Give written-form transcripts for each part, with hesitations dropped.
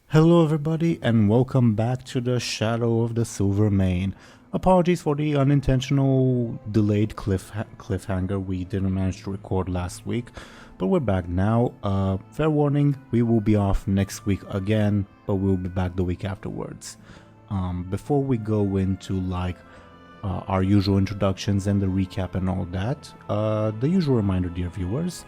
Hello, everybody, and welcome back to the Shadow of the Silver Mane. Apologies for the unintentional delayed cliffhanger we didn't manage to record last week, but we're back now. Fair warning, we will be off next week again, but we'll be back the week afterwards. Before we go into our usual introductions and the recap and all that, the usual reminder, dear viewers.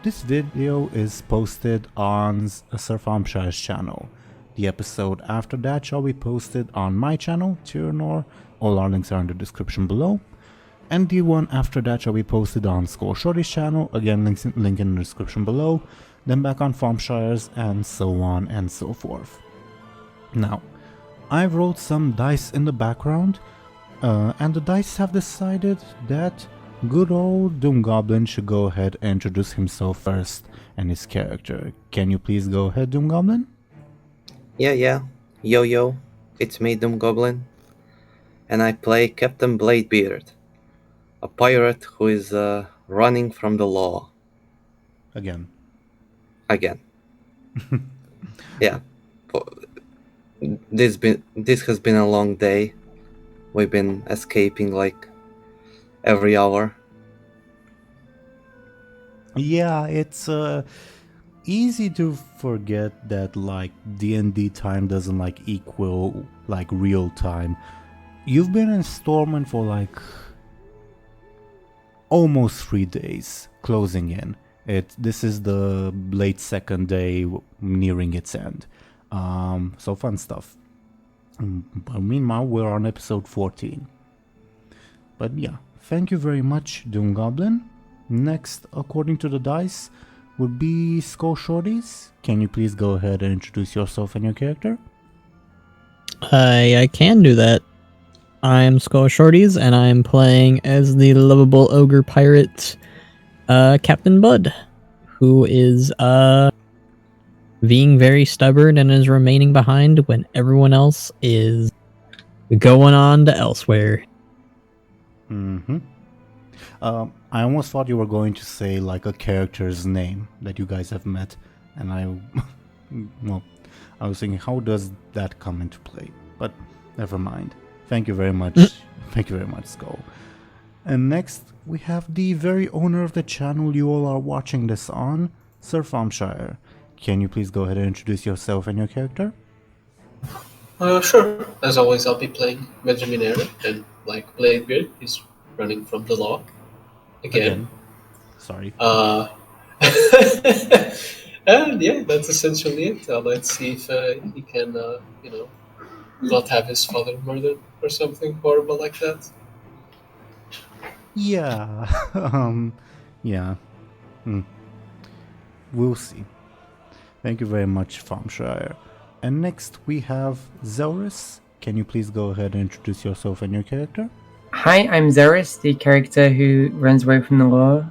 This video is posted on Sir Thompshire's channel. The episode after that shall be posted on my channel, Teeironor. All our links are in the description below. And the one after that shall be posted on Skoll Shorties channel, again link in the description below. Then back on Thompshire's, and so on and so forth. Now, I've rolled some dice in the background, and the dice have decided that good old DoomGoblin should go ahead and introduce himself first and his character. Can you please go ahead, DoomGoblin? Yeah. Yo, it's me, DoomGoblin. And I play Captain Bladebeard, a pirate who is running from the law. Again. Yeah. This has been a long day. We've been escaping like every hour. Yeah, it's easy to forget that like D&D time doesn't like equal like real time. You've been in Stormwind for like almost 3 days, closing in. This is the late second day nearing its end. So fun stuff. But meanwhile, we're on episode 14. But yeah, thank you very much, DoomGoblin. Next, according to the dice, would be Skoll Shorties. Can you please go ahead and introduce yourself and your character? I can do that. I'm Skoll Shorties, and I'm playing as the lovable ogre pirate, Captain Buhd, who is being very stubborn and is remaining behind when everyone else is going on to elsewhere. Mm-hmm. I almost thought you were going to say like a character's name that you guys have met, and I was thinking, how does that come into play? But never mind. Thank you very much. Thank you very much, Skoll. And next, we have the very owner of the channel you all are watching this on, Sir Thompshire. Can you please go ahead and introduce yourself and your character? Sure. As always, I'll be playing Benjamin Aaran, and like Bladebeard, he's running from the law. Again. Sorry. And yeah, that's essentially it. Let's see if he can, not have his father murdered or something horrible like that. Yeah. Yeah. We'll see. Thank you very much, Thompshire. And next we have Zelris. Can you please go ahead and introduce yourself and your character? Hi, I'm Zelris, the character who runs away from the law.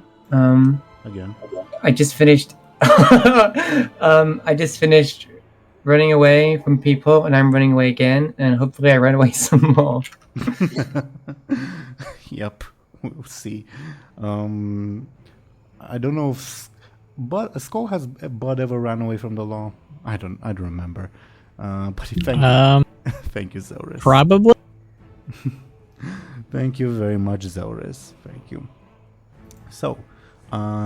Again. I just finished. I just finished running away from people, and I'm running away again, and hopefully I run away some more. Yep, we'll see. I don't know if Skoll has Buhd ever ran away from the law. I don't remember. But thank you, Zelris. Probably. Thank you very much, Zelris. Thank you. So,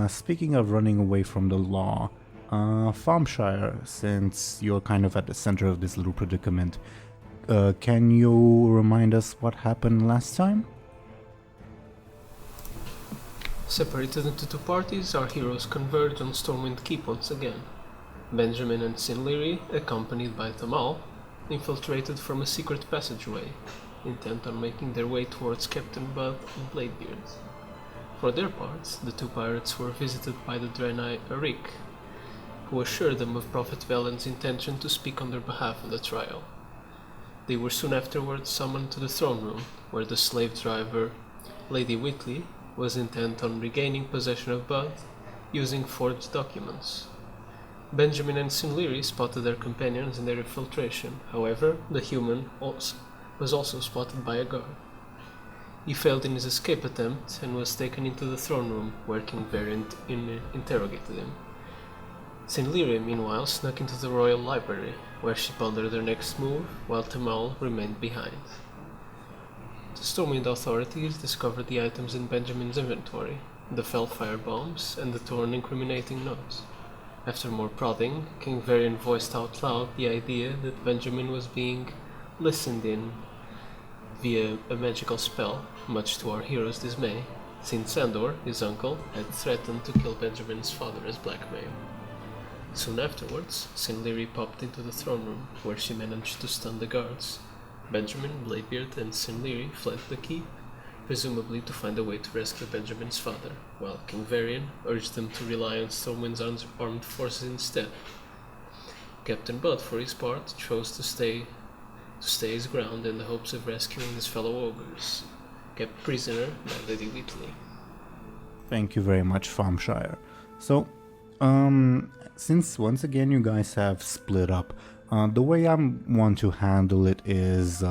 speaking of running away from the law, Thompshire, since you're kind of at the center of this little predicament, can you remind us what happened last time? Separated into two parties, our heroes converge on Stormwind Keep once again. Benjamin and Lyri, accompanied by Tamal, infiltrated from a secret passageway, intent on making their way towards Captain Buhd and Bladebeard. For their parts, the two pirates were visited by the Draenei Arik, who assured them of Prophet Valen's intention to speak on their behalf in the trial. They were soon afterwards summoned to the throne room, where the slave driver, Lady Whitley, was intent on regaining possession of Buhd using forged documents. Benjamin and Lyri spotted their companions in their infiltration. However, the human was also spotted by a guard. He failed in his escape attempt and was taken into the throne room, where King Variant interrogated him. Lyri, meanwhile, snuck into the royal library, where she pondered her next move, while Tamal remained behind. The Stormwind authorities discovered the items in Benjamin's inventory, the Felfire bombs, and the torn incriminating notes. After more prodding, King Varian voiced out loud the idea that Benjamin was being listened in via a magical spell, much to our hero's dismay, since Sandor, his uncle, had threatened to kill Benjamin's father as blackmail. Soon afterwards, Lyri popped into the throne room, where she managed to stun the guards. Benjamin, Bladebeard, and Lyri fled the keep, presumably to find a way to rescue Benjamin's father, while King Varian urged them to rely on Stormwind's armed forces instead. Captain Buhd, for his part, chose to stay his ground in the hopes of rescuing his fellow ogres, kept prisoner by Lady Wheatley. Thank you very much, Thompshire. So, since once again you guys have split up, the way I want to handle it is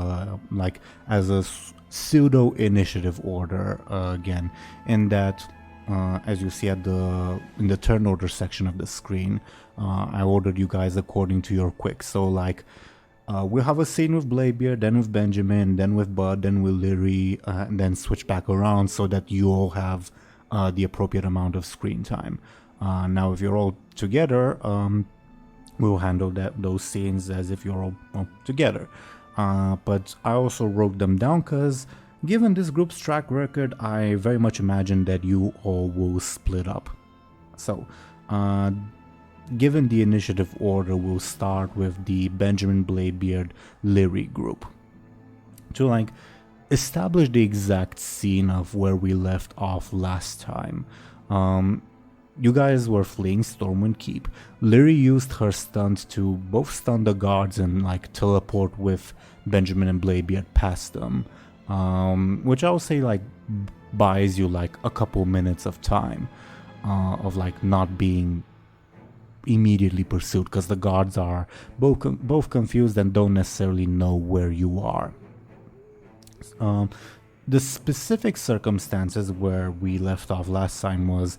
like as a pseudo initiative order again, in that as you see in the turn order section of the screen, I ordered you guys according to your quick. So like we'll have a scene with Bladebeard, then with Benjamin, then with Buhd, then with Lyri, and then switch back around so that you all have the appropriate amount of screen time. Now if you're all together, we'll handle those scenes as if you're all together. But I also wrote them down because given this group's track record, I very much imagine that you all will split up. So, given the initiative order, we'll start with the Benjamin, Bladebeard, Lyri group. To like establish the exact scene of where we left off last time. You guys were fleeing Stormwind Keep. Lyri used her stunt to both stun the guards and like teleport with Benjamin and Bladebeard past them, which I would say like buys you like a couple minutes of time of like not being immediately pursued, because the guards are both confused and don't necessarily know where you are. The specific circumstances where we left off last time was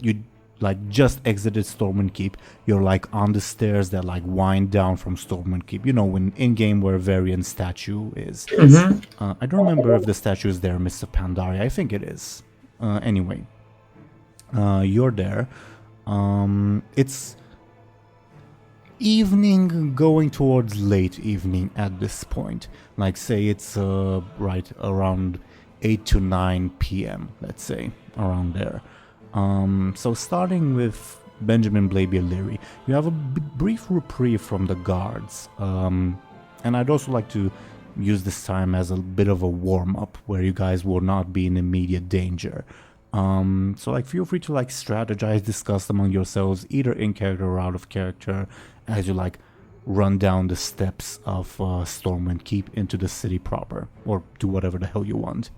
you like just exited Stormwind Keep. You're like on the stairs that like wind down from Stormwind Keep. You know, when in game where Varian's statue is. I don't remember if the statue is there, Mr. Pandaria. I think it is. Anyway, you're there. It's evening going towards late evening at this point. Like say it's right around 8 to 9 p.m. let's say, around there. So starting with Benjamin, Bladebeard, Lyri, you have a brief reprieve from the guards. And I'd also like to use this time as a bit of a warm-up where you guys will not be in immediate danger. So like feel free to like strategize, discuss among yourselves, either in character or out of character, as you like run down the steps of Stormwind Keep into the city proper, or do whatever the hell you want.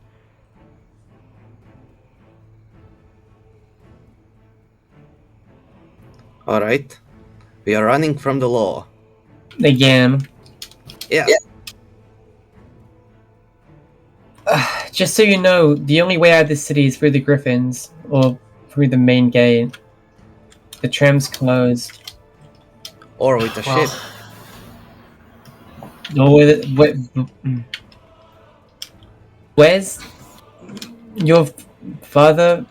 Alright. We are running from the law. Again. Yeah. Just so you know, the only way out of the city is through the Griffins, or through the main gate. The tram's closed. Or with a ship. No, where's your father,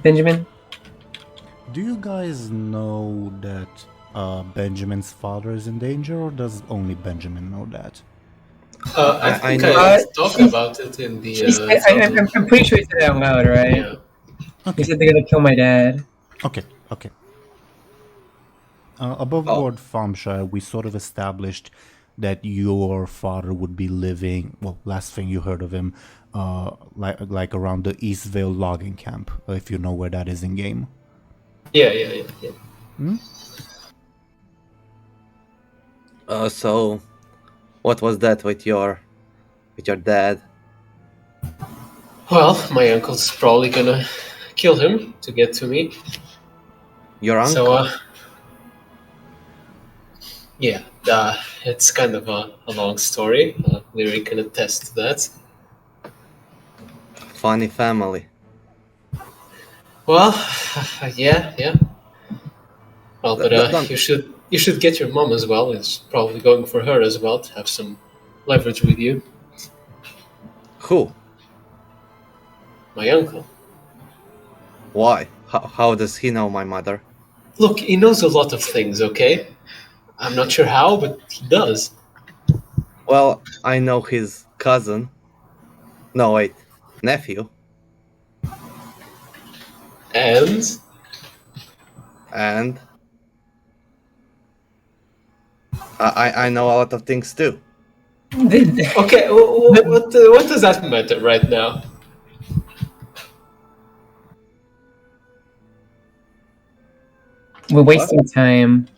Benjamin? Do you guys know that Benjamin's father is in danger, or does only Benjamin know that? I think know. I talked about it in the... I'm pretty sure he said it out loud, right? Yeah. He said they're gonna kill my dad. Okay. Above board, Thompshire, we sort of established that your father would be living, well, last thing you heard of him, like around the East Vale logging camp, if you know where that is in game. Yeah. So, what was that with your dad? Well, my uncle's probably gonna kill him to get to me. Your uncle? So, yeah, it's kind of a long story. Lyri can attest to that. Funny family. Well, yeah. Well, but Don't- you should get your mom as well. It's probably going for her as well to have some leverage with you. Who? My uncle. Why? How does he know my mother? Look, he knows a lot of things. Okay, I'm not sure how, but he does. Well, I know his cousin. No, wait, nephew. And And I know a lot of things too. okay, what does that matter right now? We're wasting time.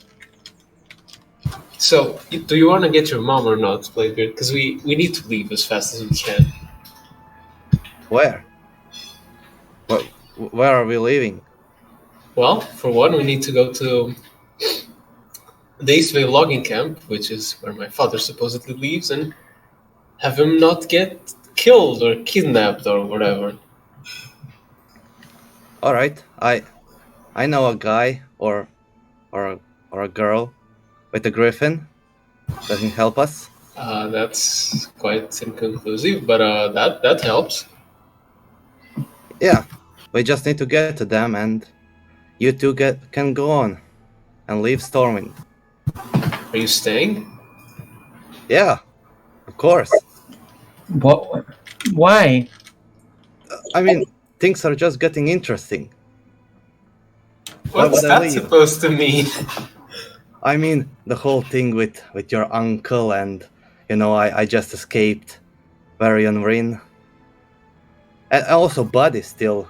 So, do you want to get your mom or not, Bladebeard? Because we need to leave as fast as we can. Where? Where are we leaving? Well, for one, we need to go to the Eastvale logging camp, which is where my father supposedly lives, and have him not get killed or kidnapped or whatever. All right, I know a guy or a girl with a griffin that can help us. That's quite inconclusive, but that helps. Yeah, we just need to get to them, and you two can go on and leave Stormwind. Are you staying? Yeah, of course. What? Why? I mean, things are just getting interesting. Why What's would I that leave? supposed to mean? I mean, the whole thing with your uncle, and I just escaped Varian Rin. And also, Buhd is still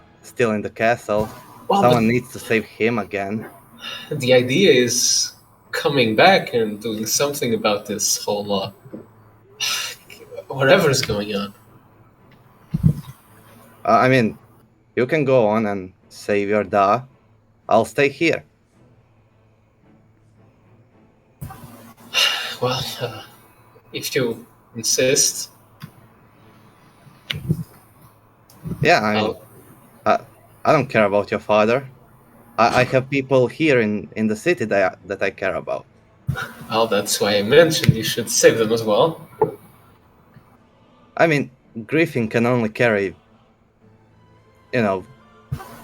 in the castle. Well, Someone needs to save him again. the idea is coming back and doing something about this whole whatever's going on. I mean, you can go on and save your Da. I'll stay here. Well, if you insist, Yeah, I mean, I don't care about your father. I have people here in the city that I care about. well, that's why I mentioned you should save them as well. I mean, Griffin can only carry, a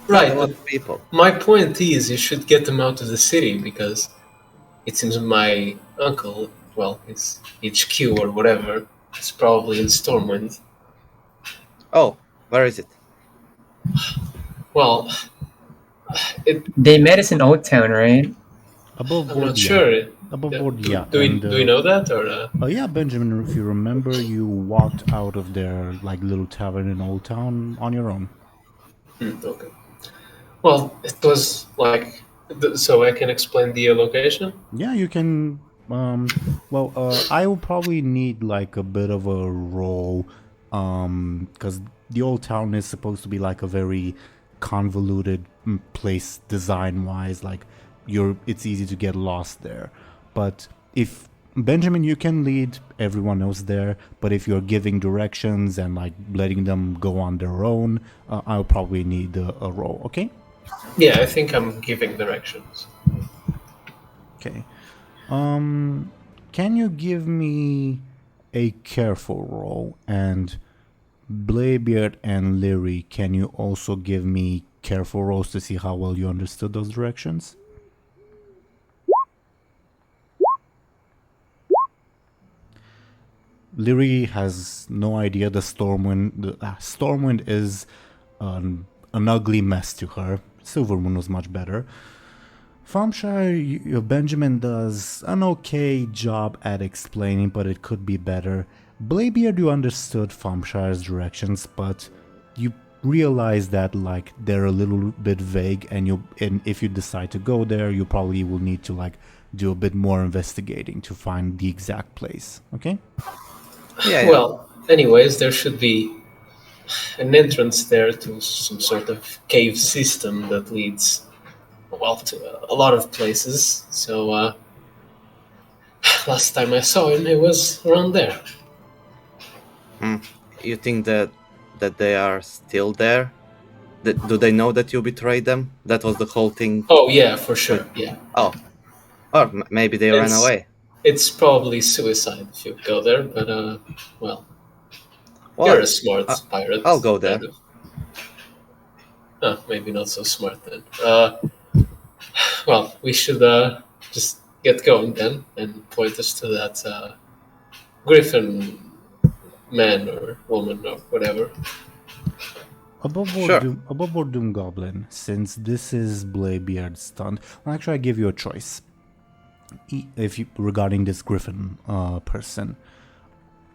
Right, lot but of people. my point is you should get them out of the city because it seems my uncle, well, his HQ or whatever, is probably in Stormwind. Oh, where is it? Well, They met us in Old Town, right? Above I'm board, not yeah. sure. Above Yeah. board, yeah. Do we know that or? Yeah, Benjamin, if you remember, you walked out of their little tavern in Old Town on your own. Okay. Well, it was so I can explain the location. Yeah, you can. I will probably need a bit of a roll, because the Old Town is supposed to be a very convoluted place design-wise. It's easy to get lost there. But if Benjamin, you can lead everyone else there. But if you're giving directions and letting them go on their own, I'll probably need a roll. Okay. Yeah, I think I'm giving directions. Okay. Can you give me a careful roll? And Bladebeard and Lyri, can you also give me careful rolls to see how well you understood those directions? Lyri has no idea the Stormwind. Stormwind is an ugly mess to her. Silvermoon was much better. Thompshire, Benjamin does an okay job at explaining, but it could be better. Bladebeard, you understood Thompshire's directions, but you realize that they're a little bit vague, and if you decide to go there, you probably will need to do a bit more investigating to find the exact place. Okay? Yeah. Well, anyways, there should be an entrance there to some sort of cave system that leads, to a lot of places. So last time I saw him, it was around there. You think that they are still there? Do they know that you betrayed them? That was the whole thing. Oh yeah, for sure. Yeah. Oh, or maybe they ran away. It's probably suicide if you go there, but well, Well, you're a smart pirate. I'll go there. kind of. Maybe not so smart then. Well, we should just get going then and point us to that griffin man or woman or whatever. Above board, Sure. DoomGoblin, since this is Bladebeard's stunt, well, actually I give you a choice. Regarding this griffin person,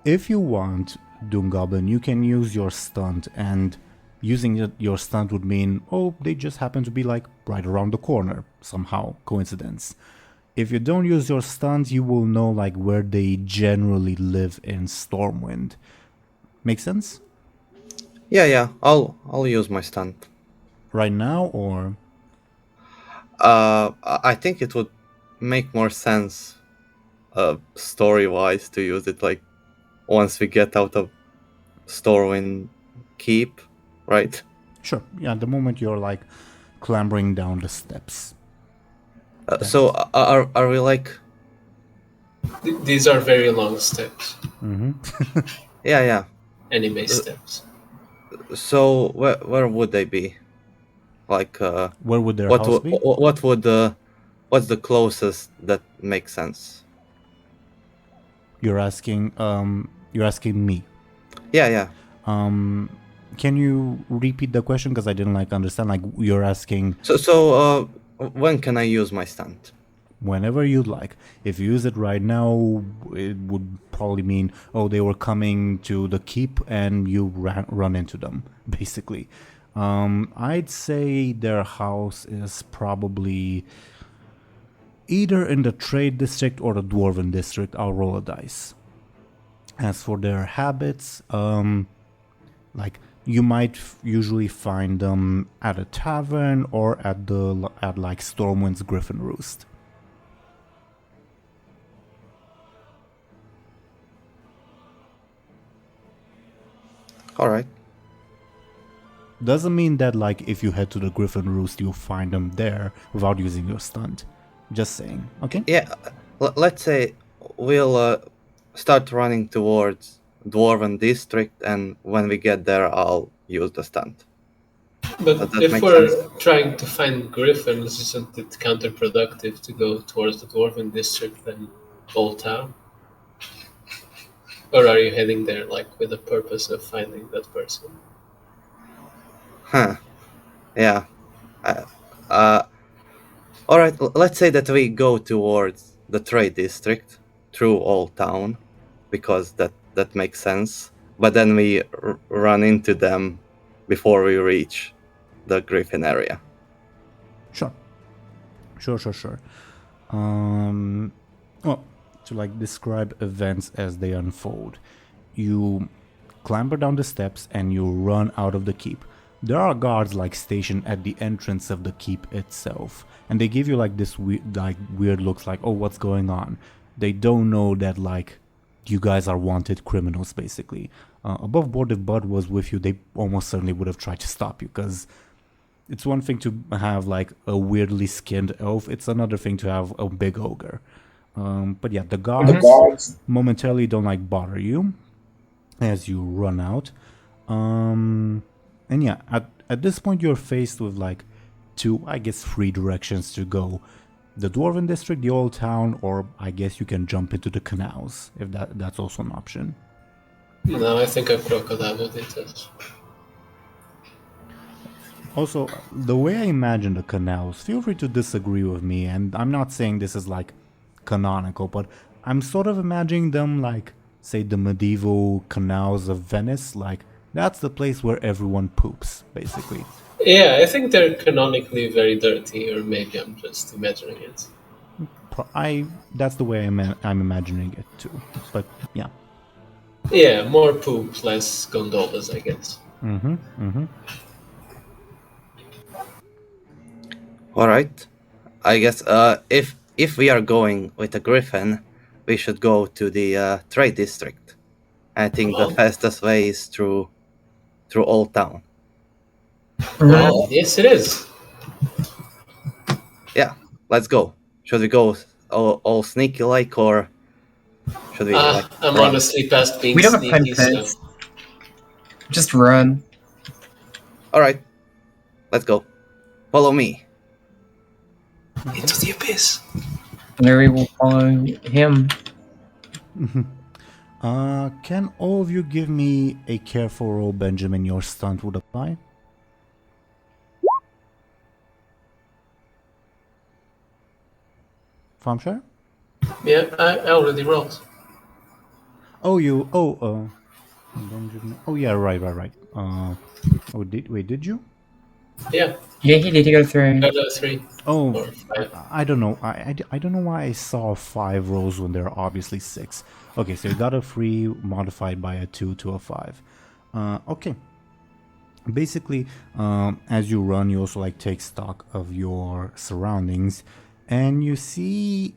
if you want DoomGoblin, you can use your stunt, and using your stunt would mean, oh, they just happen to be like right around the corner somehow, coincidence. If you don't use your stunt, you will know like where they generally live in Stormwind. Make sense? Yeah. I'll use my stunt. Right now, or I think it would make more sense, story-wise, to use it like once we get out of Stormwind Keep, right? sure, yeah. The moment you're like clambering down the steps. So are we like? These are very long steps. Yeah. Anime steps. So where would they be? Like Where would their house be? What's the closest that makes sense? You're asking me. Yeah. Can you repeat the question, because I didn't like understand? Like, you're asking So when can I use my stunt? whenever you'd like. If you use it right now, it would probably mean, oh, they were coming to the keep and you run into them, basically. I'd say their house is probably either in the trade district or the dwarven district. I'll roll a dice. As for their habits, like, you might usually find them at a tavern or at like Stormwind's Griffin Roost. All right. Doesn't mean that like if you head to the Griffin Roost you'll find them there without using your stunt. Just saying, okay? Yeah. Let's say we'll start running towards Dwarven District, and when we get there, I'll use the stunt. But that if makes we're sense. trying to find griffins, isn't it counterproductive to go towards the dwarven district than Old Town? Or are you heading there like with the purpose of finding that person? Huh. Yeah. All right. Let's say that we go towards the trade district through Old Town, because that makes sense. But then we run into them before we reach the Griffin area. Sure. Well, to like describe events as they unfold, you clamber down the steps and you run out of the keep. There are guards like stationed at the entrance of the keep itself, and they give you like this weird looks, like, oh, what's going on? They don't know that like you guys are wanted criminals, basically. Above board, if Buhd was with you, they almost certainly would have tried to stop you, because it's one thing to have like a weirdly skinned elf, it's another thing to have a big ogre. But yeah, the guards momentarily don't like bother you as you run out. And yeah, at this point you're faced with like three directions to go. The Dwarven District, the Old Town, or I guess you can jump into the canals, if that's also an option. No, I think I've crocodiled it. Also, the way I imagine the canals, feel free to disagree with me, and I'm not saying this is like canonical, but I'm sort of imagining them like, say, the medieval canals of Venice. Like, that's the place where everyone poops, basically. Yeah, I think they're canonically very dirty, or maybe I'm just imagining it. That's the way I'm imagining it too. But yeah. Yeah, more poop, less gondolas, I guess. All right. I guess if we are going with a griffin, we should go to the trade district. I think the fastest way is through Old Town. Well, yes, it is. Yeah, let's go. Should we go all sneaky like, or should we I'm run? honestly past being We don't have time sneaky, for so this. Just run. All right, let's go. Follow me. into the abyss. Lyri will follow him. Can all of you give me a careful roll, Benjamin? Your stunt would apply. Thompshire? Yeah, I already rolled. Benjamin. Oh yeah, right. Did you? Yeah, Yeah, he did. He got a 3. got a 3 Oh, or 5. I don't know. I don't know why I saw 5 rolls when there are obviously 6. Okay, so you got a 3 modified by a 2 to a 5. Okay. Basically, as you run, you also like take stock of your surroundings, and you see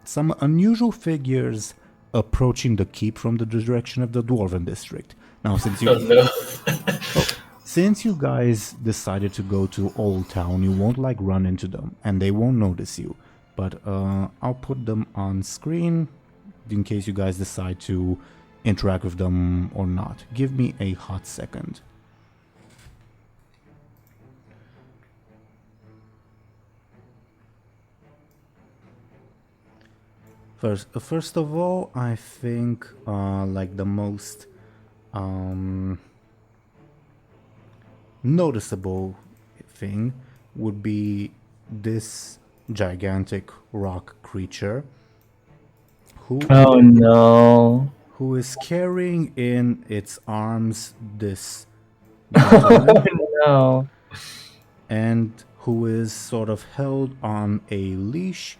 some unusual figures approaching the keep from the direction of the Dwarven district. Now, since you Oh no. Since you guys decided to go to Old Town, you won't like run into them and they won't notice you. But I'll put them on screen in case you guys decide to interact with them or not. Give me a hot second. First of all, I think like the most noticeable thing would be this gigantic rock creature who who is carrying in its arms this gentleman, No. and who is sort of held on a leash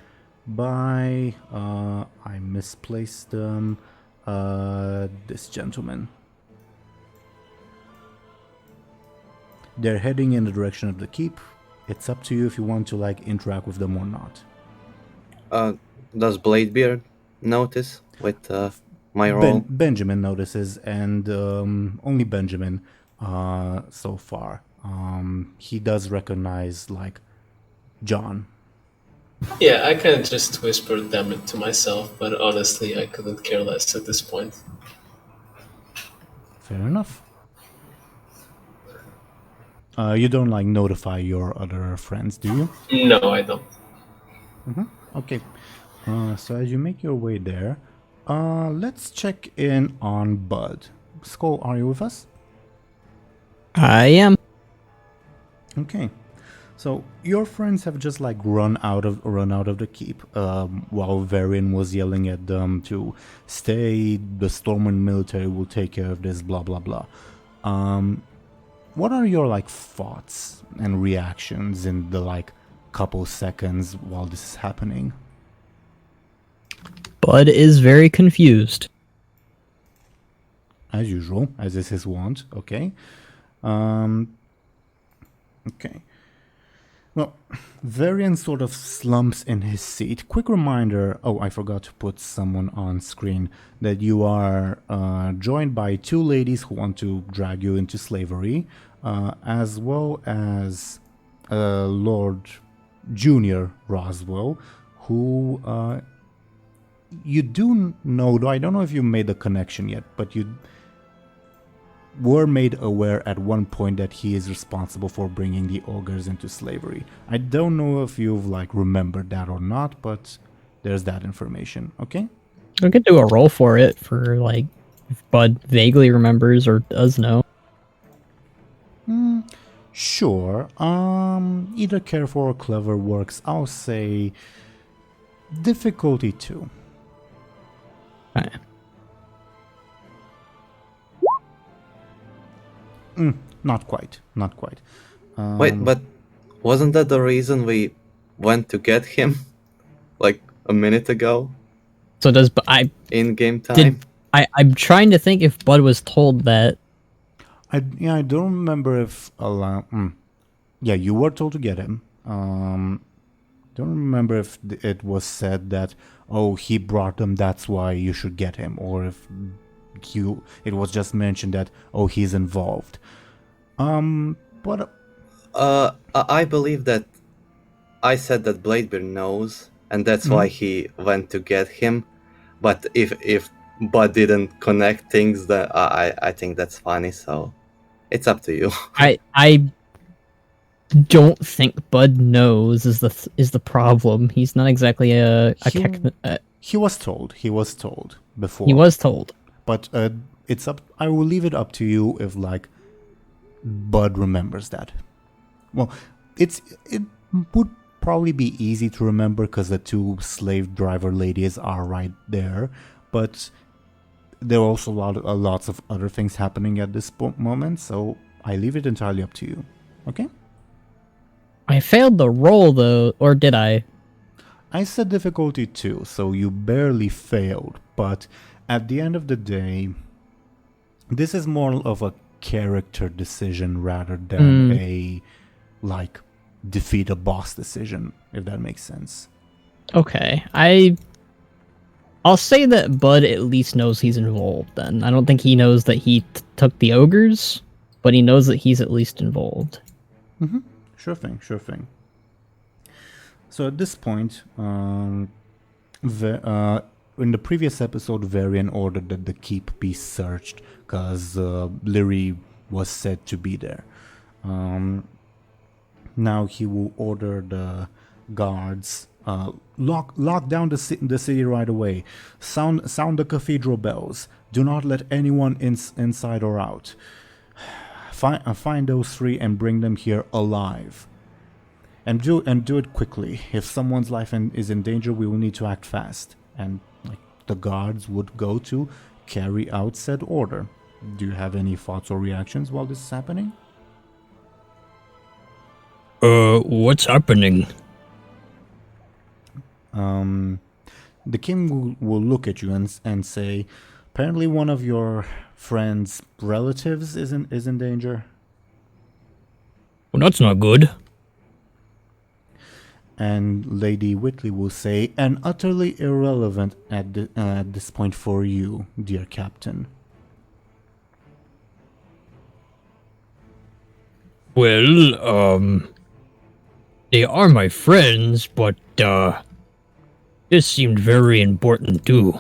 by I misplaced them this gentleman. They're heading in the direction of the keep. It's up to you if you want to like interact with them or not. Does Bladebeard notice with my roll? Benjamin notices, and only Benjamin so far. He does recognize like John. Yeah, I kind of just whispered them to myself, but honestly, I couldn't care less at this point. Fair enough. You don't like notify your other friends, do you? No, I don't. Okay. So as you make your way there, let's check in on Buhd. Skoll, are you with us? I am. Okay. So your friends have just like run out of the keep, while Varian was yelling at them to stay. The Stormwind military will take care of this. Blah blah blah. What are your like thoughts and reactions in the like couple seconds while this is happening? Buhd is very confused. As usual, as is his wont. Okay. Okay. Well, Varian sort of slumps in his seat. Quick reminder, oh, I forgot to put someone on screen, that you are joined by 2 ladies who want to drag you into slavery, as well as Lord Junior Roswell, who you do know, though I don't know if you made the connection yet, but you were made aware at one point that he is responsible for bringing the ogres into slavery. I don't know if you've like remembered that or not, but there's that information. Okay. I could do a roll for it for like if Buhd vaguely remembers or does know. Sure. Either careful or clever works. I'll say difficulty 2. Alright. Not quite. Wait, but wasn't that the reason we went to get him like a minute ago So does I in game time? did I'm trying to think if Buhd was told that. I don't remember if yeah, you were told to get him. Don't remember if it was said that, oh, he brought them, that's why you should get him, or if it was just mentioned that, oh, he's involved. But I believe that I said that Bladebeard knows, and that's why he went to get him. But if Buhd didn't connect things, that I think that's funny. So it's up to you. I don't think Buhd knows is the problem. He's not exactly a He was told. He was told before. he was told. But it's up. I will leave it up to you if like Buhd remembers that. Well, it would probably be easy to remember because the two slave driver ladies are right there. But there are also lots of other things happening at this moment. So I leave it entirely up to you. Okay. I failed the roll though, or did I? I said difficulty 2, so you barely failed, but at the end of the day, this is more of a character decision rather than a, like, defeat a boss decision, if that makes sense. Okay, I'll say that Buhd at least knows he's involved then. I don't think he knows that he took the ogres, but he knows that he's at least involved. Mm-hmm. Sure thing, sure thing. So at this point, in the previous episode, Varian ordered that the keep be searched because Lyri was said to be there. Now he will order the guards lock down the city right away. Sound the cathedral bells. Do not let anyone inside or out. Find those three and bring them here alive. And do it quickly. If someone's life is in danger, we will need to act fast. And like the guards would go to carry out said order. Do you have any thoughts or reactions while this is happening? What's happening? The king will look at you and say, apparently one of your friend's relatives is in danger. Well, that's not good. And Lady Whitley will say, and utterly irrelevant at this point for you, dear captain. Well, they are my friends, but, this seemed very important too.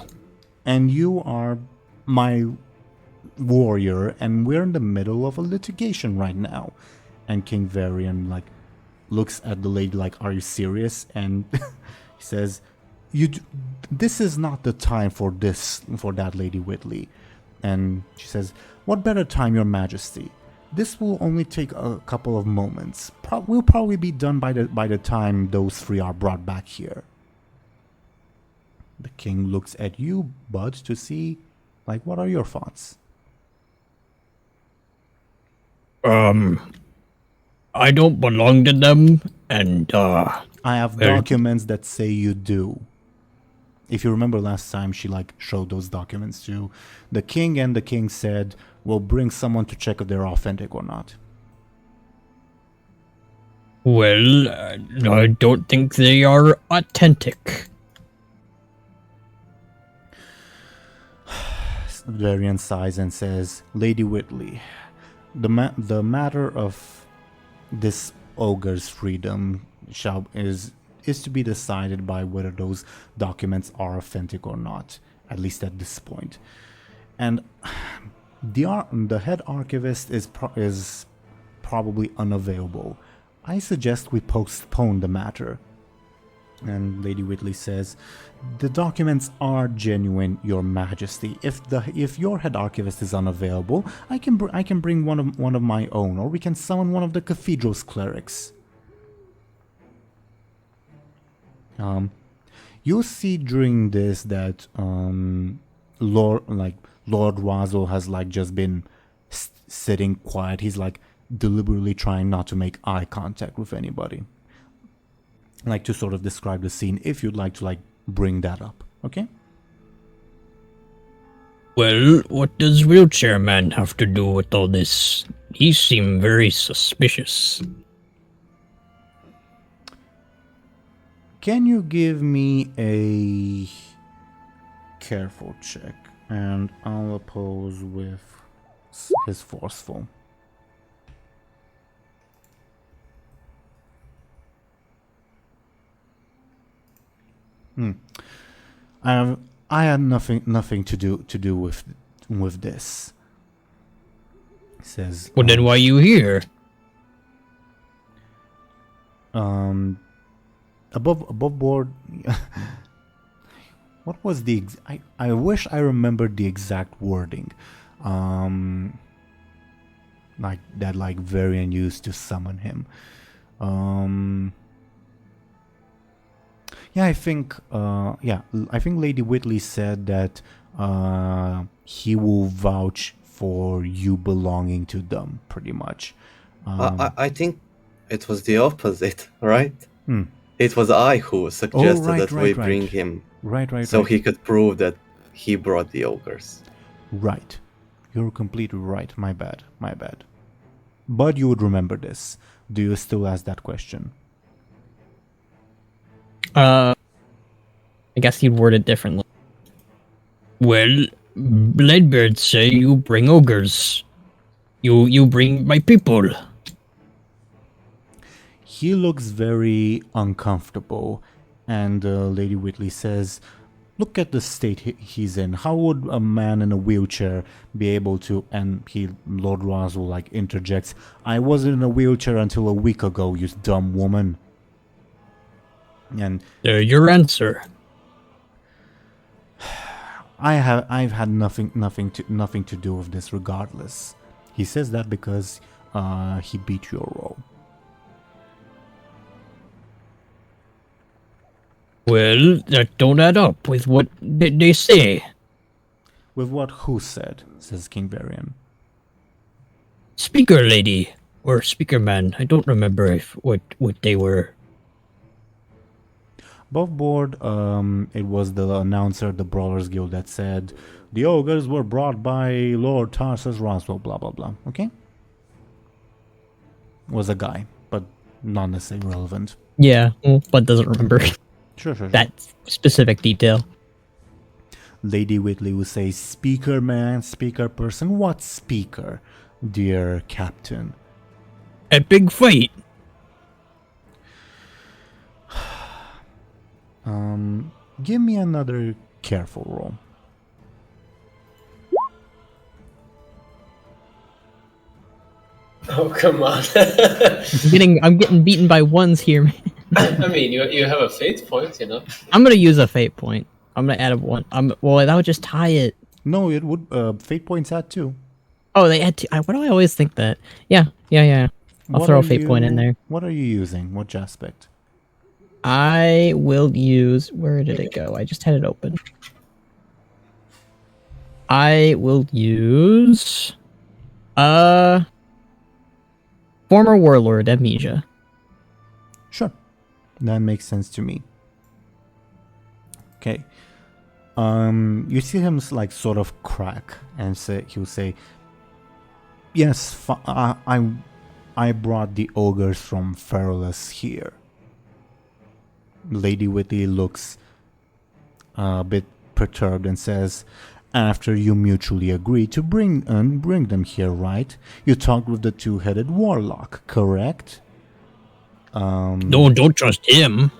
And you are my warrior, and we're in the middle of a litigation right now. And King Varian, like, looks at the lady like, are you serious? And he says, this is not the time for that, Lady Whitley. And she says, what better time, your majesty? This will only take a couple of moments. We'll probably be done by the time those three are brought back here. The king looks at you, Buhd, to see, like, what are your thoughts? I don't belong to them, and, I have documents that say you do. If you remember last time, she, like, showed those documents to the king, and the king said, we'll bring someone to check if they're authentic or not. well, I don't think they are authentic. Varian sighs and says, Lady Whitley, the matter of this ogre's freedom is to be decided by whether those documents are authentic or not, at least at this point. And the head archivist is probably unavailable. I suggest we postpone the matter. And Lady Whitley says, the documents are genuine, your majesty. If your head archivist is unavailable, I can bring one of my own, or we can summon one of the cathedral's clerics. You'll see during this that Lord Razel has like just been sitting quiet. He's like deliberately trying not to make eye contact with anybody. Like to sort of describe the scene, if you'd like to like bring that up, okay? Well, what does Wheelchair Man have to do with all this? He seemed very suspicious. Can you give me a careful check, and I'll oppose with his forceful. I had nothing to do with this. He says. Well, then why you here? Above board. What was the? I wish I remembered the exact wording. Like that, like Varian used to summon him. Yeah, I think Lady Whitley said that he will vouch for you belonging to them, pretty much. I think it was the opposite, right? It was I who suggested we bring him. Right. So he could prove that he brought the ogres. Right. You're completely right. My bad. But you would remember this. Do you still ask that question? I guess he'd word it differently. Well, Bladebeard say you bring ogres. You bring my people. He looks very uncomfortable, and Lady Whitley says, "Look at the state he's in. How would a man in a wheelchair be able to?" And Lord Roswell like interjects, "I wasn't in a wheelchair until a week ago, you dumb woman." And Your answer. I've had nothing to do with this, regardless. He says that because he beat your role. Well, that don't add up with what they say. With what who said, says King Varian. Speaker lady or speaker man. I don't remember what they were. Above board, it was the announcer, the Brawlers Guild, that said the ogres were brought by Lord Tarsus Roswell, blah blah blah. Okay? Was a guy, but not necessarily relevant. Yeah, but doesn't remember Sure. that specific detail. Lady Whitley will say, "Speaker man, speaker person. What speaker, dear captain?" A big fight. Give me another careful roll. Oh, come on. I'm getting beaten by ones here, man. I mean, you have a fate point, you know? I'm gonna use a fate point. I'm gonna add a one. Well, that would just tie it. No, it would. Fate points at 2. Oh, they add two. Why do I always think that? Yeah. I'll throw a fate point in there. What are you using? Which aspect? I will use. Where did it go? I just had it open. I will use. Former warlord amnesia. Sure, that makes sense to me. Okay. You see him like sort of crack and he'll say, "Yes, I brought the ogres from Feralus here." Lady Whitley looks a bit perturbed and says, "After you mutually agreed to bring them here, right? You talked with the two-headed warlock, correct?" No, don't trust him.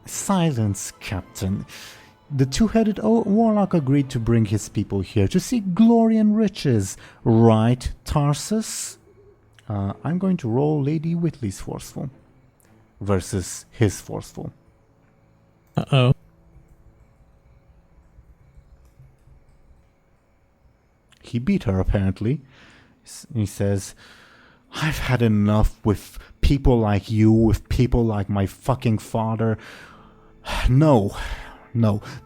Silence, Captain. The two-headed warlock agreed to bring his people here to seek glory and riches, right, Tarsus? I'm going to roll Lady Whitley's forceful versus his forceful. Uh-oh. He beat her, apparently. He says, "I've had enough with people like you, with people like my fucking father. No.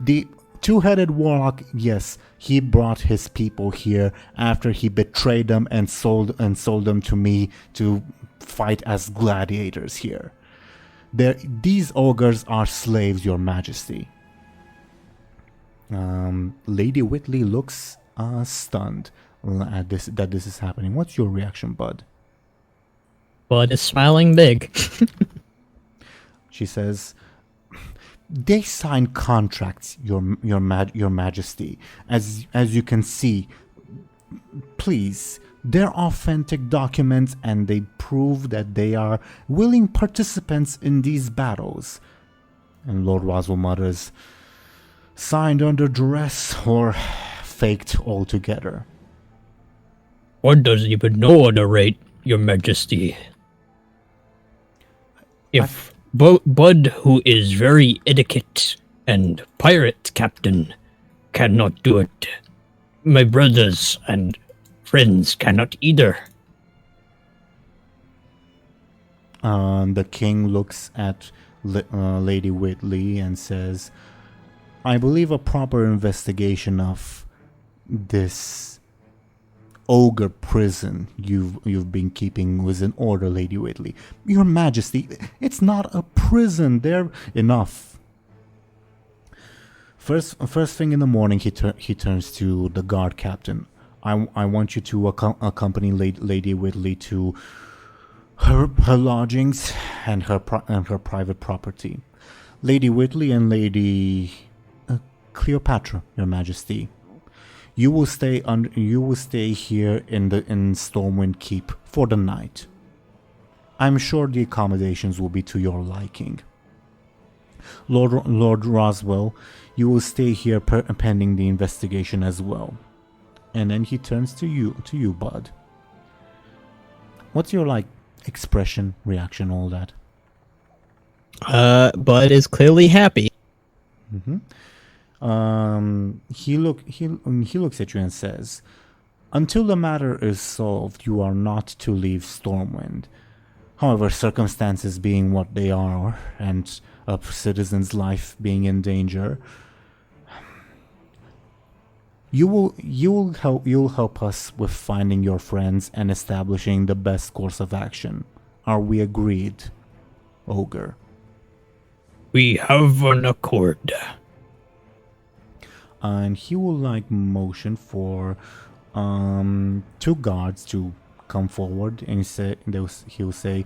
The two-headed warlock, yes, he brought his people here after he betrayed them and sold them to me to fight as gladiators here. These ogres are slaves, your majesty." Lady Whitley looks stunned at that this is happening. What's your reaction, Buhd? Bud is smiling big. She says, "They signed contracts, your majesty. As you can see, please They're authentic documents and they prove that they are willing participants in these battles. And Lord Roswell mutters, signed under duress or faked altogether. One doesn't even know at a rate, Your Majesty. If Buhd, who is very etiquette and pirate captain, cannot do it, my brothers and friends cannot either. The king looks at Lady Whitley and says, I believe a proper investigation of this ogre prison you've been keeping was in order, Lady Whitley. Your Majesty, it's not a prison. They're enough. First thing in the morning, he turns to the guard captain. I want you to accompany Lady Whitley to her lodgings and her private property. Lady Whitley and Lady Cleopatra, Your Majesty. You will stay here in Stormwind Keep for the night. I'm sure the accommodations will be to your liking. Lord Roswell, you will stay here pending the investigation as well. And then he turns to you, Buhd. What's your expression, reaction, all that? Buhd is clearly happy. Mm-hmm. He looks at you and says, until the matter is solved, you are not to leave Stormwind. However, circumstances being what they are, and a citizen's life being in danger, you'll help us with finding your friends and establishing the best course of action. Are we agreed, Ogre? We have an accord. And he will motion for two guards to come forward, and he'll say,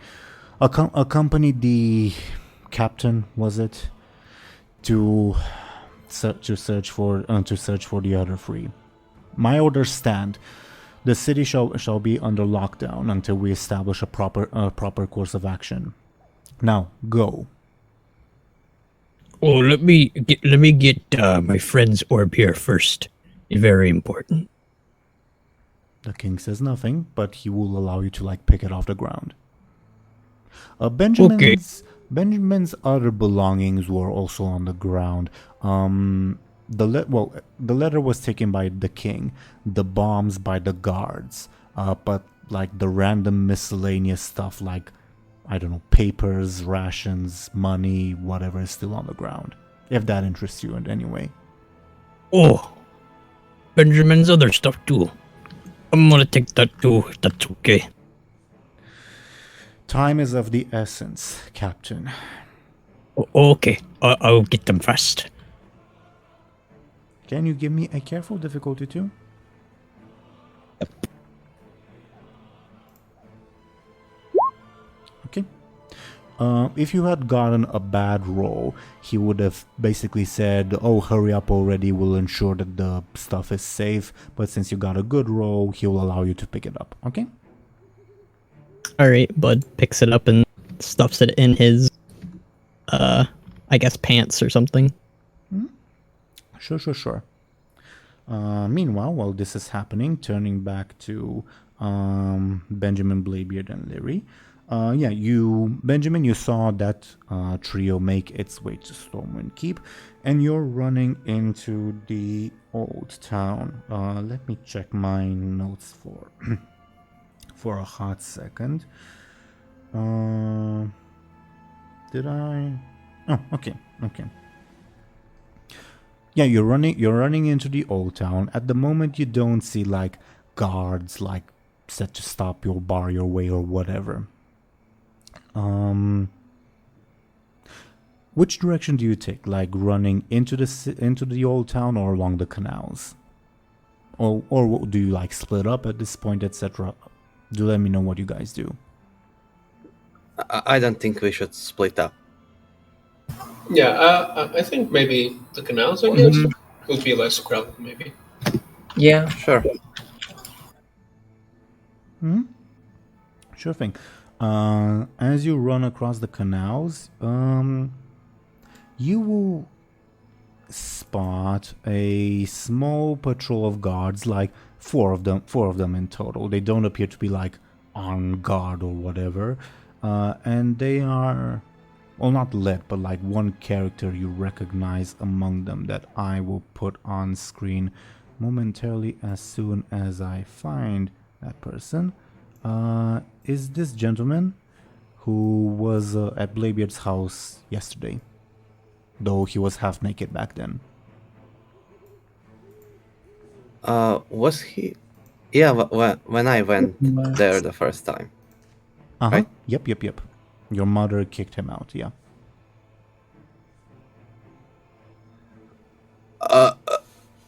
accompany the captain, was it, to search for the other three. My orders stand. The city shall be under lockdown until we establish a proper course of action. Now go. Oh, let me get my friend's orb here first. Very important. The king says nothing, but he will allow you to pick it off the ground. Benjamin's other belongings were also on the ground. The letter was taken by the king, the bombs by the guards, but the random miscellaneous stuff I don't know, papers, rations, money, whatever is still on the ground. If that interests you in any way. Oh, Benjamin's other stuff too. I'm gonna take that too, if that's okay. Time is of the essence, Captain. Okay, I'll get them fast. Can you give me a careful difficulty too? Yep. Okay. If you had gotten a bad roll, he would have basically said, oh, hurry up already, we'll ensure that the stuff is safe. But since you got a good roll, he'll allow you to pick it up, okay? Alright, Buhd picks it up and stuffs it in his, I guess pants or something. Sure. Meanwhile, while this is happening, turning back to Benjamin, Bladebeard, and Lyri. Benjamin, you saw that trio make its way to Stormwind Keep, and you're running into the old town. Let me check my notes for a hot second. Did I? Oh, okay. Yeah, you're running into the old town. At the moment, you don't see guards set to stop you or bar your way or whatever. Which direction do you take? Running into the old town or along the canals? Or do you split up at this point, etc.? Do let me know what you guys do. I don't think we should split up. Yeah, I think maybe the canals, I guess, would be less crowded, maybe. Yeah. Sure. Sure thing. As you run across the canals, you will spot a small patrol of guards, like four of them in total. They don't appear to be like on guard or whatever, and they are, well, not led, but like one character you recognize among them that I will put on screen momentarily as soon as I find that person. Is this gentleman who was at Bladebeard's house yesterday, though he was half naked back then. Was he? Yeah, when I went there the first time. Right? Yep. Your mother kicked him out, yeah.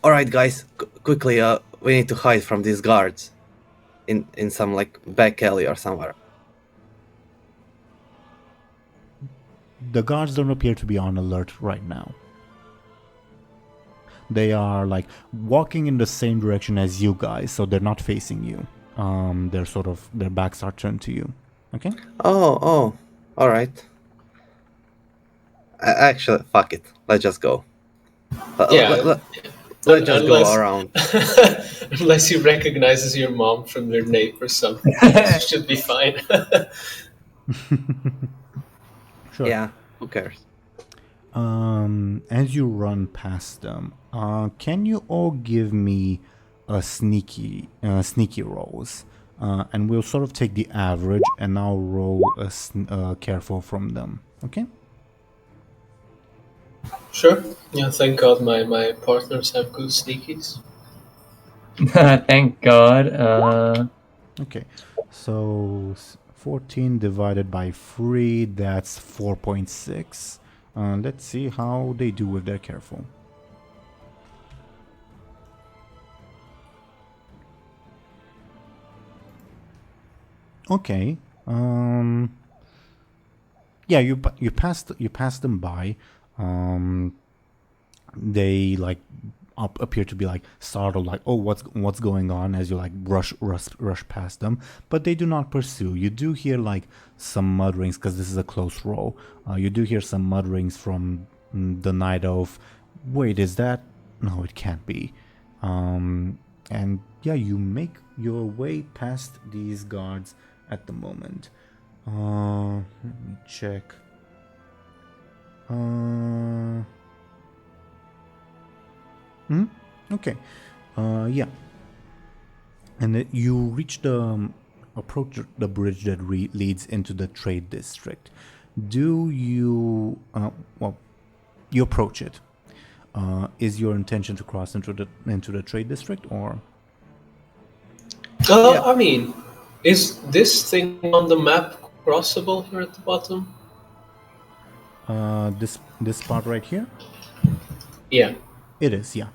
Alright, guys, quickly, we need to hide from these guards in some like back alley or somewhere. The guards don't appear to be on alert right now. They are like walking in the same direction as you guys, so they're not facing you. Their backs are turned to you. Okay? Oh, alright. Actually, fuck it. Let's just go. Let's just go around. Unless he recognizes your mom from your name or something, it should be fine. Sure. Yeah, who cares? As you run past them, can you all give me a sneaky rolls? And we'll sort of take the average, and I'll roll a careful from them. Okay? Sure. Yeah, thank God my partners have good sneakies. Thank God. Okay. So 14 divided by 3, that's 4.6. Let's see how they do with their careful. Okay. Yeah, you passed them by. They like appear to be like startled, like, oh, what's going on, as you like rush past them, but they do not pursue. You do hear like some mutterings, because this is a close roll. You do hear some mutterings from the night elf. Wait, is that? No, it can't be. And yeah, you make your way past these guards at the moment. Let me check. Okay. Yeah. And you reach approach the bridge that leads into the trade district. Do you? Well, you approach it. Is your intention to cross into the trade district, or? Yeah. I mean, is this thing on the map crossable here at the bottom? This part right here? Yeah. It is, yeah.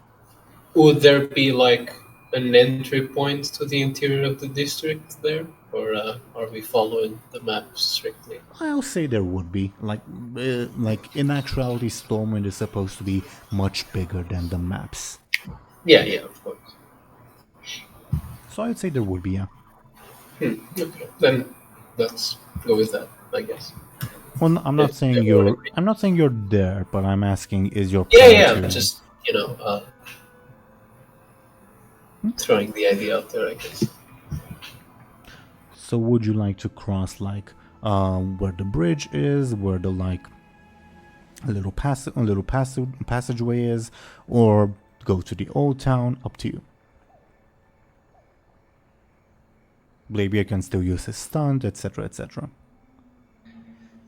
Would there be like an entry point to the interior of the district there, or are we following the map strictly? I'll say there would be. Like in actuality, Stormwind is supposed to be much bigger than the maps. Yeah, of course. So I'd say there would be, yeah. Okay, then let's go with that, I guess. Well, I'm not saying everyone you're agrees. there, but I'm asking, is your Yeah, plan to- just throwing the idea out there, I guess. So would you like to cross like where the bridge is, where the like a little passageway is, or go to the old town? Up to you. Bladebeard can still use his stunt, etc., etc.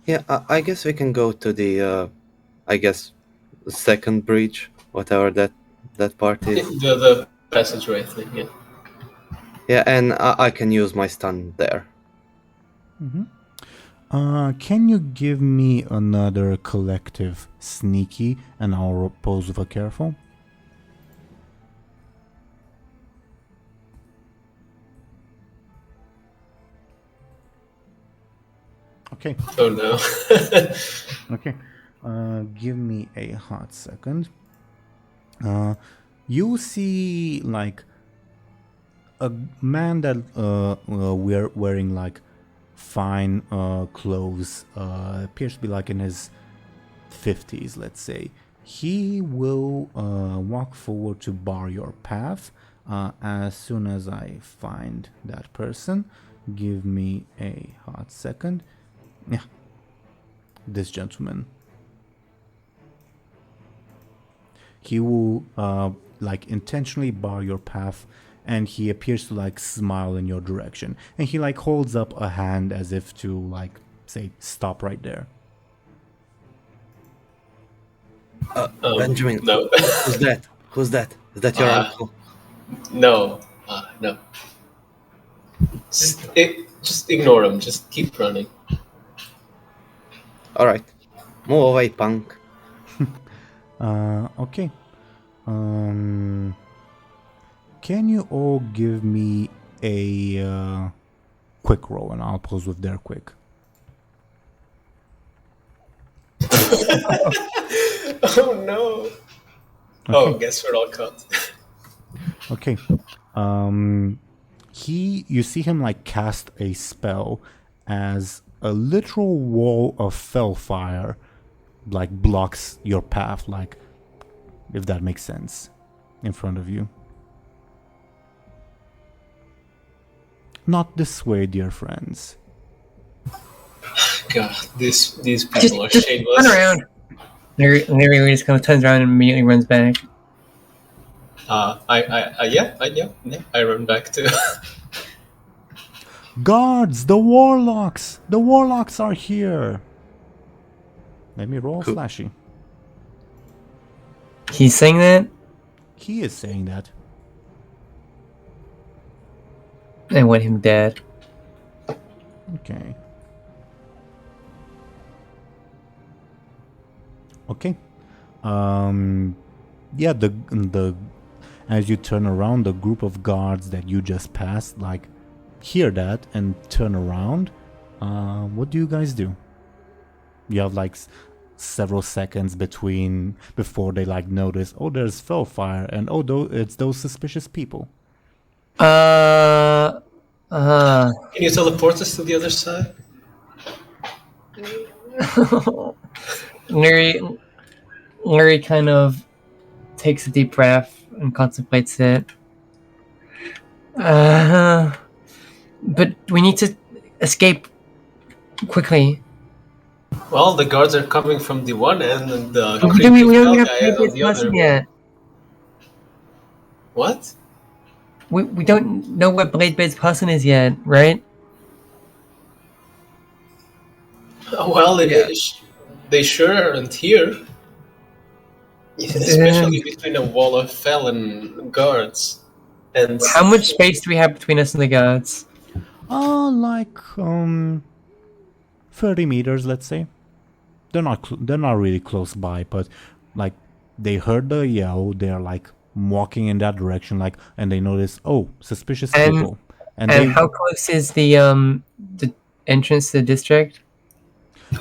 Yeah, I guess we can go to the, second bridge, whatever that part is. The passageway thing, yeah. Yeah, and I can use my stun there. Can you give me another collective sneaky, and I'll pose with a careful? Okay. Oh no. Okay. Give me a hot second. You see like a man that we're wearing like fine clothes, appears to be like in his 50s, let's say. He will walk forward to bar your path. As soon as I find that person, give me a hot second. Yeah, this gentleman. He will like intentionally bar your path, and he appears to like smile in your direction, and he like holds up a hand as if to like say stop right there. Benjamin, No. who's that? Who's that? Is that your uncle? No. No. Just ignore him. Just keep running. All right, move away, punk. Okay. Can you all give me a quick roll, and I'll pose with their quick. Oh no. Oh, guess we're all cut. Okay. You see him like cast a spell as a literal wall of fellfire like blocks your path, like, if that makes sense, in front of you. Not this way, dear friends. God, these people are Just shameless. turn around. Lyri just kind of turns around and immediately runs back. I run back too. Guards, the warlocks! The warlocks are here! Let me roll flashy. He's saying that? He is saying that. I want him dead. Okay. Okay. Yeah, the as you turn around, the group of guards that you just passed like hear that and turn around. What do you guys do? You have like several seconds before they like notice, oh, there's fellfire, and it's those suspicious people. Can you teleport us to the other side? Lyri kind of takes a deep breath and contemplates it. But we need to escape quickly. Well, the guards are coming from the one end and the We creepy don't fell have guy on Bladebeard's the other. blessing yet. What? We don't know what Bladebeard's person is yet, right? Well, they sure aren't here. Especially between a wall of fell and guards. And How much space do we have between us and the guards? Like 30 meters, let's say. They're not really close by, but like they heard the yell, they're like walking in that direction, like, and they notice, oh, suspicious people. And how close is the entrance to the district?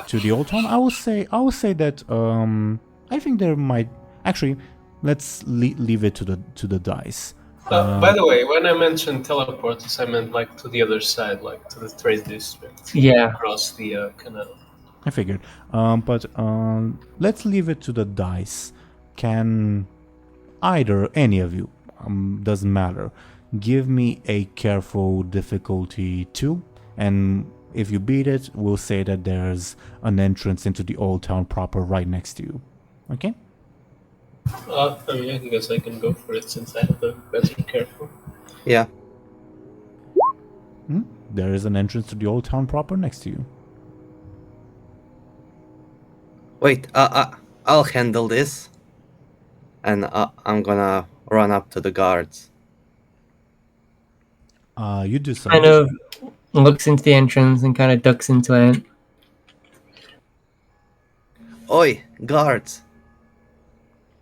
To the old town? I would say that I think there might actually. Let's leave it to the dice. by the way, when I mentioned teleporters, I meant like to the other side, like to the trade district. Yeah. Across the canal. I figured. But let's leave it to the dice. Can any of you, doesn't matter, give me a careful difficulty 2, and if you beat it, we'll say that there's an entrance into the old town proper right next to you. Okay? I guess I can go for it since I have a better careful. Yeah. There is an entrance to the old town proper next to you. Wait, I'll handle this. And I'm gonna run up to the guards. You do so. Kind of looks into the entrance and kind of ducks into it. Oi, guards!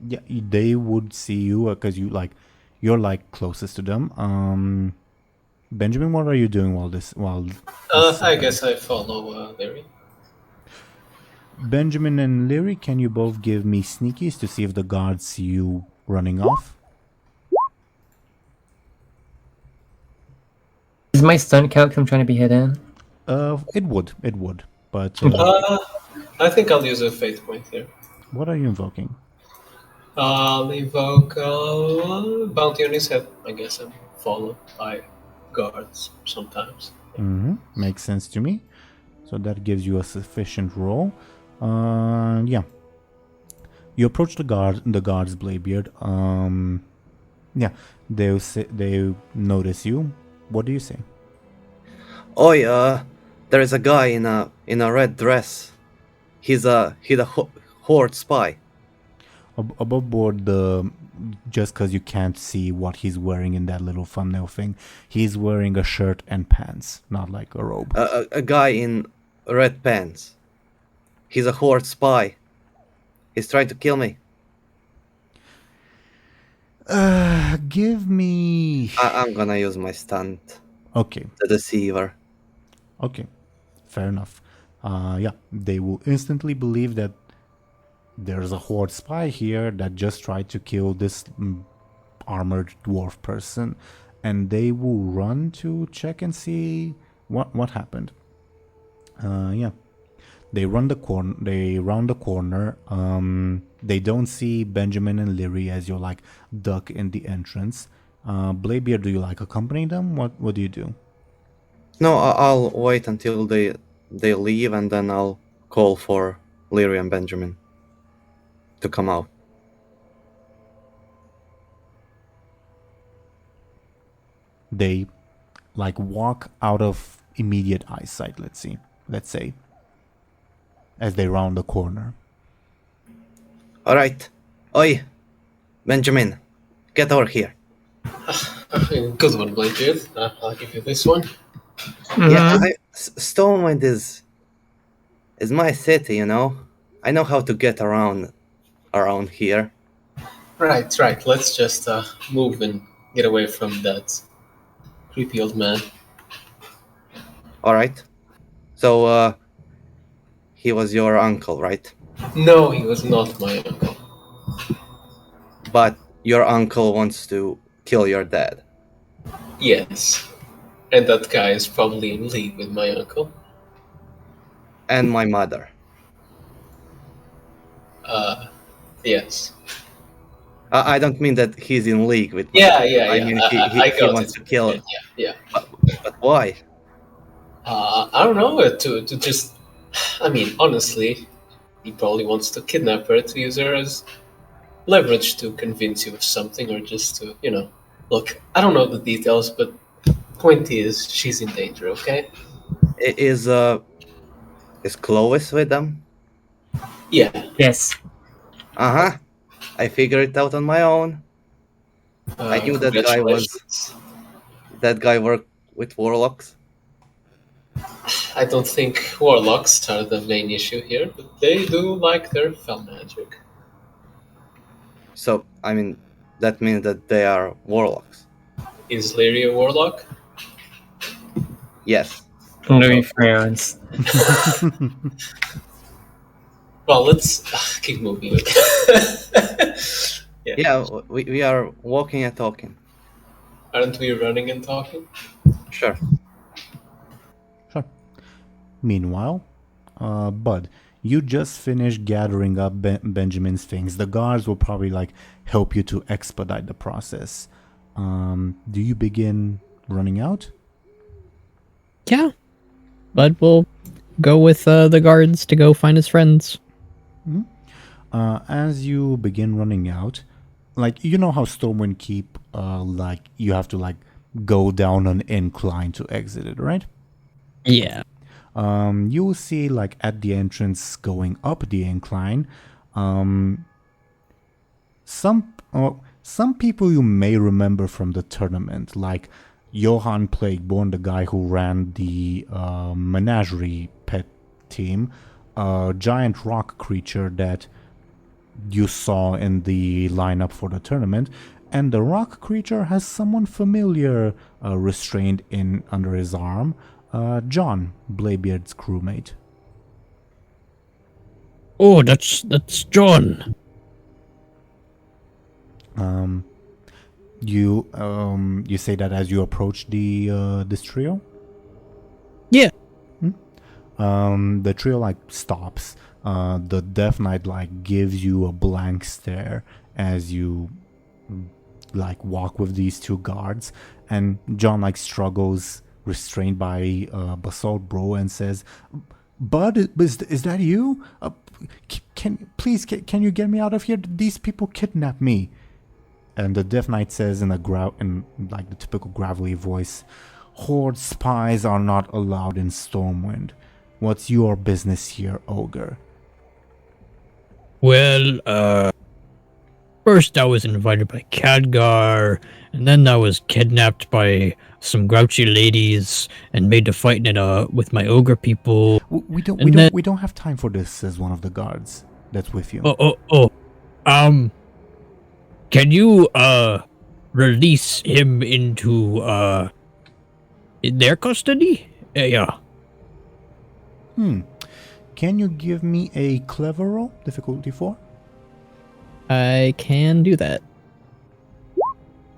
Yeah, they would see you because you're like closest to them. Benjamin, what are you doing while this I guess I follow Lyri. Benjamin and Lyri, can you both give me sneakies to see if the guards see you running off? Does my stunt count 'cause I'm trying to be hidden? It would. But I think I'll use a fate point here. what are you invoking? I'll invoke bounty on his head, I guess, and followed by guards sometimes. Makes sense to me. So that gives you a sufficient roll. Yeah. You approach the guards, Bladebeard. Yeah, they notice you. What do you say? Oi, there is a guy in a red dress. He's a horde spy. Above board, just because you can't see what he's wearing in that little thumbnail thing, he's wearing a shirt and pants, not like a robe. A guy in red pants. He's a horde spy. He's trying to kill me. Give me. I'm gonna use my stunt. Okay. The deceiver. Okay, fair enough. Yeah, they will instantly believe that there's a horde spy here that just tried to kill this armored dwarf person, and they will run to check and see what happened. Yeah, they round the corner. They don't see Benjamin and Lyri as you're like duck in the entrance. Bladebeard, do you like accompany them? What do you do? No, I'll wait until they leave, and then I'll call for Lyri and Benjamin to come out. They like walk out of immediate eyesight, let's say, as they round the corner. All right. Oi, Benjamin, get over here. Good one, Bladebeard. I'll give you this one. Yeah, Stormwind is my city, you know. I know how to get around here. Right. Let's just move and get away from that creepy old man. All right. So, he was your uncle, right? No, he was not my uncle. But your uncle wants to kill your dad. Yes. And that guy is probably in league with my uncle. And my mother. Yes. I don't mean that he's in league with. Yeah. I mean he wants to kill. Yeah. But why? I don't know. To just, I mean, honestly, he probably wants to kidnap her to use her as leverage to convince you of something, or just to, look. I don't know the details, but point is, she's in danger. Okay. Is Clovis with them? Yeah. Yes. I figured it out on my own. I knew that guy worked with warlocks. I don't think warlocks are the main issue here, but they do like their fell magic. So, I mean, that means that they are warlocks. Is Lyri a warlock? Yes. Louis frowns. Well, let's keep moving. Yeah, we are walking and talking. Aren't we running and talking? Sure. Meanwhile, Buhd, you just finished gathering up Benjamin's things. The guards will probably help you to expedite the process. Do you begin running out? Yeah. Buhd will go with the guards to go find his friends. As you begin running out, you know how Stormwind Keep, you have to go down an incline to exit it, right? Yeah. You will see at the entrance going up the incline, some people you may remember from the tournament, like Johan Plagueborn, the guy who ran the menagerie pet team, a giant rock creature that you saw in the lineup for the tournament, and the rock creature has someone familiar restrained under his arm. John, Bladebeard's crewmate. Oh, that's John. You say that as you approach this trio. Yeah. The trio like stops. The Death Knight like gives you a blank stare as you like walk with these two guards, and John like struggles, restrained by Basalt Bro, and says, "Buhd, is that you? Can you get me out of here? These people kidnapped me." And the Death Knight says in like the typical gravelly voice, "Horde spies are not allowed in Stormwind. What's your business here, ogre?" Well, first I was invited by Khadgar, and then I was kidnapped by some grouchy ladies and made to fight with my ogre people. We don't have time for this," says one of the guards that's with you. Can you release him into their custody? Yeah. Can you give me a clever roll, difficulty 4? I can do that.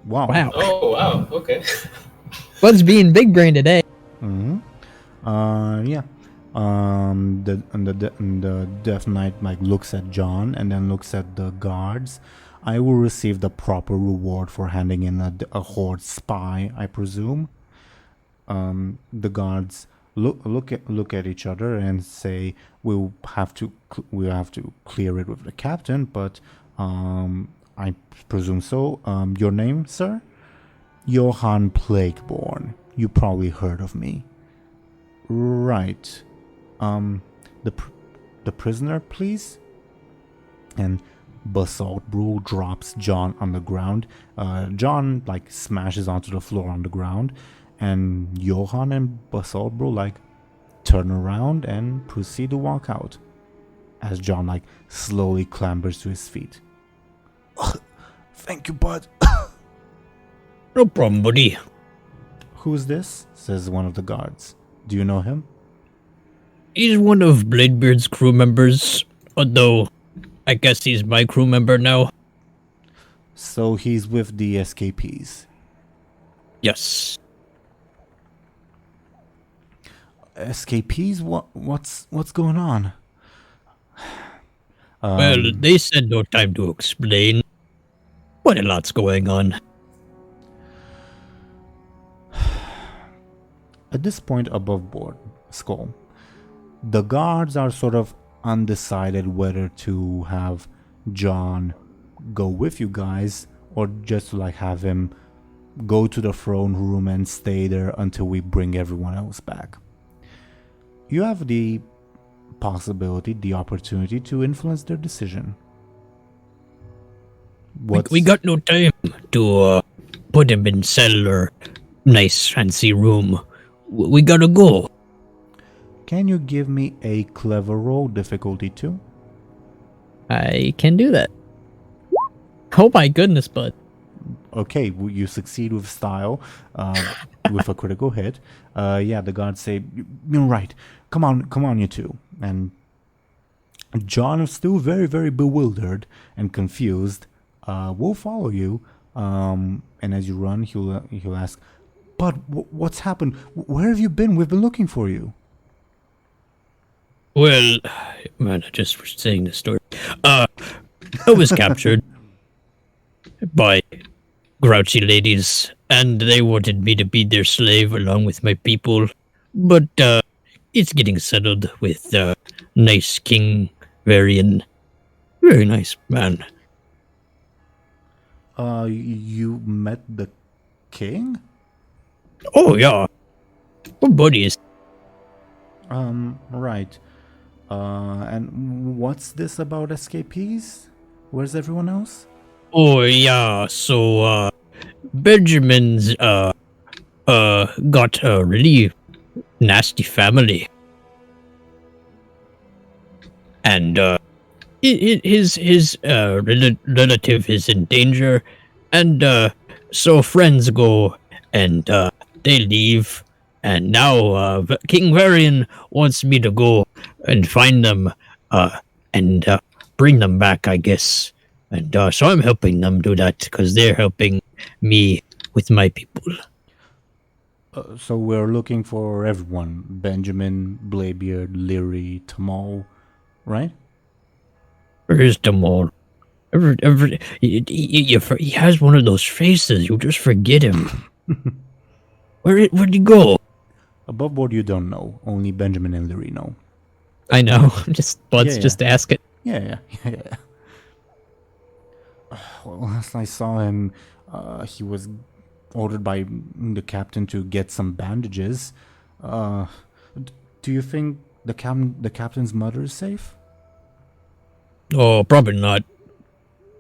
Wow. Oh, wow. Okay. Bud's being big brain today. Mm-hmm. Yeah. The Death Knight like looks at John and then looks at the guards. "I will receive the proper reward for handing in a Horde spy, I presume." The guards look at each other and say, "We'll have to clear it with the captain, but I presume so. Your name, sir?" "Johann Plagueborn. You probably heard of me." "Right. The prisoner, please." And Basalt Brew drops John on the ground. John like smashes onto the floor on the ground, and Johann and Basalt Brew like turn around and proceed to walk out as John like slowly clambers to his feet. "Thank you, Buhd." No problem, buddy. "Who's this?" says one of the guards. "Do you know him?" He's one of Bladebeard's crew members, although I guess he's my crew member now. "So he's with the escapees." Yes. "Escapees? What's going on?" Well, they said no time to explain. Quite a lot's going on. At this point above board, Skoll, the guards are sort of undecided whether to have John go with you guys or just to like have him go to the throne room and stay there until we bring everyone else back. You have the possibility, the opportunity to influence their decision. We got no time to put him in cell or nice fancy room. We gotta go. Can you give me a clever roll, difficulty 2? I can do that. Oh my goodness, Buhd. Okay, you succeed with style, with a critical hit. Yeah, the guards say, "You're right. Come on, you two." And John is still very, very bewildered and confused. "We'll follow you." And as you run, he'll ask, "But what's happened? Where have you been? We've been looking for you." Well, man, I just was saying this story. I was captured by grouchy ladies, and they wanted me to be their slave along with my people. But it's getting settled with nice King Varian. Very nice man. You met the king? Oh yeah, we're buddies. Right. And what's this about escapees? Where's everyone else? Oh yeah, so Benjamin's got a really nasty family, and his relative is in danger, and so friends go and they leave, and now King Varian wants me to go and find them and bring them back, I guess. And so I'm helping them do that because they're helping me with my people. So we're looking for everyone. Benjamin, Bladebeard, Lyri, Tamal, right? Where is them all? He has one of those faces. You just forget him. Where'd he go? Above board you don't know. Only Benjamin and Lyri know. I know. Let's Yeah. just ask it. Yeah. Well, last I saw him, he was ordered by the captain to get some bandages. Do you think the captain's mother is safe? Oh, probably not.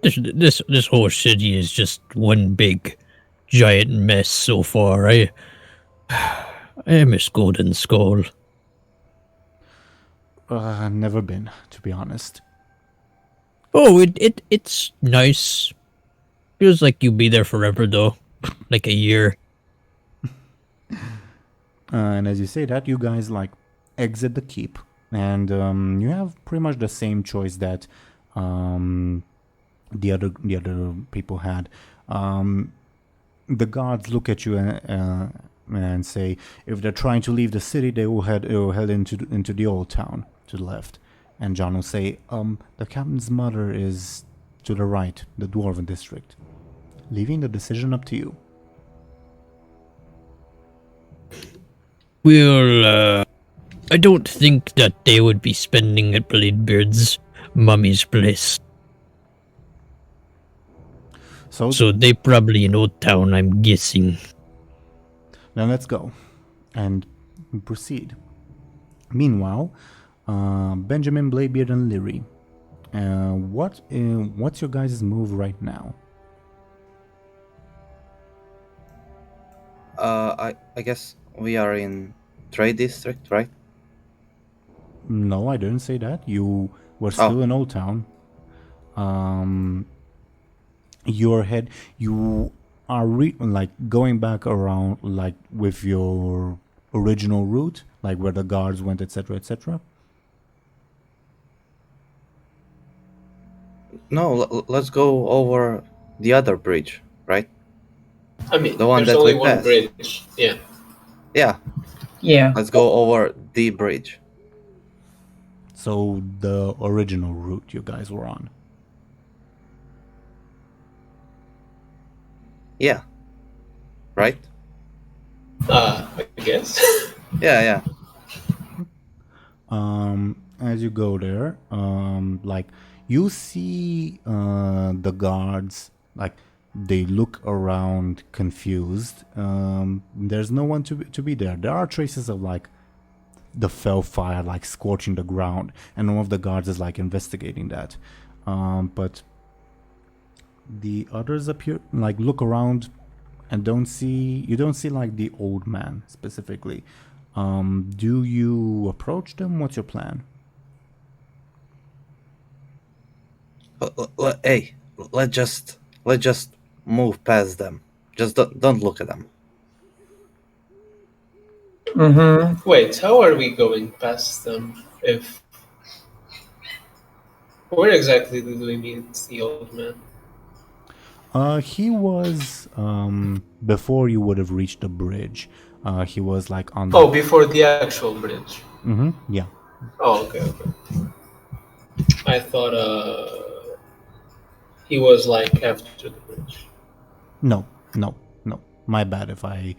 This whole city is just one big, giant mess so far. I miss Golden Skoll. Never been, to be honest. Oh, it's nice. Feels like you'll be there forever, though. Like a year. And as you say that, you guys like exit the keep, and you have pretty much the same choice that the other people had. The guards look at you and say, if they're trying to leave the city, they will head into the old town to the left. And John will say, the captain's mother is to the right, the dwarven district, leaving the decision up to you. Well, I don't think that they would be spending at Bladebeard's mummy's place. So they probably in Old Town, I'm guessing. Now let's go and proceed. Meanwhile, Benjamin, Bladebeard, and Lyri, what's your guys' move right now? I guess we are in Trade District, right? No, I didn't say that. You were still in Old Town. You are going back around like with your original route, like where the guards went, etc., etc. No, let's go over the other bridge, right? I mean, The one there's that only we one passed. bridge. Yeah. Yeah, Yeah. let's go over the bridge. So the original route you guys were on. Yeah. Right? I guess. Yeah. As you go there, like you see the guards, like they look around confused. There's no one to be there. There are traces of like the fell fire like scorching the ground, and one of the guards is like investigating that. But the others appear like look around and you don't see like the old man specifically. Do you approach them? What's your plan? Hey, let's just move past them. Just don't look at them. Mm-hmm. Wait, how are we going past them if... Where exactly do we meet the old man? He was before you would have reached the bridge. He was like on. Oh, before the actual bridge. Mm-hmm. Yeah. Oh, okay. I thought he was like after the bridge. No. My bad if I,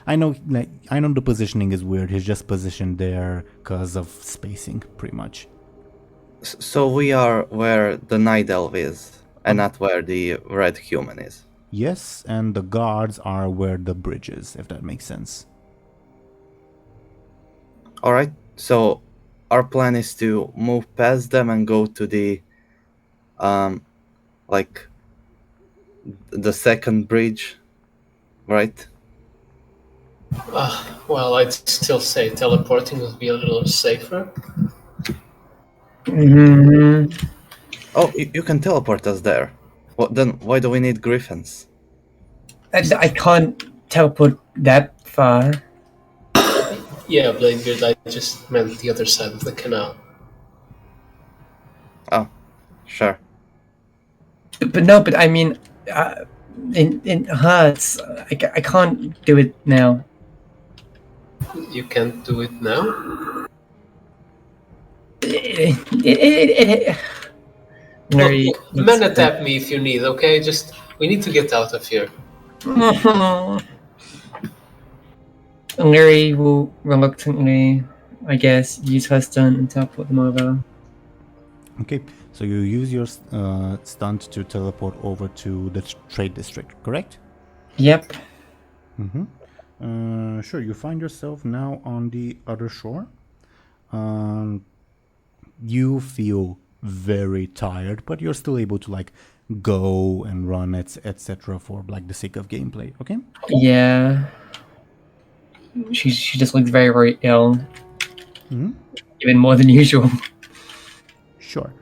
I know the positioning is weird. He's just positioned there because of spacing, pretty much. So we are where the Night Elf is, and not where the Red Human is. Yes, and the guards are where the bridge is, if that makes sense. Alright, so our plan is to move past them and go to the the second bridge, right? Well, I'd still say teleporting would be a little safer. Mm-hmm. Oh, you can teleport us there. Well, then why do we need griffins? I can't teleport that far. Yeah, Bladebeard, I just meant the other side of the canal. Oh, sure. But I mean, It hurts. I can't do it now. You can't do it now? Very. Mana tap me if you need, okay? We need to get out of here. Lyri will reluctantly, I guess, use her stunt and teleport them over. Okay, so you use your stunt to teleport over to the trade district, correct? Yep. Sure, you find yourself now on the other shore. You feel very tired, but you're still able to like go and run, etc. for like the sake of gameplay, okay? Yeah. She just looks very, very ill. Even more than usual. Sure.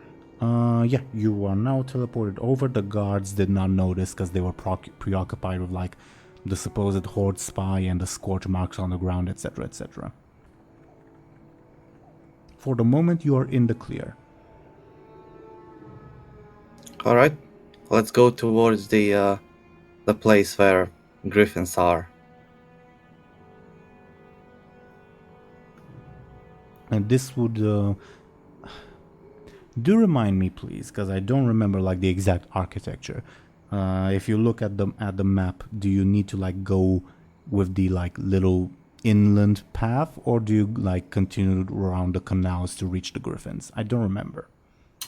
Yeah, you are now teleported over. The guards did not notice because they were preoccupied with like the supposed horde spy and the scorch marks on the ground, etc., etc. For the moment, you are in the clear. All right, let's go towards the place where griffins are. And this would do remind me, please, because I don't remember like the exact architecture. If you look at the map, do you need to like go with the like little inland path, or do you like continue around the canals to reach the griffins? I don't remember.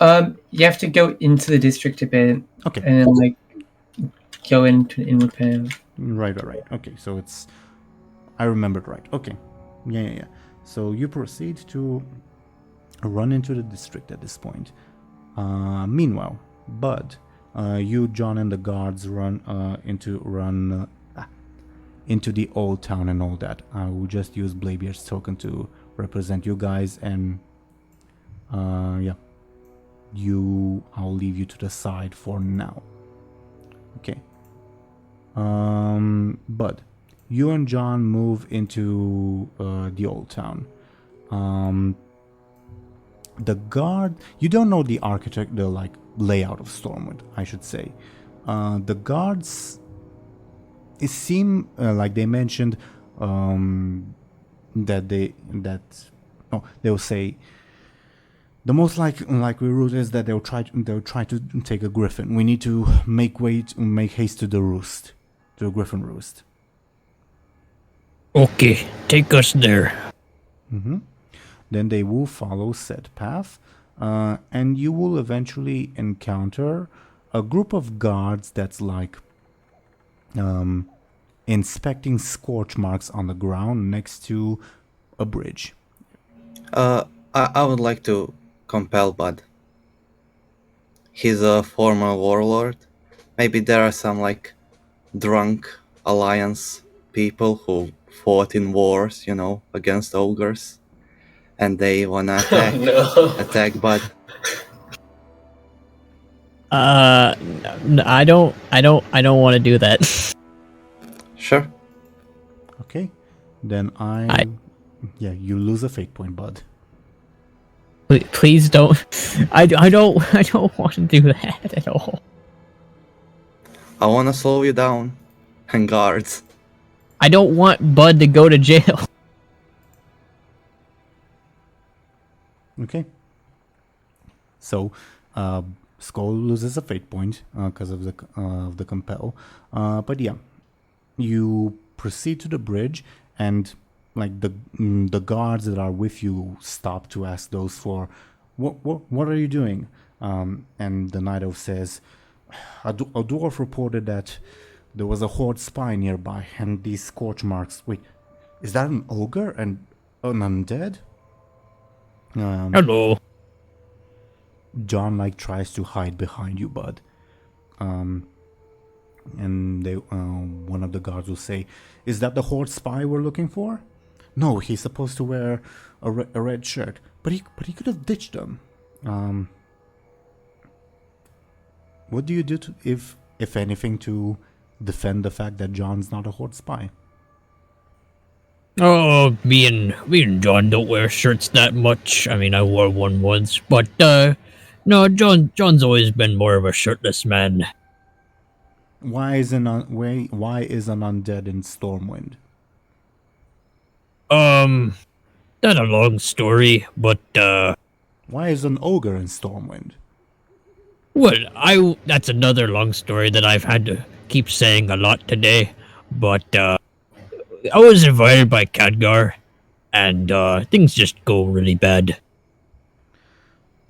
You have to go into the district a bit. Okay. And then like go into an inward path. Right. Okay, so it's... I remembered right. Okay. Yeah. So you proceed to run into the district at this point. Meanwhile, Buhd, you, John, and the guards run into the old town and all that. I will just use Bladebeard's token to represent you guys, and yeah. I'll leave you to the side for now. Okay. Buhd, you and John move into the old town. The guard, you don't know the layout of Stormwind, I should say. The guards, it seemed like they mentioned they'll say the most likely route is that they'll try to take a griffin. We need to make haste to the griffin roost. Okay, take us there. Then they will follow said path, and you will eventually encounter a group of guards that's like inspecting scorch marks on the ground next to a bridge. I would like to compel Buhd. He's a former warlord. Maybe there are some like drunk alliance people who fought in wars, against ogres, and they wanna attack Buhd. I don't want to do that. Sure. Okay, then yeah, you lose a fate point, Buhd. Please don't. I don't want to do that at all. I wanna slow you down, and guards. I don't want Buhd to go to jail. Okay. So, Skoll loses a fate point because of the compel. But yeah, you proceed to the bridge, and like the guards that are with you stop to ask those for what are you doing? And the Night Elf says, a dwarf reported that there was a horde spy nearby, and these scorch marks. Wait, is that an ogre and an undead? Hello. John tries to hide behind you, Buhd. And they one of the guards will say, "Is that the horde spy we're looking for?" No, he's supposed to wear a red shirt, but he could have ditched them. What do you do if anything, to defend the fact that John's not a horde spy? Oh, me and John don't wear shirts that much. I mean, I wore one once, but no, John's always been more of a shirtless man. Why is an undead in Stormwind? Not a long story, but Why is an ogre in Stormwind? well, that's another long story that I've had to keep saying a lot today. But I was invited by Khadgar, and things just go really bad.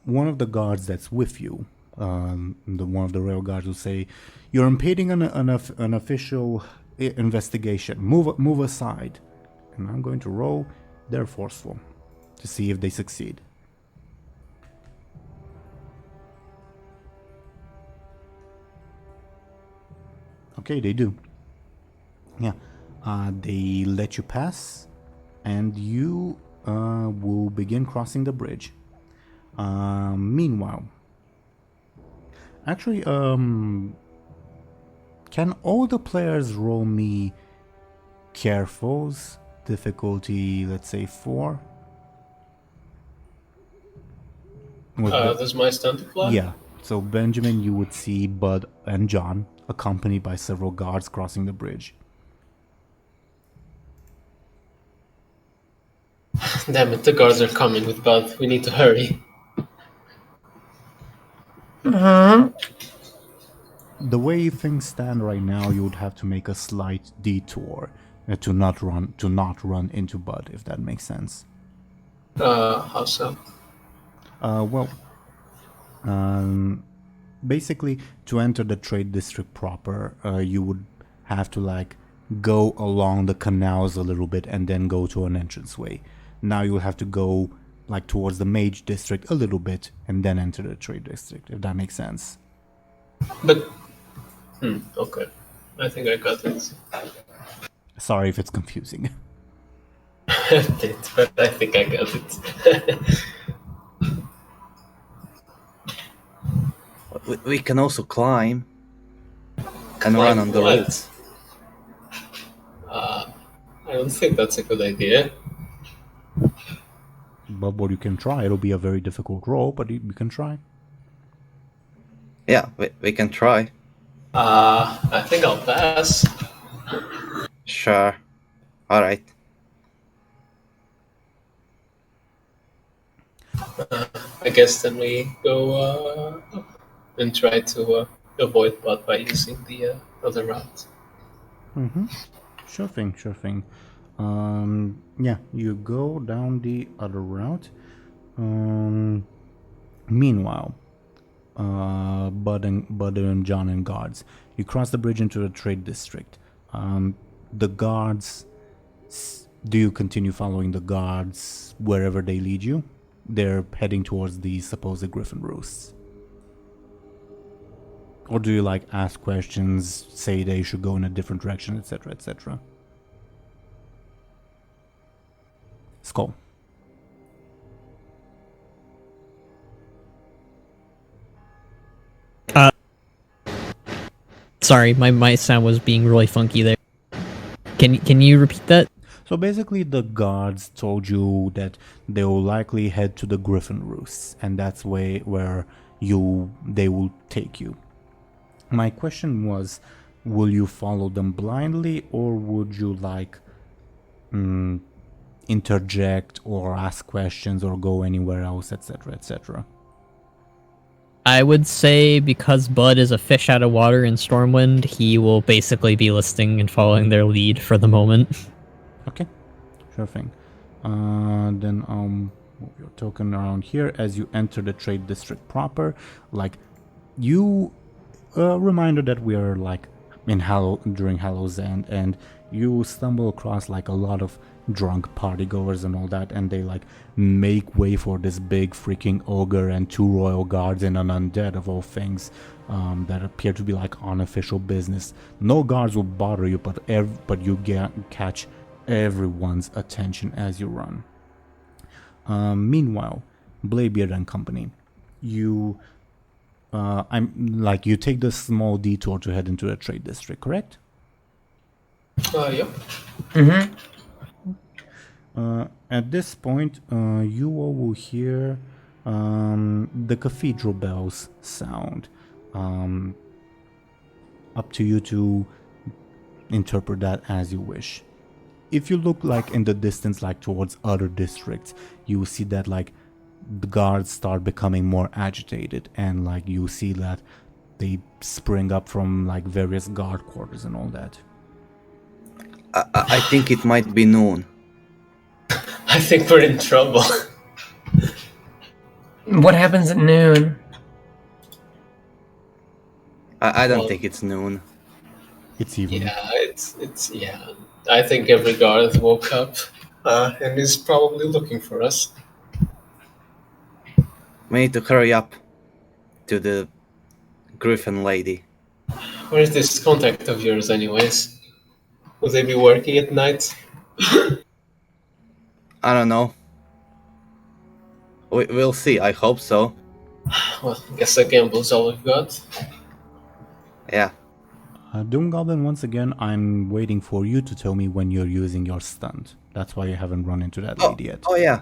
One of the guards that's with you, one of the rail guards will say, "You're impeding an official investigation. Move aside." And I'm going to roll their forceful to see if they succeed. Okay, they do. Yeah, they let you pass, and you will begin crossing the bridge. Meanwhile, actually, can all the players roll me carefuls? Difficulty, let's say 4. Does my stand apply? Yeah. So Benjamin, you would see Buhd and John accompanied by several guards crossing the bridge. Damn it, the guards are coming with Buhd. We need to hurry. The way things stand right now, you would have to make a slight detour to not run into Buhd, if that makes sense. How so? Basically, to enter the trade district proper, you would have to like go along the canals a little bit and then go to an entranceway. Now you will have to go like towards the mage district a little bit and then enter the trade district, if that makes sense. But okay, I think I got it. Sorry if it's confusing. A bit, but I think I got it. We can also climb and run on the what? roads. I don't think that's a good idea. But what you can try, it'll be a very difficult roll, but you can try. Yeah, we can try. I think I'll pass. Sure. Alright. I guess then we go up and try to avoid Buhd by using the other route. Sure thing. Yeah, you go down the other route. Meanwhile, Buhd and John and guards, you cross the bridge into the trade district. The guards, do you continue following the guards wherever they lead you? They're heading towards the supposed griffin roosts. Or do you like ask questions, say they should go in a different direction, etc., etc.? Skoll. Sorry, my sound was being really funky there. Can you repeat that? So basically the guards told you that they will likely head to the griffin roosts, and that's where they will take you. My question was, will you follow them blindly, or would you like interject or ask questions or go anywhere else, etc., etc.? I would say because Buhd is a fish out of water in Stormwind, he will basically be listening and following their lead for the moment. Okay, sure thing. Then move your token around here as you enter the trade district proper. Like, you reminder that we are like in during Hallow's End, and you stumble across like a lot of drunk partygoers and all that, and they like make way for this big freaking ogre and 2 royal guards and an undead of all things that appear to be like unofficial business. No guards will bother you, but you catch everyone's attention as you run. Meanwhile, Bladebeard and company, you you take this small detour to head into the trade district, correct? Yep. At this point, you all will hear the cathedral bells sound. up to you to interpret that as you wish. If you look like in the distance, like towards other districts, you will see that like the guards start becoming more agitated, and like you see that they spring up from like various guard quarters and all that. I think it might be noon. I think we're in trouble. What happens at noon? I don't Well- think it's noon. It's evening. Yeah, it's yeah. I think every guard woke up and is probably looking for us. We need to hurry up to the Griffin lady. Where's this contact of yours, anyways? Will they be working at night? I don't know. We'll see. I hope so. Well, I guess a gamble's all we've got. Yeah. DoomGoblin, once again, I'm waiting for you to tell me when you're using your stunt. That's why you haven't run into that lady yet. Oh yeah.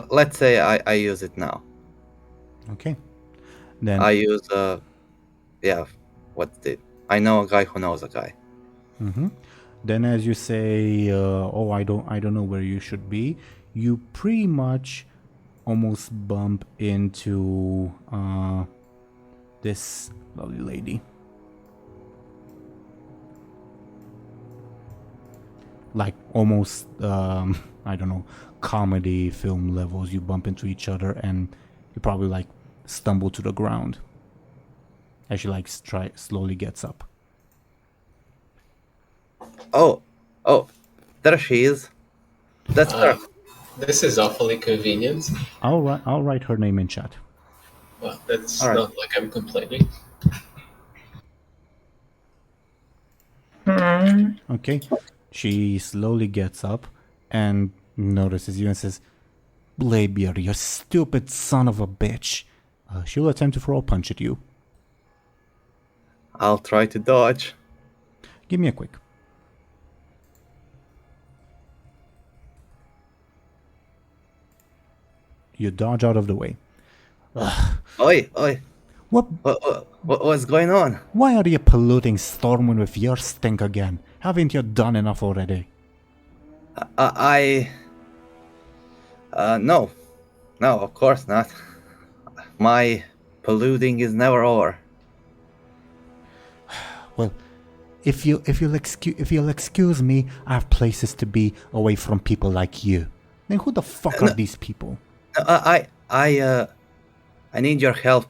Let's say I use it now. Okay. Then I use yeah. I know a guy who knows a guy. Then, as you say, oh, I don't know where you should be. You pretty much almost bump into this lovely lady. Like almost, I don't know, comedy film levels. You bump into each other, and you probably like stumble to the ground. As she like slowly gets up. Oh, there she is. That's her. This is awfully convenient. I'll write her name in chat. Well, that's All right. not like I'm complaining. Okay. She slowly gets up and notices you and says, Bladebeard, you stupid son of a bitch. She'll attempt to throw a punch at you. I'll try to dodge. Give me a quick. You dodge out of the way. Oi. What's What's going on? Why are you polluting Stormwind with your stink again? Haven't you done enough already? No, of course not. My polluting is never over. Well, if you'll excuse me, I have places to be away from people like you. Then who the fuck are these people? I need your help.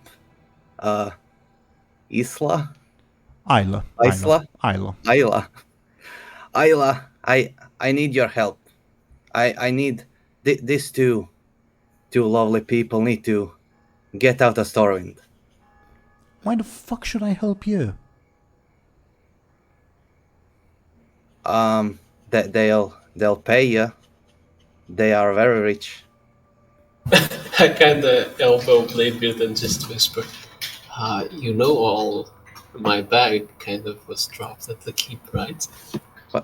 Isla? Isla. I need your help. I need these two lovely people need to get out of Stormwind. Why the fuck should I help you? They'll pay you. They are very rich. I kinda elbow Bladebeard and just whisper, you know all my bag kind of was dropped at the keep, right?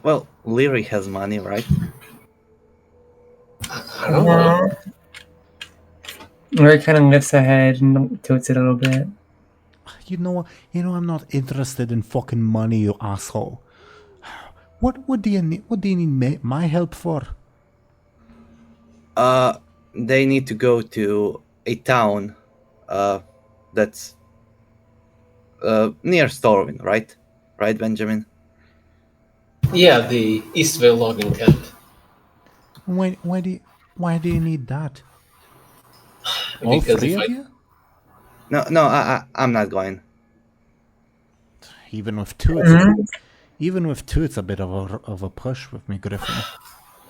Well, Lyri has money, right? I don't know. Lyri kind of lifts her head and tilts it a little bit. You know, I'm not interested in fucking money, you asshole. What do you need? What do you need my help for? They need to go to a town, that's near Stormwind, right? Right, Benjamin? Yeah, the Eastvale logging camp. Why do you need that? All Because three if of I- you? No, I'm not going. Even with two, it's a bit of a push with me, Griffin.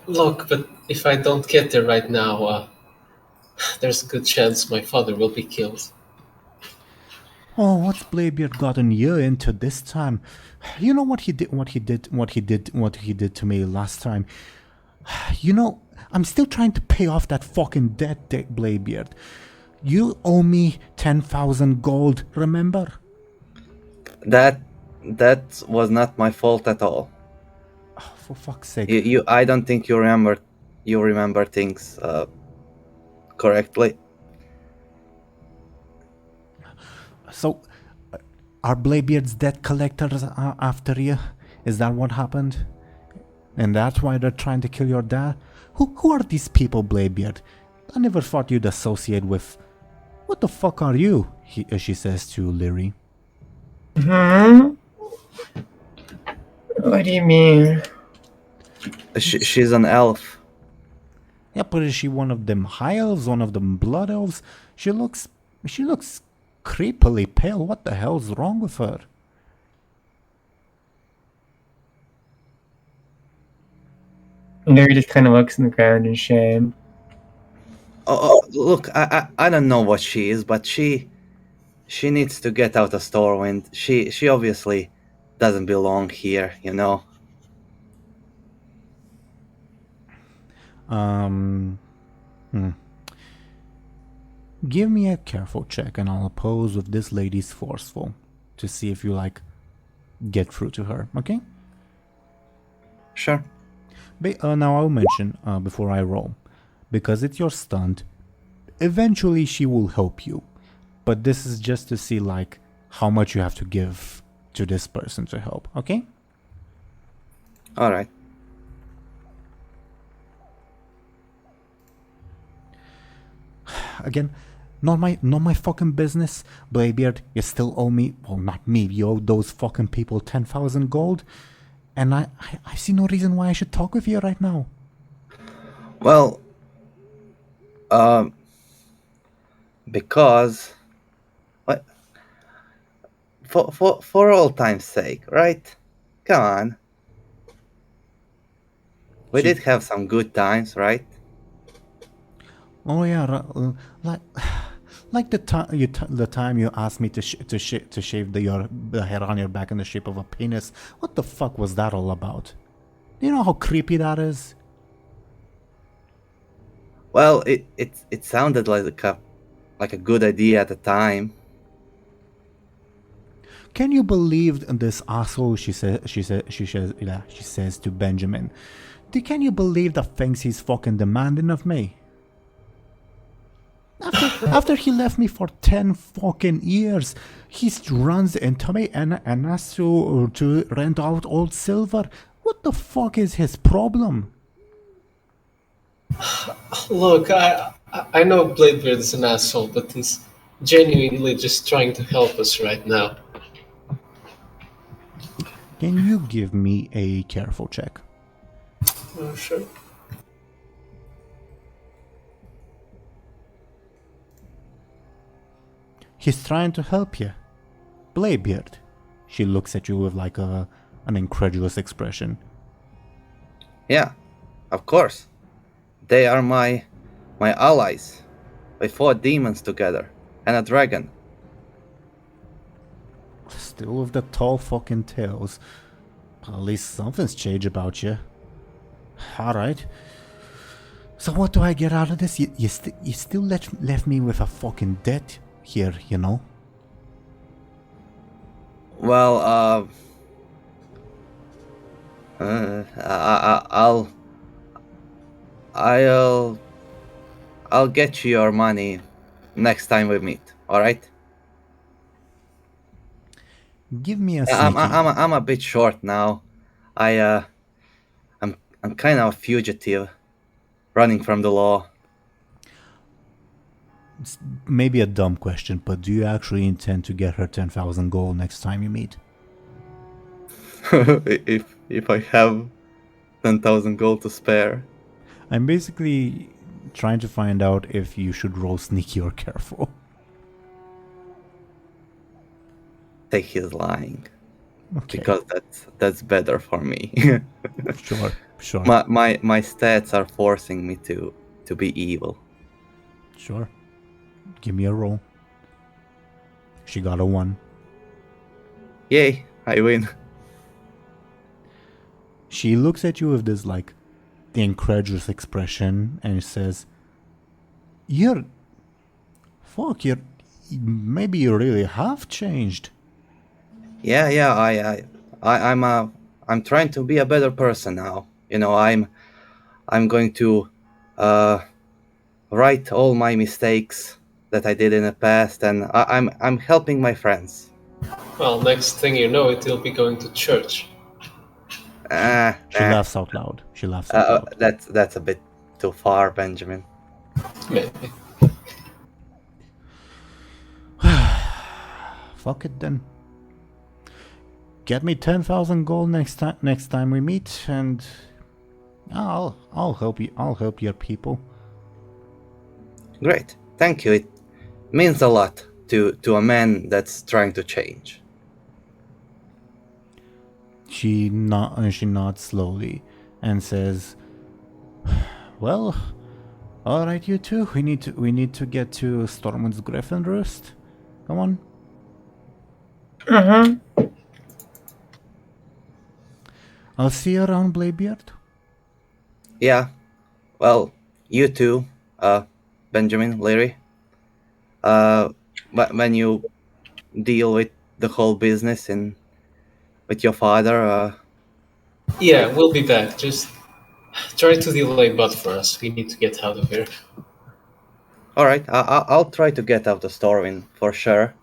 Look, but if I don't get there right now, there's a good chance my father will be killed. Oh, what's Bladebeard gotten you into this time? You know what he did to me last time. You know, I'm still trying to pay off that fucking debt, Bladebeard. You owe me 10,000 gold, remember? That was not my fault at all. Oh, for fuck's sake. I don't think you remember things correctly. So, Are Bladebeard's debt collectors after you? Is that what happened? And that's why they're trying to kill your dad? Who are these people, Bladebeard? I never thought you'd associate with... What the fuck are you? She says to Lyri. What do you mean? She's an elf. Yeah, but is she one of them high elves, one of them blood elves? She looks creepily pale. What the hell's wrong with her? Lyri just kind of looks in the ground in shame. Look, I don't know what she is, but she needs to get out of Stormwind. She obviously doesn't belong here, you know. Give me a careful check and I'll oppose if this lady's forceful to see if you like get through to her, okay? Sure. Now I'll mention before I roll, because it's your stunt, eventually she will help you, but this is just to see like how much you have to give to this person to help, okay? All right. Again, not my fucking business. Bladebeard, you still owe me, well, not me, you owe those fucking people 10,000 gold, and I see no reason why I should talk with you right now. Well, because what? For old time's sake, right? Come on. We did have some good times, right? Oh yeah, like the time you asked me to shave the hair on your back in the shape of a penis. What the fuck was that all about? Do you know how creepy that is? Well, it sounded like a good idea at the time. Can you believe this asshole? She says to Benjamin. Can you believe the things he's fucking demanding of me? After he left me for 10 fucking years, he runs into me and has to rent out old silver. What the fuck is his problem? Look, I know Bladebeard is an asshole, but he's genuinely just trying to help us right now. Can you give me a careful check? Oh, sure. He's trying to help you. Bladebeard. She looks at you with like an incredulous expression. Yeah, of course. They are my allies. We fought demons together and a dragon. Still with the tall fucking tales. At least something's changed about you. Alright. So what do I get out of this? You still left me with a fucking debt here, you know? Well, I'll get you your money next time we meet. All right? Give me a I'm a bit short now. I'm kind of a fugitive, running from the law. It's maybe a dumb question, but do you actually intend to get her 10,000 gold next time you meet? if I have 10,000 gold to spare. I'm basically trying to find out if you should roll sneaky or careful. Take his lying. Okay. Because that's better for me. Sure. My stats are forcing me to be evil. Sure. Give me a roll. She got a 1. Yay, I win. She looks at you with this like the incredulous expression and says, maybe you really have changed. Yeah, I'm trying to be a better person now. You know, I'm going to right all my mistakes that I did in the past, and I'm helping my friends. Well, next thing you know, it will be going to church. She laughs out loud. She laughs out loud. That's a bit too far, Benjamin. Maybe. Fuck it then. Get me 10,000 gold next time we meet, and I'll help you. I'll help your people. Great, thank you. It means a lot to a man that's trying to change. She nods slowly and says, "Well, all right, you two. We need to get to Stormwind's Griffin Roost. Come on." I'll see you around, Bladebeard. Yeah, well, you too, Benjamin, Lyri. When you deal with the whole business with your father, Yeah, we'll be back. Just try to delay Buhd for us. We need to get out of here. all right, I'll try to get out of Stormwind for sure.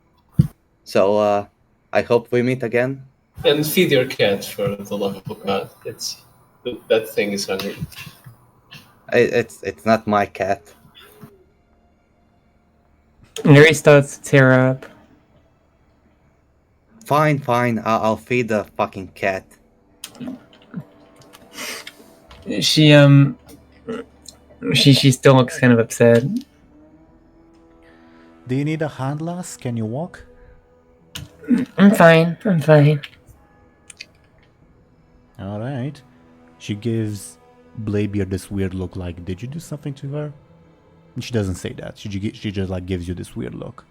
So, I hope we meet again. And feed your cat, for the love of God. That thing is hungry. It's not my cat. Lyri starts to tear up. Fine, I'll feed the fucking cat. She still looks kind of upset. Do you need a hand, lass? Can you walk? I'm fine. All right. She gives Bladebeard this weird look, like, did you do something to her? And she doesn't say that. She just like gives you this weird look.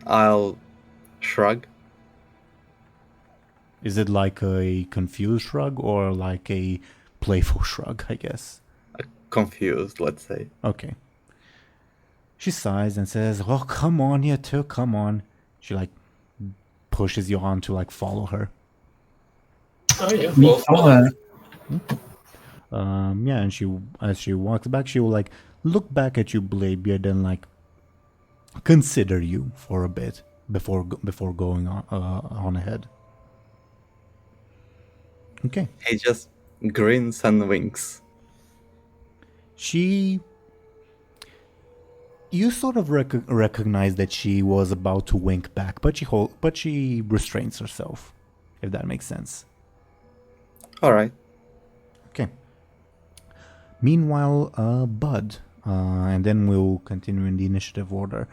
I'll shrug. Is it like a confused shrug or like a playful shrug, I guess? Confused, let's say. Okay. She sighs and says, "Oh, come on, you two, come on." She like pushes you on to like follow her. Oh, yeah. Me Well, follow. Yeah, and as she walks back, she will like look back at you, Bladebeard, and like consider you for a bit before going on ahead. Okay. He just grins and winks. You sort of recognize that she was about to wink back, but she restrains herself, if that makes sense. All right. Okay. Meanwhile, Buhd, and then we'll continue in the initiative order.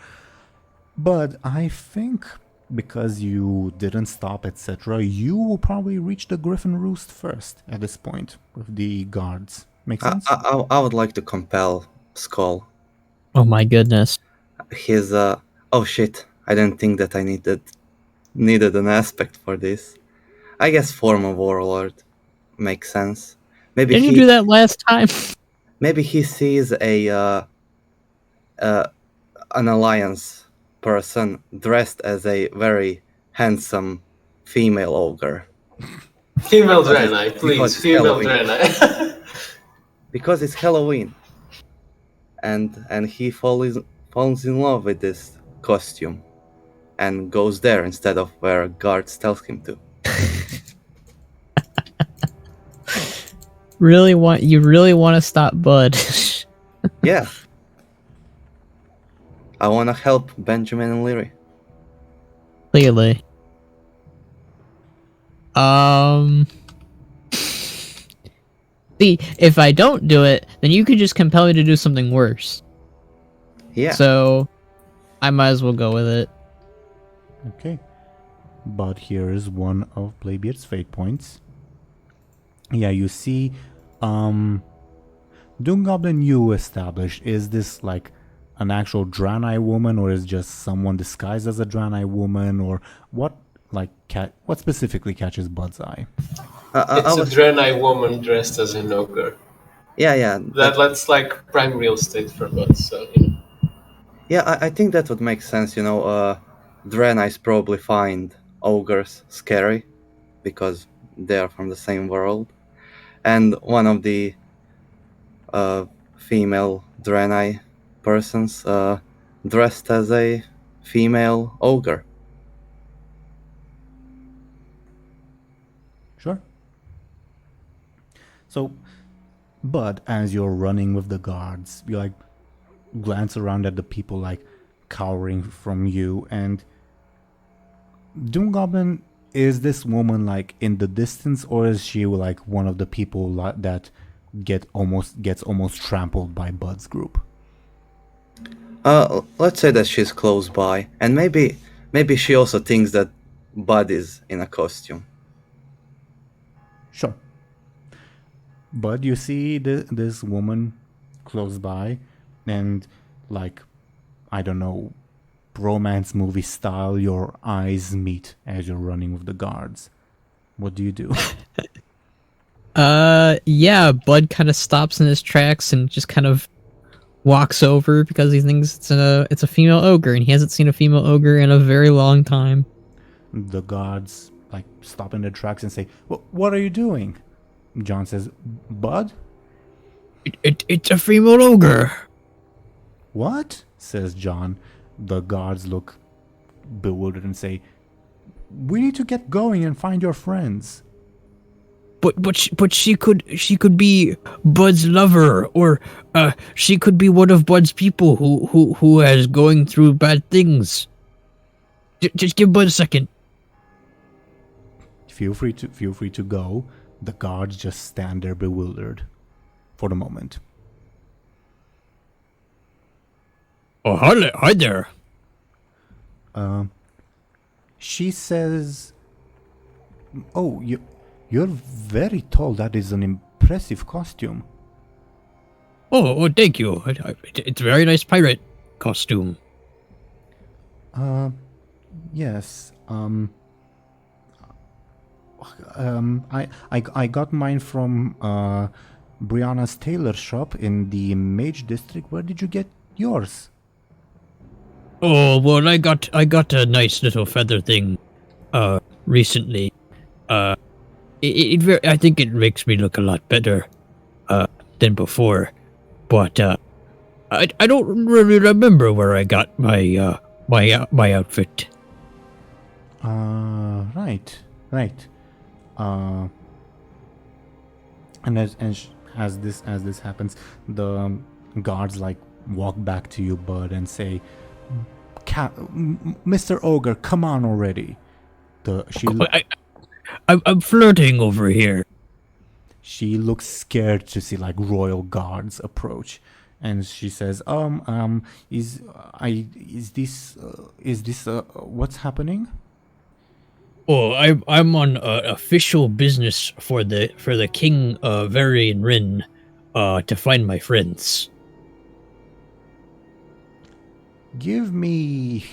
But I think because you didn't stop, etc., you will probably reach the Griffin Roost first at this point with the guards. Make sense? I would like to compel Skoll. Oh my goodness. His oh shit! I didn't think that I needed an aspect for this. I guess former warlord makes sense. Maybe Didn't you do that last time? Maybe he sees an alliance person dressed as a very handsome female ogre. female Draenei, please. because Female Halloween. Draenei. Because it's Halloween, and he falls in love with this costume, and goes there instead of where guards tells him to. You really want to stop Buhd? Yeah. I want to help Benjamin and Lyri. Clearly. See, if I don't do it, then you could just compel me to do something worse. Yeah. So, I might as well go with it. Okay. But here is one of Bladebeard's fate points. Yeah, you see, DoomGoblin you established, is this like an actual Draenei woman, or is just someone disguised as a Draenei woman, or what? Like, what specifically catches Buhd's eye? It's a Draenei woman dressed as an ogre. Yeah. That's like prime real estate for Buhd, so, you know. Yeah, I think that would make sense, Draenei's probably find ogres scary, because they are from the same world. And one of the female Draenei persons dressed as a female ogre. Sure. So, but as you're running with the guards, you like glance around at the people like cowering from you, and DoomGoblin, is this woman like in the distance, or is she like one of the people that gets almost trampled by Buhd's group? Let's say that she's close by, and maybe she also thinks that Buhd is in a costume. Sure. But you see this woman close by, and like, I don't know, romance movie style, your eyes meet as you're running with the guards. What do you do? Yeah, Buhd kind of stops in his tracks and just kind of walks over because he thinks it's a female ogre, and he hasn't seen a female ogre in a very long time. The guards like stop in their tracks and say, "What are you doing?" John says, "Buhd?" It's a female ogre. "What?" says John. The guards look bewildered and say, "We need to get going and find your friends." But she could be Buhd's lover, or she could be one of Buhd's people who is going through bad things. Just give Buhd a second. Feel free to go. The guards just stand there bewildered for the moment. Oh, hi there. She says, "Oh, you're very tall. That is an impressive costume." Oh, thank you. It's a very nice pirate costume. Yes. I got mine from Brianna's tailor shop in the Mage District. Where did you get yours? Oh, well, I got a nice little feather thing recently. I think it makes me look a lot better than before. But I don't really remember where I got my my outfit. Right. And as this happens, the guards like walk back to you, Buhd, and say, "Mr. Ogre, come on already." I'm flirting over here. She looks scared to see like royal guards approach, and she says, is this what's happening?" Oh, I'm on official business for the King Varian Rin to find my friends. Give me,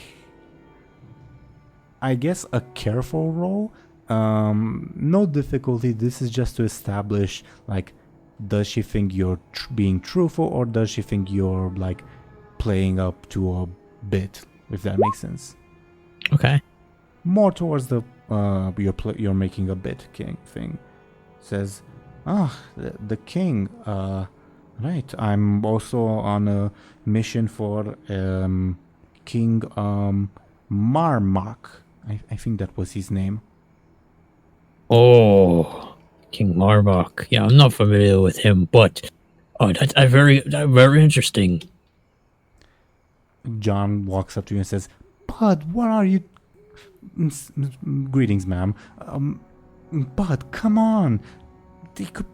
I guess, a careful roll. No difficulty. This is just to establish, like, does she think you're being truthful, or does she think you're like playing up to a bit, if that makes sense. Okay. More towards the you're making a bit king thing. Says, the king. Right. I'm also on a mission for King Marmak. I think that was his name. Oh, King Marmak. Yeah, I'm not familiar with him, but that's very interesting. John walks up to you and says, "Buhd, what are you?" "Greetings, ma'am. Buhd, come on. They could,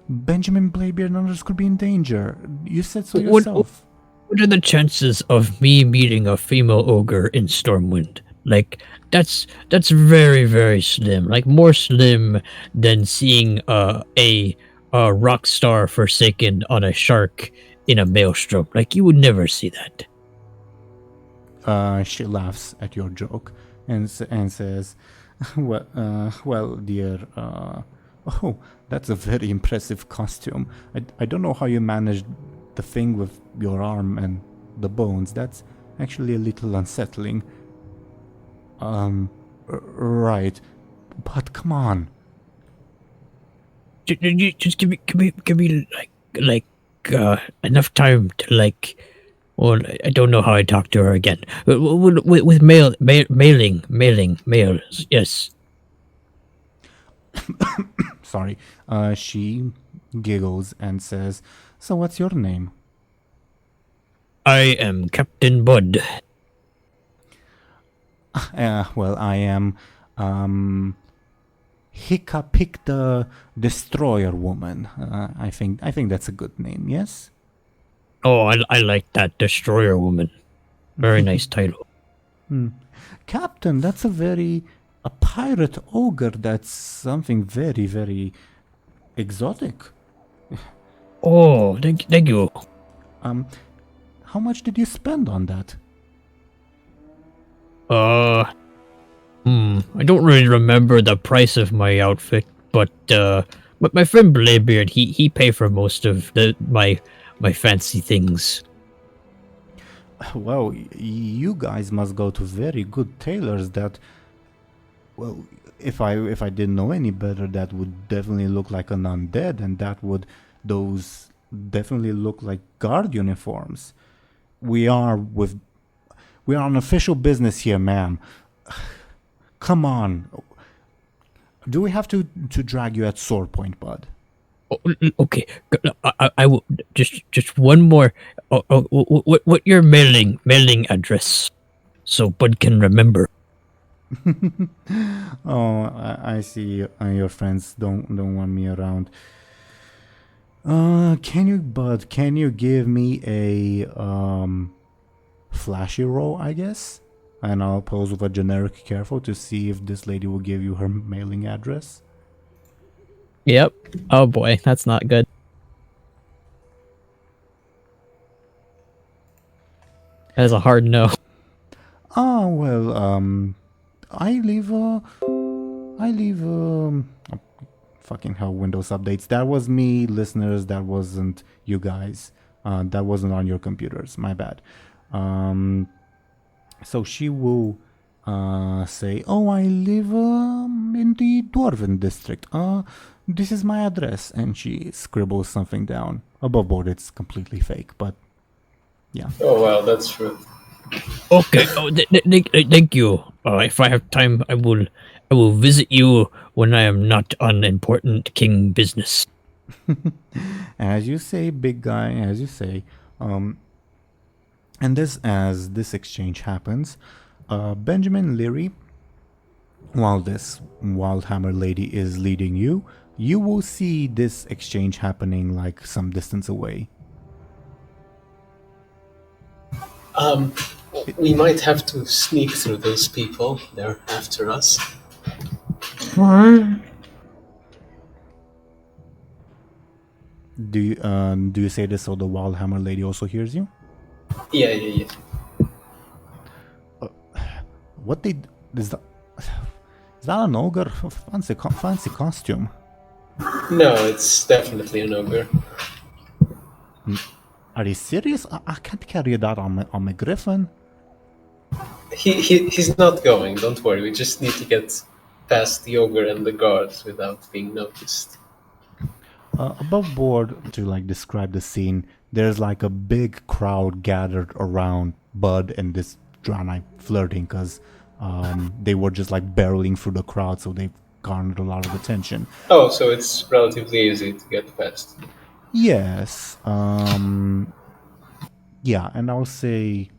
Benjamin Bladebeard and others could be in danger. You said so yourself." What are the chances of me meeting a female ogre in Stormwind? Like, that's very, very slim. Like, more slim than seeing a rock star forsaken on a shark in a maelstrom. Like, you would never see that. She laughs at your joke and says, well, dear, oh, that's a very impressive costume. I don't know how you managed the thing with your arm and the bones. That's actually a little unsettling. Right, but come on. Just give me enough time to Well, I don't know how I talk to her again. With mail, yes. Sorry. She giggles and says, "So what's your name?" I am Captain Buhd. Well, I am Hiccupik the Destroyer Woman. I think that's a good name. Yes. Oh, I like that Destroyer Woman. Very nice title. Captain, that's a pirate ogre. That's something very, very exotic. Oh, thank you. How much did you spend on that? I don't really remember the price of my outfit, but my friend Bladebeard, he paid for most of my fancy things. Well, you guys must go to very good tailors that, well, if I didn't know any better, that would definitely look like an undead, and those definitely look like guard uniforms. We are on official business here, ma'am. Come on. Do we have to drag you at sword point, bud? Oh, okay, I will just one more. What your mailing address, so Bud can remember. Oh, I see. Your friends don't want me around. Can you give me a flashy roll, I guess? And I'll pose with a generic careful to see if this lady will give you her mailing address. Yep. Oh boy, that's not good. That is a hard no. Oh, well, I leave, fucking hell, Windows updates. That was me, listeners, that wasn't you guys. That wasn't on your computers, my bad. So she will, say, "Oh, I live, in the Dwarven district. This is my address," and she scribbles something down. Above board, it's completely fake, but yeah. Oh wow, that's true. Okay. Oh, thank you. If I have time, I will visit you when I am not on important king business. As you say, big guy, as you say. And as this exchange happens, Benjamin Lyri, while this Wildhammer lady is leading you, you will see this exchange happening like some distance away. We might have to sneak through those people. They're after us. Do you say this so the Wildhammer lady also hears you? Yeah. What is that an ogre? Fancy costume. No, it's definitely an ogre. Are you serious? I can't carry that on my griffin. He's not going. Don't worry. We just need to get past the ogre and the guards without being noticed. Above board, to like describe the scene, there's like a big crowd gathered around Bud and this Draenei flirting, because they were just like barreling through the crowd, so they've garnered a lot of attention. Oh, so it's relatively easy to get past. Yes. Yeah, and I'll say,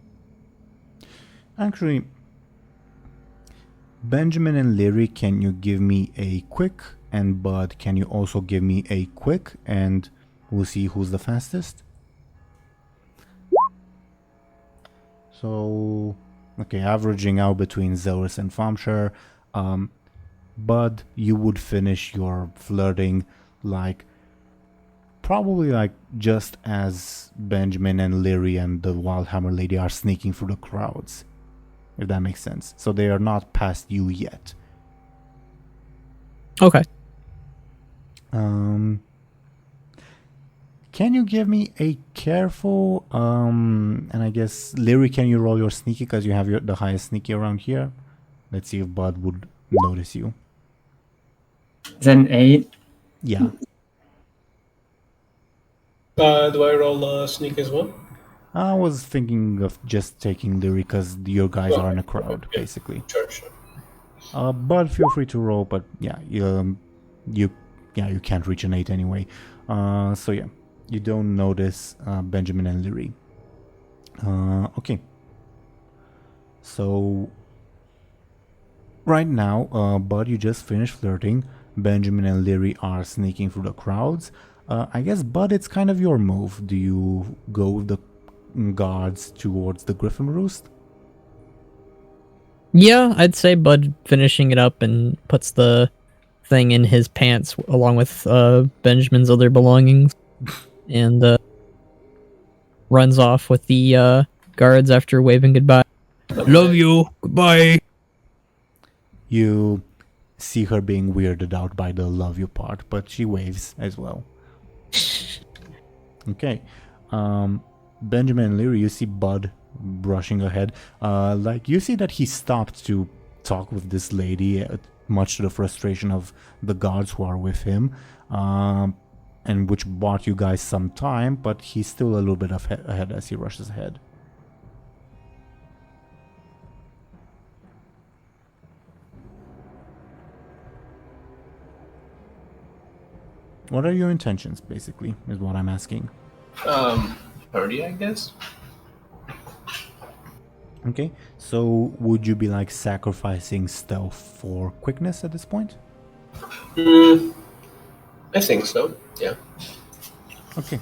actually, Benjamin and Lyri, can you give me a quick? And Bud, can you also give me a quick? And we'll see who's the fastest. So, okay, averaging out between Zelris and Thompshire. Bud, you would finish your flirting probably just as Benjamin and Lyri and the Wildhammer lady are sneaking through the crowds, if that makes sense. So they are not past you yet. Okay. Can you give me a careful, and I guess Lyri, can you roll your sneaky because you have the highest sneaky around here? Let's see if Bud would notice you. Is that an 8? Yeah. Do I roll sneak as well? I was thinking of just taking Lyri because your guys are in a crowd, Yeah. basically. Sure. But feel free to roll. But yeah, you can't reach an 8 anyway. So yeah, you don't notice Benjamin and Lyri. Okay. So right now, Buhd, you just finished flirting. Benjamin and Lyri are sneaking through the crowds. I guess, Buhd, it's kind of your move. Do you go with the guards towards the Griffin Roost? Yeah, I'd say Bud finishing it up and puts the thing in his pants along with Benjamin's other belongings and runs off with the guards after waving goodbye. Love you. Goodbye. You see her being weirded out by the love you part, but she waves as well. Okay. Benjamin and Lyri, you see Buhd brushing ahead. You see that he stopped to talk with this lady, much to the frustration of the guards who are with him, and which bought you guys some time, but he's still a little bit ahead as he rushes ahead. What are your intentions, basically, is what I'm asking. Party, I guess. Okay, so would you be sacrificing stealth for quickness at this point? I think so. Yeah. Okay.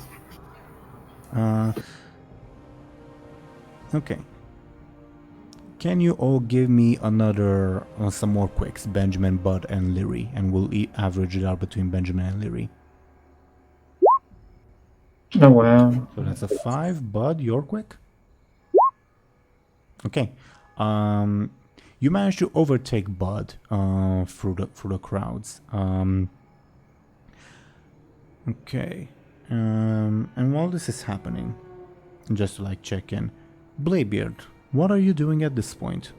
Okay. Can you all give me another, some more quicks, Benjamin, Buhd, and Lyri, and we'll average it out between Benjamin and Lyri. Oh wow. So that's a 5. Buhd, you're quick? Okay. You managed to overtake Buhd through the crowds. Okay. And while this is happening, just to check in, Bladebeard, what are you doing at this point?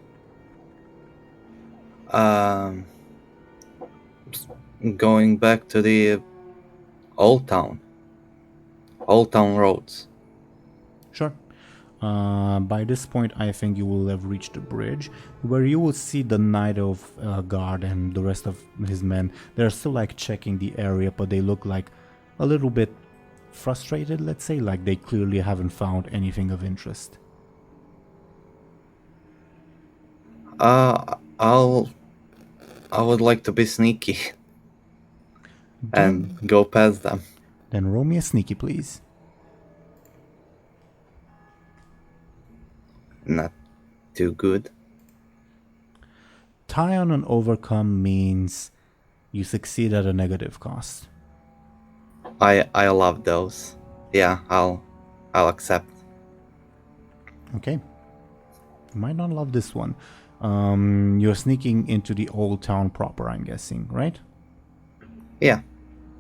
Going back to the old town roads. Sure. By this point, I think you will have reached the bridge, where you will see the Knight of Guard and the rest of his men. They're still checking the area, but they look a little bit frustrated, let's say, they clearly haven't found anything of interest. I would like to be sneaky and go past them. Then roll me a sneaky, please. Not too good. Tie on an overcome means you succeed at a negative cost. I love those. Yeah, I'll accept. Okay. You might not love this one. You're sneaking into the old town proper, I'm guessing, right? Yeah.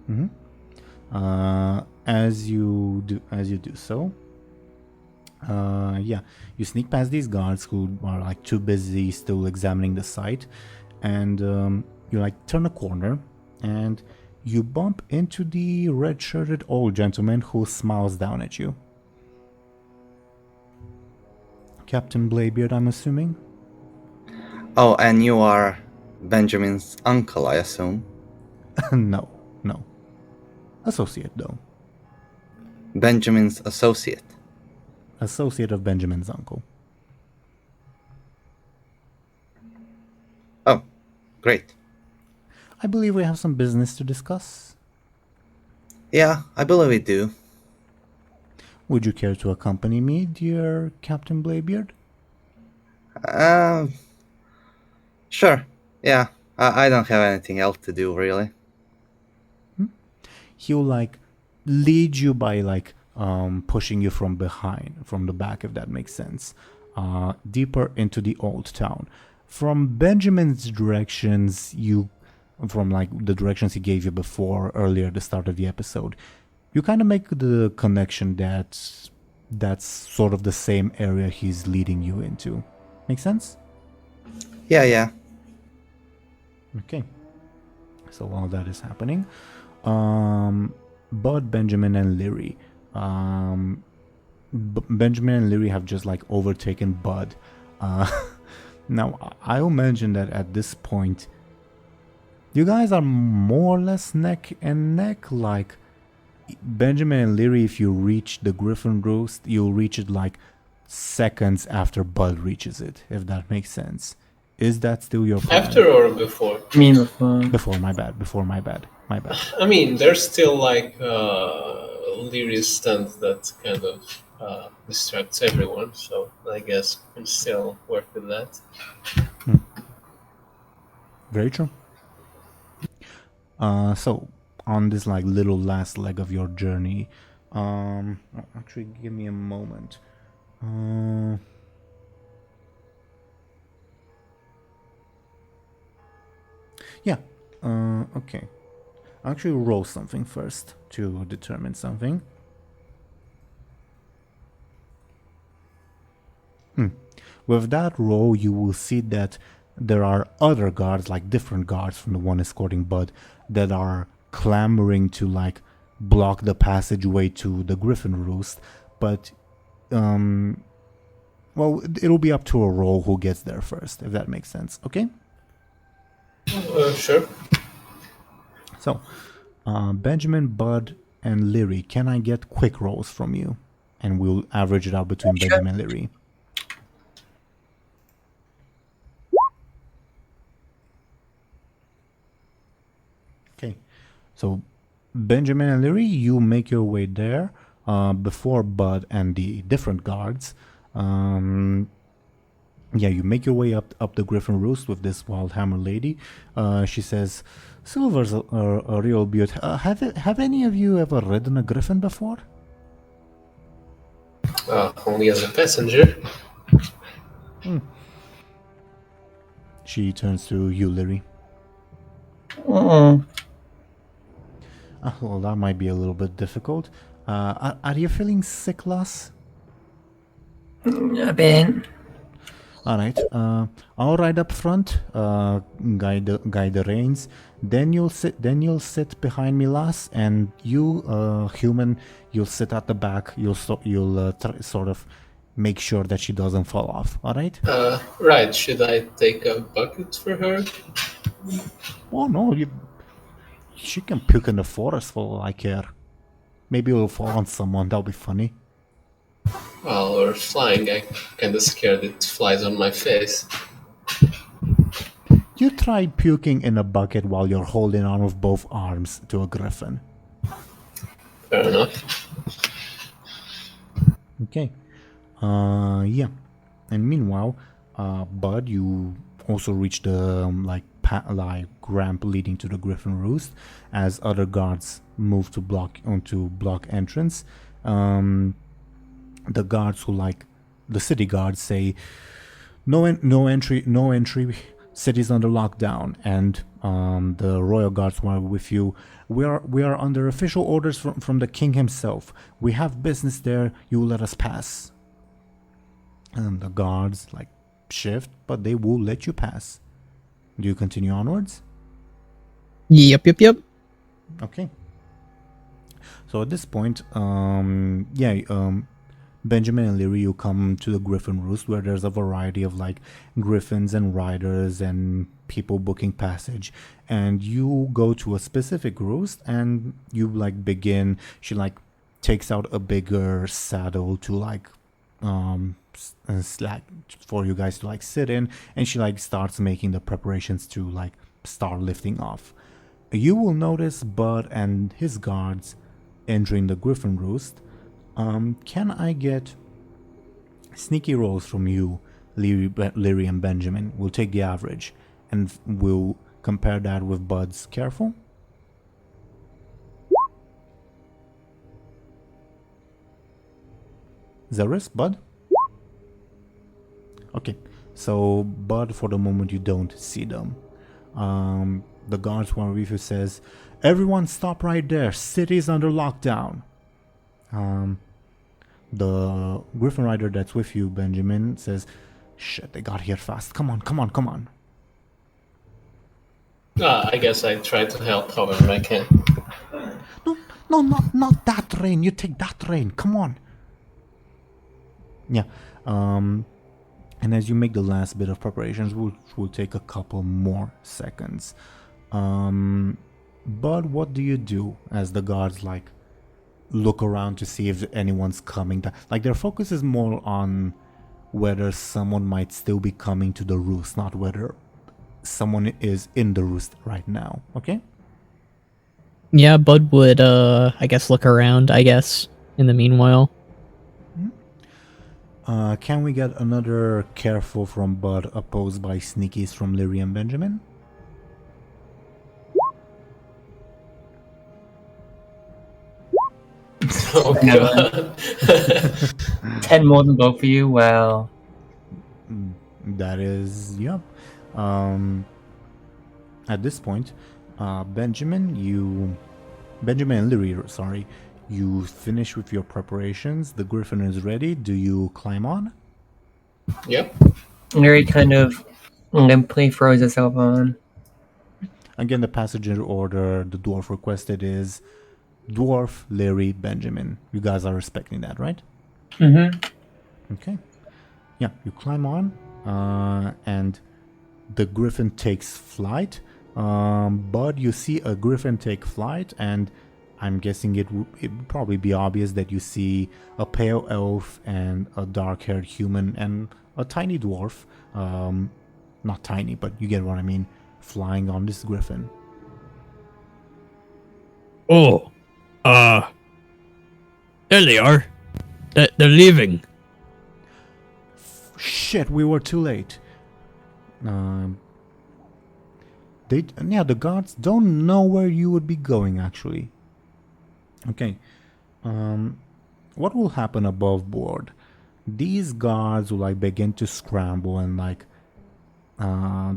Mm-hmm. As you do so, you sneak past these guards who are too busy still examining the site, and you turn a corner, and you bump into the red-shirted old gentleman who smiles down at you. Captain Bladebeard, I'm assuming? Oh, and you are Benjamin's uncle, I assume. No. Associate, though. Benjamin's associate. Associate of Benjamin's uncle. Oh, great. I believe we have some business to discuss. Yeah, I believe we do. Would you care to accompany me, dear Captain Bladebeard? Sure. Yeah, I don't have anything else to do, really. He'll lead you by pushing you from the back, if that makes sense, deeper into the old town. From Benjamin's directions, from the directions he gave you before, earlier at the start of the episode, you kind of make the connection that that's sort of the same area he's leading you into. Make sense? Yeah. Okay. So while that is happening, Buhd, Benjamin, and Lyri, Benjamin and Lyri have just like overtaken Buhd. Now, I'll mention that at this point, you guys are more or less neck and neck. Like, Benjamin and Lyri, if you reach the Griffin Roost, you'll reach it like seconds after Buhd reaches it, if that makes sense. Is that still your plan? After or before? I mean, before. Before, my bad. I mean, there's still like Lyri's stunt that kind of distracts everyone, so I guess we can still work with that. Very true. So on this like little last leg of your journey, actually give me a moment. Yeah. Okay. I'll actually roll something first to determine something. With that roll, you will see that there are other guards, like different guards from the one escorting Buhd, that are clamoring to like block the passageway to the Griffin Roost. But, well, it'll be up to a roll who gets there first, if that makes sense. Okay? Sure. So, Benjamin, Buhd, and Lyri, can I get quick rolls from you? And we'll average it out between Benjamin and Lyri. Okay, so Benjamin and Lyri, you make your way there before Buhd and the different guards. Yeah, you make your way up the Griffin Roost with this wild hammer lady. She says, "Silver's a real beaut. Have any of you ever ridden a griffin before?" Only as a passenger. She turns to you, Lyri. Well, that might be a little bit difficult. Are you feeling sick, lass? A bit. All right. I'll ride up front, guide the reins. Then you'll sit behind me, lass, and you, human, you'll sit at the back. You'll sort of make sure that she doesn't fall off. All right. Right. Should I take a bucket for her? Oh no, she can puke in the forest for all I care. Maybe it'll fall on someone. That'll be funny. Well, or flying, I'm kinda scared it flies on my face. You try puking in a bucket while you're holding on with both arms to a griffin. Fair enough. Okay. Yeah. And meanwhile, Buhd, you also reach the ramp leading to the Griffin Roost as other guards move to block entrance. The guards the city guards say, no entry, city's under lockdown, and the royal guards who are with you, we are under official orders from the king himself. We have business there, you let us pass. And the guards shift, but they will let you pass. Do you continue onwards? Yep. Okay. So at this point, Benjamin and Lyri, you come to the Griffin Roost, where there's a variety of griffins and riders and people booking passage, and you go to a specific roost and you begin. She takes out a bigger saddle to for you guys to sit in, and she starts making the preparations to start lifting off. You will notice Buhd and his guards entering the Griffin Roost. Can I get sneaky rolls from you, Lyri and Benjamin? We'll take the average, and we'll compare that with Buhd's. Careful. Zelris, Buhd? Okay, so Buhd, for the moment, you don't see them. The guards who are with you says, "Everyone stop right there. City's under lockdown." The Griffin Rider that's with you, Benjamin, says, "Shit, they got here fast. Come on. I guess I try to help however I can. No, not that train. You take that train. Come on." Yeah. And as you make the last bit of preparations, which will take a couple more seconds. But what do you do as the guards like look around to see if anyone's coming? Like their focus is more on whether someone might still be coming to the roost, not whether someone is in the roost right now. Okay? Yeah, Bud would, I guess, look around, I guess, in the meanwhile. Can we get another careful from Bud opposed by sneakies from Lyri and Benjamin? Oh god. 10 more than both of you? Well, That is, yep. At this point, Benjamin and Lyri, sorry, you finish with your preparations. The griffin is ready. Do you climb on? Yep. Lyri kind of limply throws herself on. Again, the passenger order the dwarf requested is dwarf, Lyri, Benjamin. You guys are respecting that, right? Mm-hmm. Okay. Yeah, you climb on, and the griffin takes flight. But you see a griffin take flight, and I'm guessing it would probably be obvious that you see a pale elf and a dark-haired human and a tiny dwarf. Not tiny, but you get what I mean. Flying on this griffin. Oh, there they are. They're leaving. Shit, we were too late. The guards don't know where you would be going, actually. Okay. What will happen above board? These guards will like begin to scramble and like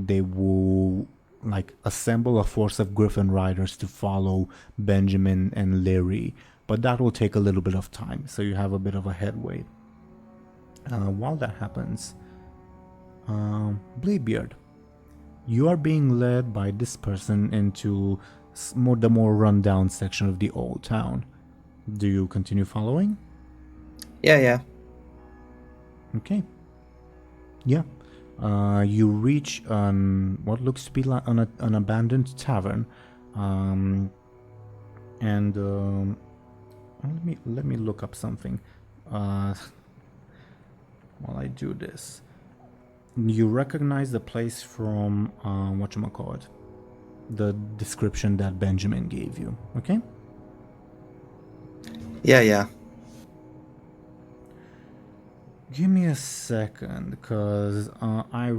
they will like assemble a force of griffin riders to follow Benjamin and Lyri, but that will take a little bit of time, so you have a bit of a headway. While that happens, Bladebeard, you are being led by this person into the more rundown section of the old town. Do you continue following? Yeah. Okay. Yeah. You reach what looks to be like an abandoned tavern, and let me look up something. While I do this, you recognize the place from whatchamacallit, the description that Benjamin gave you. Okay. Yeah. Give me a second, because I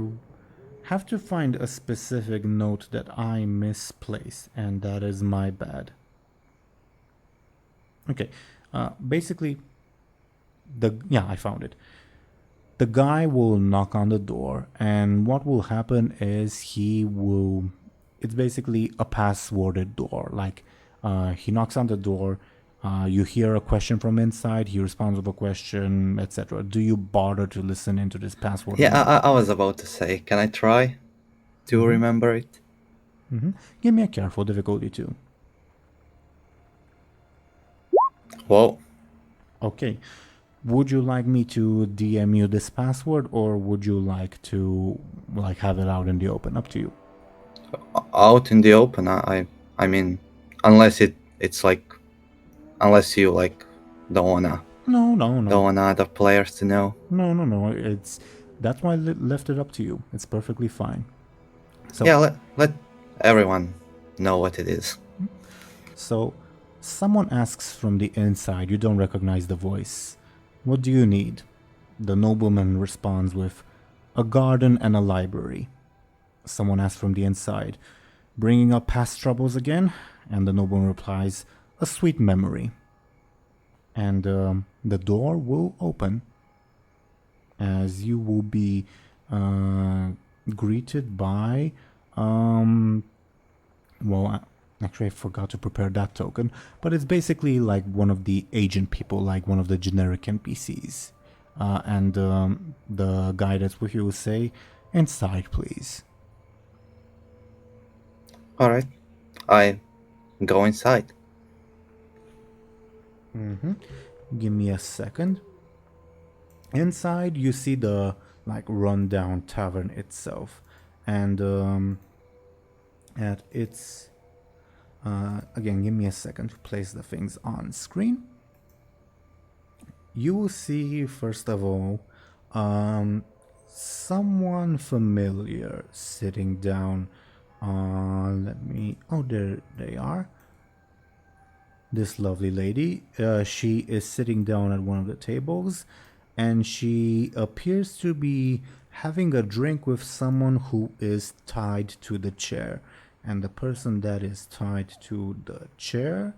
have to find a specific note that I misplaced, and that is my bad. Okay, basically, I found it. The guy will knock on the door, and what will happen is it's basically a passworded door. Like, he knocks on the door, you hear a question from inside, he responds with a question, etc. Do you bother to listen into this password? Yeah, I was about to say, can I try to remember it? Give me a careful difficulty too. Whoa. Okay. Would you like me to DM you this password, or would you like to have it out in the open? Up to you. Out in the open, I mean, unless it's like, unless you like don't wanna. No. Don't want other players to know. No. That's why I left it up to you. It's perfectly fine. So yeah, let everyone know what it is. So, someone asks from the inside. You don't recognize the voice. What do you need? The nobleman responds with, a garden and a library. Someone asks from the inside, bringing up past troubles again? And the nobleman replies, a sweet memory. And the door will open as you will be greeted by, actually I forgot to prepare that token, but it's basically like one of the agent people, like one of the generic NPCs. And the guy that's with you will say, inside please. Alright, I go inside. Give me a second. Inside, you see the rundown tavern itself, and at its again, give me a second to place the things on screen. You will see, first of all, someone familiar sitting down. Oh, there they are. This lovely lady. She is sitting down at one of the tables, and she appears to be having a drink with someone who is tied to the chair. And the person that is tied to the chair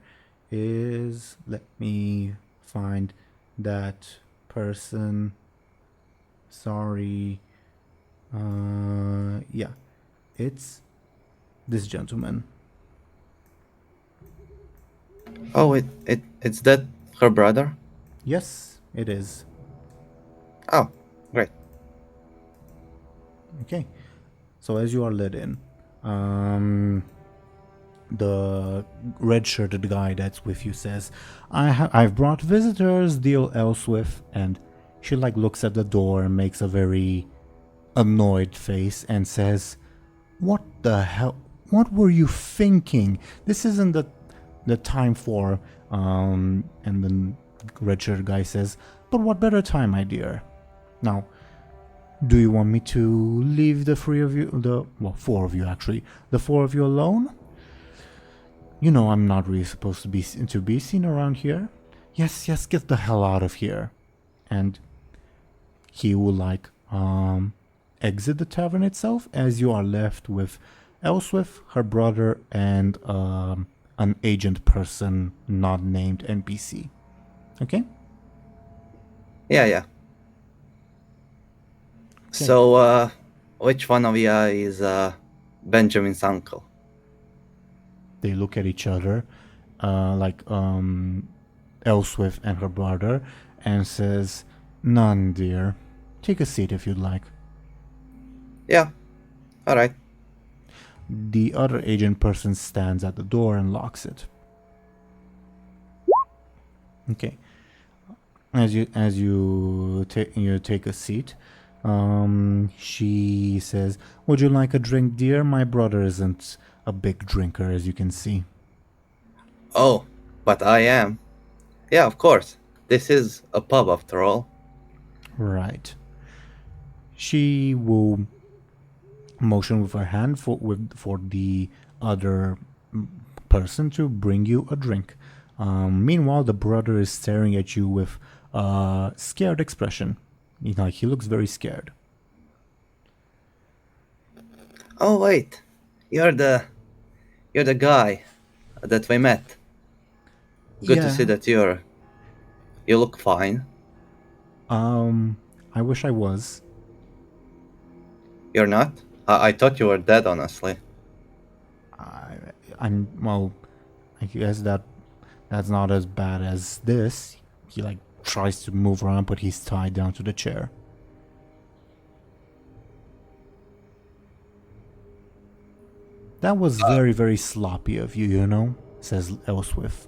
is, let me find that person. Sorry. Yeah, it's this gentleman. Oh, it's that her brother? Yes, it is. Oh, great. Okay, so as you are led in, the red-shirted guy that's with you says, I've brought visitors, deal Elswith, and she looks at the door and makes a very annoyed face and says, what the hell, what were you thinking? This isn't the time for, and then red-shirted guy says, but what better time, my dear? Now, do you want me to leave the four of you actually, the four of you alone? You know I'm not really supposed to be seen around here. Yes, get the hell out of here. And he will exit the tavern itself, as you are left with Elswith, her brother, and an agent person not named NPC. Okay? Yeah. So, which one of you is Benjamin's uncle? They look at each other, Elswith and her brother, and says, none, dear. Take a seat if you'd like. Yeah, alright. The other agent person stands at the door and locks it. Okay. As you take a seat, she says, would you like a drink, dear? My brother isn't a big drinker, as you can see. Oh, but I am. Yeah, of course. This is a pub after all. Right. She will motion with her hand for the other person to bring you a drink. Meanwhile, the brother is staring at you with a scared expression. He looks very scared. Oh wait, you're the guy that we met. Good to see that you look fine. I wish I was. You're not? I thought you were dead, honestly. Well, I guess that's not as bad as this. He tries to move around, but he's tied down to the chair. That was very, very sloppy of you, says Elswith.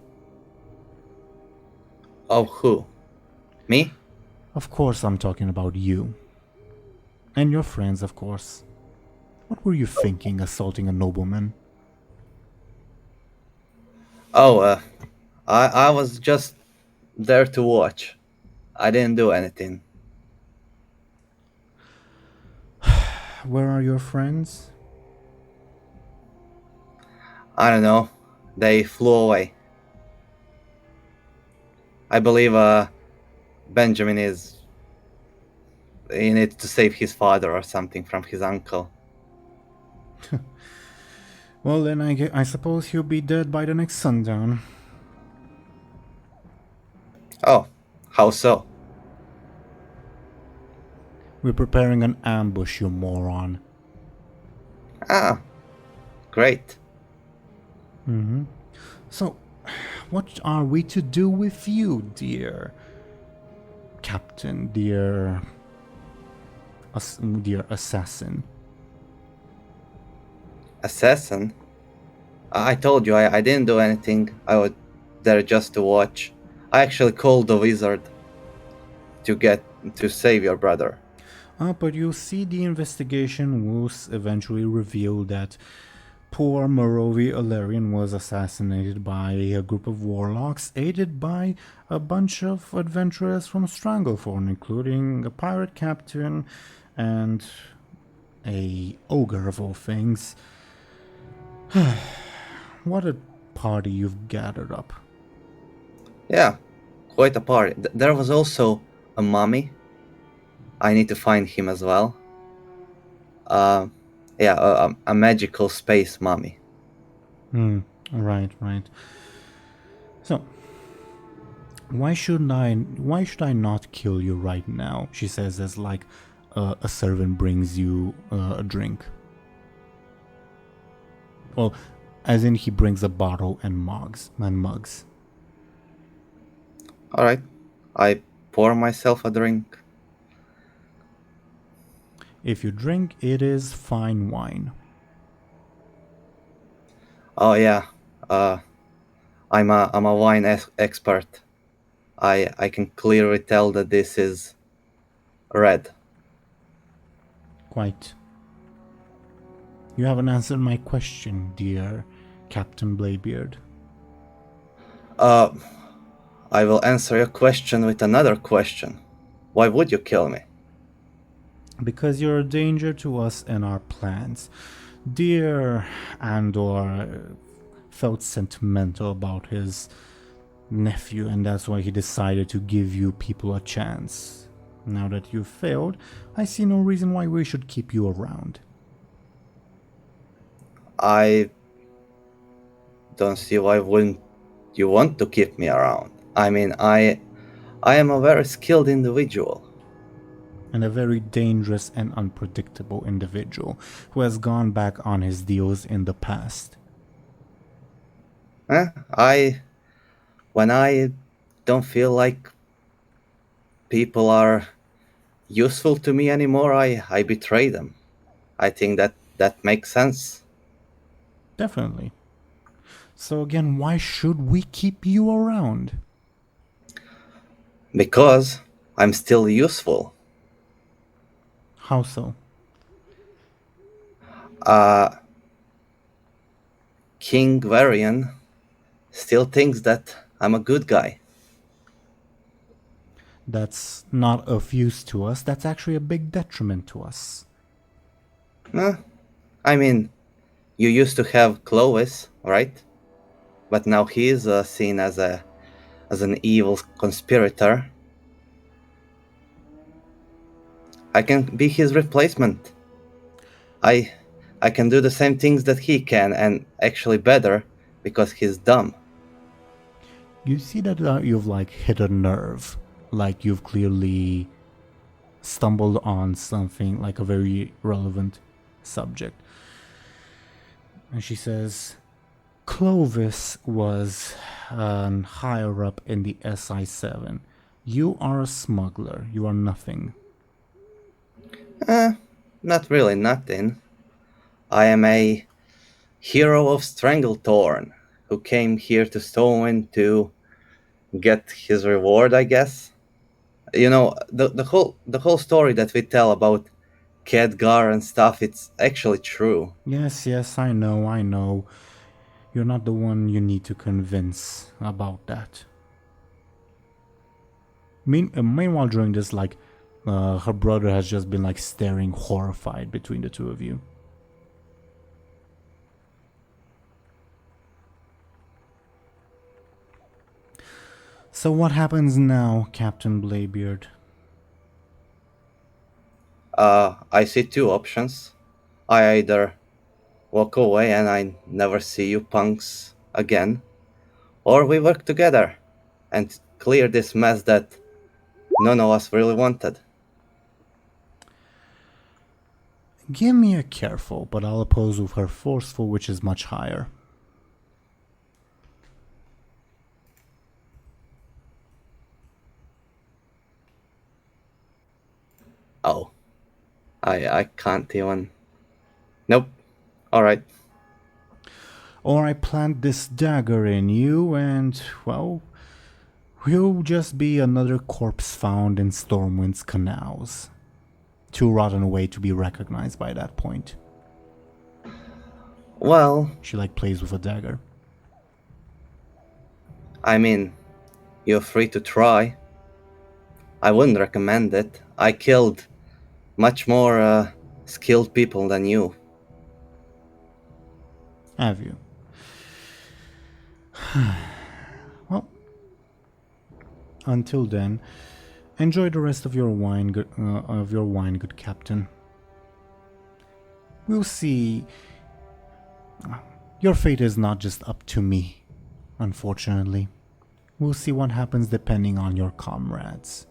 Oh, who? Me? Of course I'm talking about you. And your friends, of course. What were you thinking, assaulting a nobleman? Oh, I was just there to watch. I didn't do anything. Where are your friends? I don't know. They flew away. I believe Benjamin is in it to save his father or something from his uncle. Well, then I suppose he'll be dead by the next sundown. Oh, how so? We're preparing an ambush, you moron. Ah, great. Mm-hmm. So, what are we to do with you, dear Captain, dear assassin? Assassin? I told you I didn't do anything. I was there just to watch. I actually called the wizard to get to save your brother. But you see, the investigation will eventually reveal that poor Morovi Alarian was assassinated by a group of warlocks, aided by a bunch of adventurers from Stranglethorn, including a pirate captain and a ogre of all things. What a party you've gathered up. Yeah, quite a party. There was also a mummy. I need to find him as well. A magical space mummy. Right. So, why should I not kill you right now? She says as like a servant brings you a drink. Well, as in he brings a bottle and mugs. All right, I pour myself a drink. If you drink, it is fine wine. Oh yeah, I'm a wine expert. I can clearly tell that this is red. Quite. You haven't answered my question, dear Captain Bladebeard. I will answer your question with another question. Why would you kill me? Because you're a danger to us and our plans. Dear Andor felt sentimental about his nephew, and that's why he decided to give you people a chance. Now that you've failed, I see no reason why we should keep you around. I don't see why wouldn't you want to keep me around. I mean, I am a very skilled individual. And a very dangerous and unpredictable individual who has gone back on his deals in the past. When I don't feel like people are useful to me anymore, I betray them. I think that makes sense. Definitely. So again, why should we keep you around? Because I'm still useful. How so? King Varian still thinks that I'm a good guy. That's not of use to us. That's actually a big detriment to us. I mean, you used to have Clovis, right? But now he is seen as an evil conspirator. I can be his replacement. I can do the same things that he can, and actually better, because he's dumb. You see that you've like hit a nerve, like you've clearly stumbled on something, like a very relevant subject. And she says, Clovis was higher up in the SI7. You are a smuggler. You are nothing. Not really nothing. I am a hero of Stranglethorn who came here to Stormwind to get his reward, I guess. You know, the whole story that we tell about Khadgar and stuff, it's actually true. Yes, I know. You're not the one you need to convince about that. Meanwhile, during this, like, her brother has just been, like, staring horrified between the two of you. So what happens now, Captain Bladebeard? I see two options. I either walk away and I never see you punks again, or we work together and clear this mess that none of us really wanted. Give me a careful, but I'll oppose with her forceful, which is much higher. Oh. I can't even... Nope. Alright. Or I plant this dagger in you and, well, He'll just be another corpse found in Stormwind's canals. Too rotten away to be recognized by that point. Well, She plays with a dagger. I mean, you're free to try. I wouldn't recommend it. I killed much more skilled people than you. Have you? Well, until then, enjoy the rest of your wine, good captain. We'll see. Your fate is not just up to me, unfortunately. We'll see what happens depending on your comrades.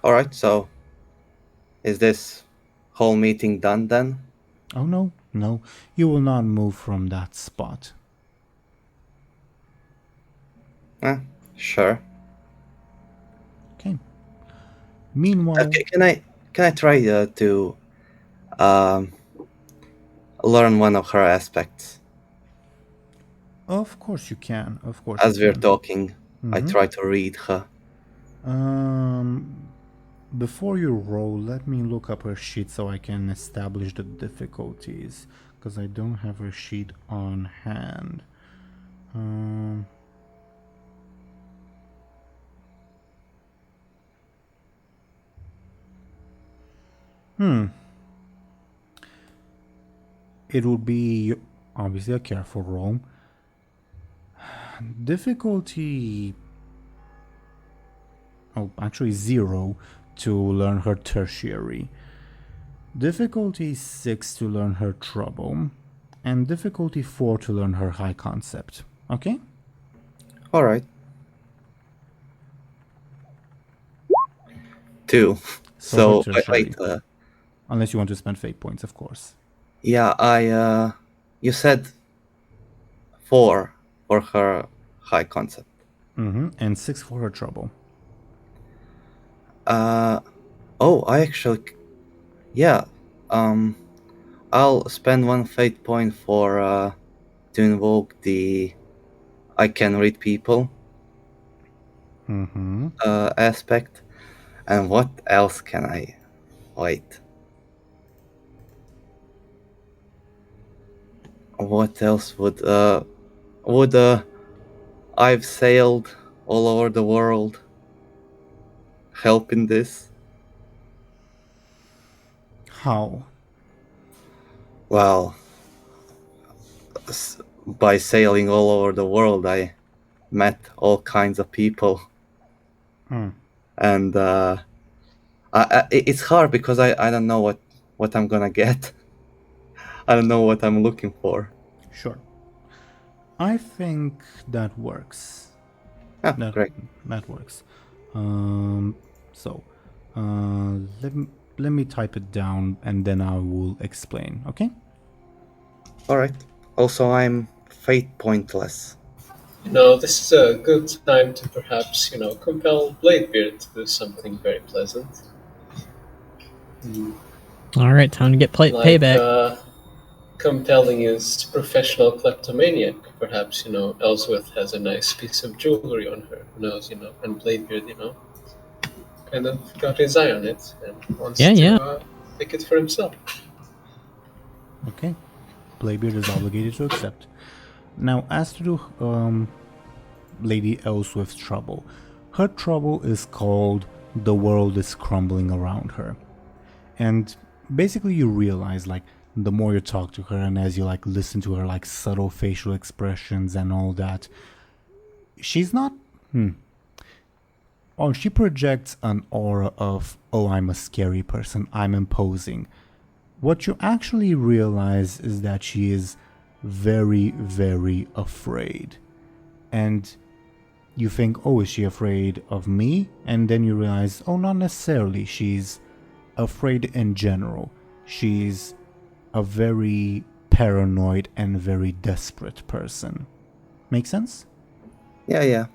Alright, so is this whole meeting done then? Oh no, you will not move from that spot. Sure. Okay. Meanwhile, Can I try to learn one of her aspects? of course you can. Of course. As you we're can. talking, I Mhm. try to read her. Before you roll, let me look up her sheet so I can establish the difficulties, because I don't have her sheet on hand. It would be obviously a careful roll. Difficulty. Oh, actually 0 to learn her tertiary. Difficulty 6 to learn her trouble. And difficulty 4 to learn her high concept. Okay? Alright. 2. So, her tertiary. wait, Unless you want to spend fate points, of course. yeah, you said 4 for her high concept. And 6 for her trouble. I actually, yeah, I'll spend 1 fate point for, to invoke the I can read people, aspect. And what else can I, wait. What else would I've sailed all over the world help in this? How? Well, by sailing all over the world, I met all kinds of people. And it's hard because I don't know what I'm gonna get. I don't know what I'm looking for. Sure. I think that works. Great. That works. Let me type it down and then I will explain, okay? Alright. Also, I'm fate pointless. This is a good time to perhaps, compel Bladebeard to do something very pleasant. All right, time to get payback. Compelling his professional kleptomaniac. Perhaps, Ellsworth has a nice piece of jewelry on her. Who knows, and Bladebeard, kind of got his eye on it and wants to take it for himself. Okay. Bladebeard is obligated to accept. Now, as to Lady Ellsworth's trouble. Her trouble is called the world is crumbling around her. And basically you realize, the more you talk to her and as you, listen to her, subtle facial expressions and all that, she's not... Or she projects an aura of, oh, I'm a scary person, I'm imposing. What you actually realize is that she is very, very afraid. And you think, oh, is she afraid of me? And then you realize, oh, not necessarily. She's afraid in general. She's a very paranoid and very desperate person. Make sense? Yeah.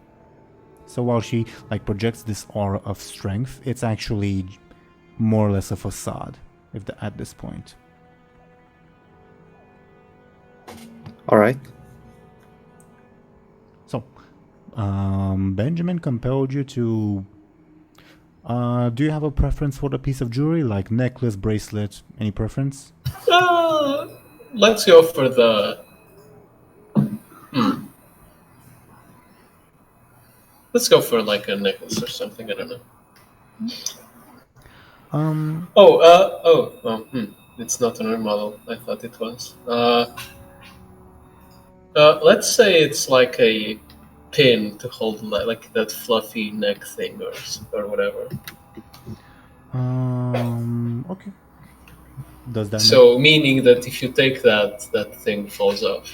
So while she projects this aura of strength, it's actually more or less a facade at this point. All right. Benjamin compelled you to... do you have a preference for the piece of jewelry, like necklace, bracelet? Any preference? Let's go for the... Let's go for like a necklace or something, I don't know. It's not another model. I thought it was. Let's say it's like a pin to hold like that fluffy neck thing or whatever. Okay. Does that So meaning that if you take that thing falls off.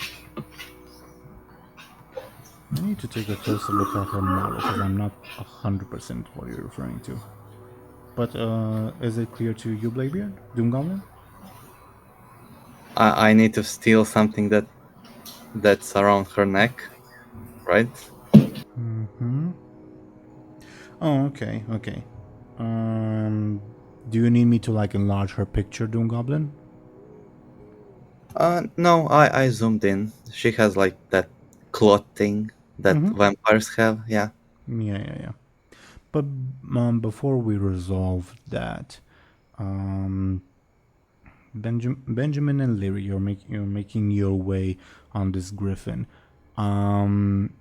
I need to take a closer look at her model because I'm not 100% what you're referring to. But is it clear to you, Bladebeard? DoomGoblin? I need to steal something that's around her neck, right? Mm-hmm. Oh, okay. Do you need me to like enlarge her picture, DoomGoblin? No, I zoomed in. She has like that cloth thing that vampires have, yeah. Yeah. But before we resolve that, Benjamin and Lyri, you're making your way on this griffin. Can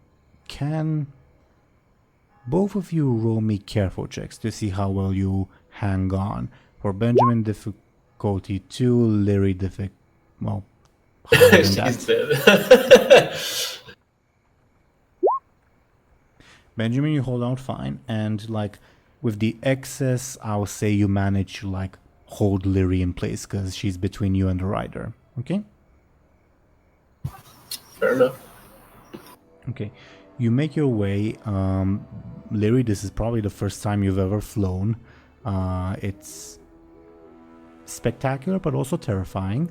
both of you roll me careful checks to see how well you hang on? For Benjamin, difficulty 2, Lyri, well, higher than She's that. dead. Benjamin, you hold out fine, and like with the excess, I'll say you manage to like hold Lyri in place because she's between you and the rider. Okay? Fair enough. Okay. You make your way. Lyri, this is probably the first time you've ever flown. It's spectacular, but also terrifying.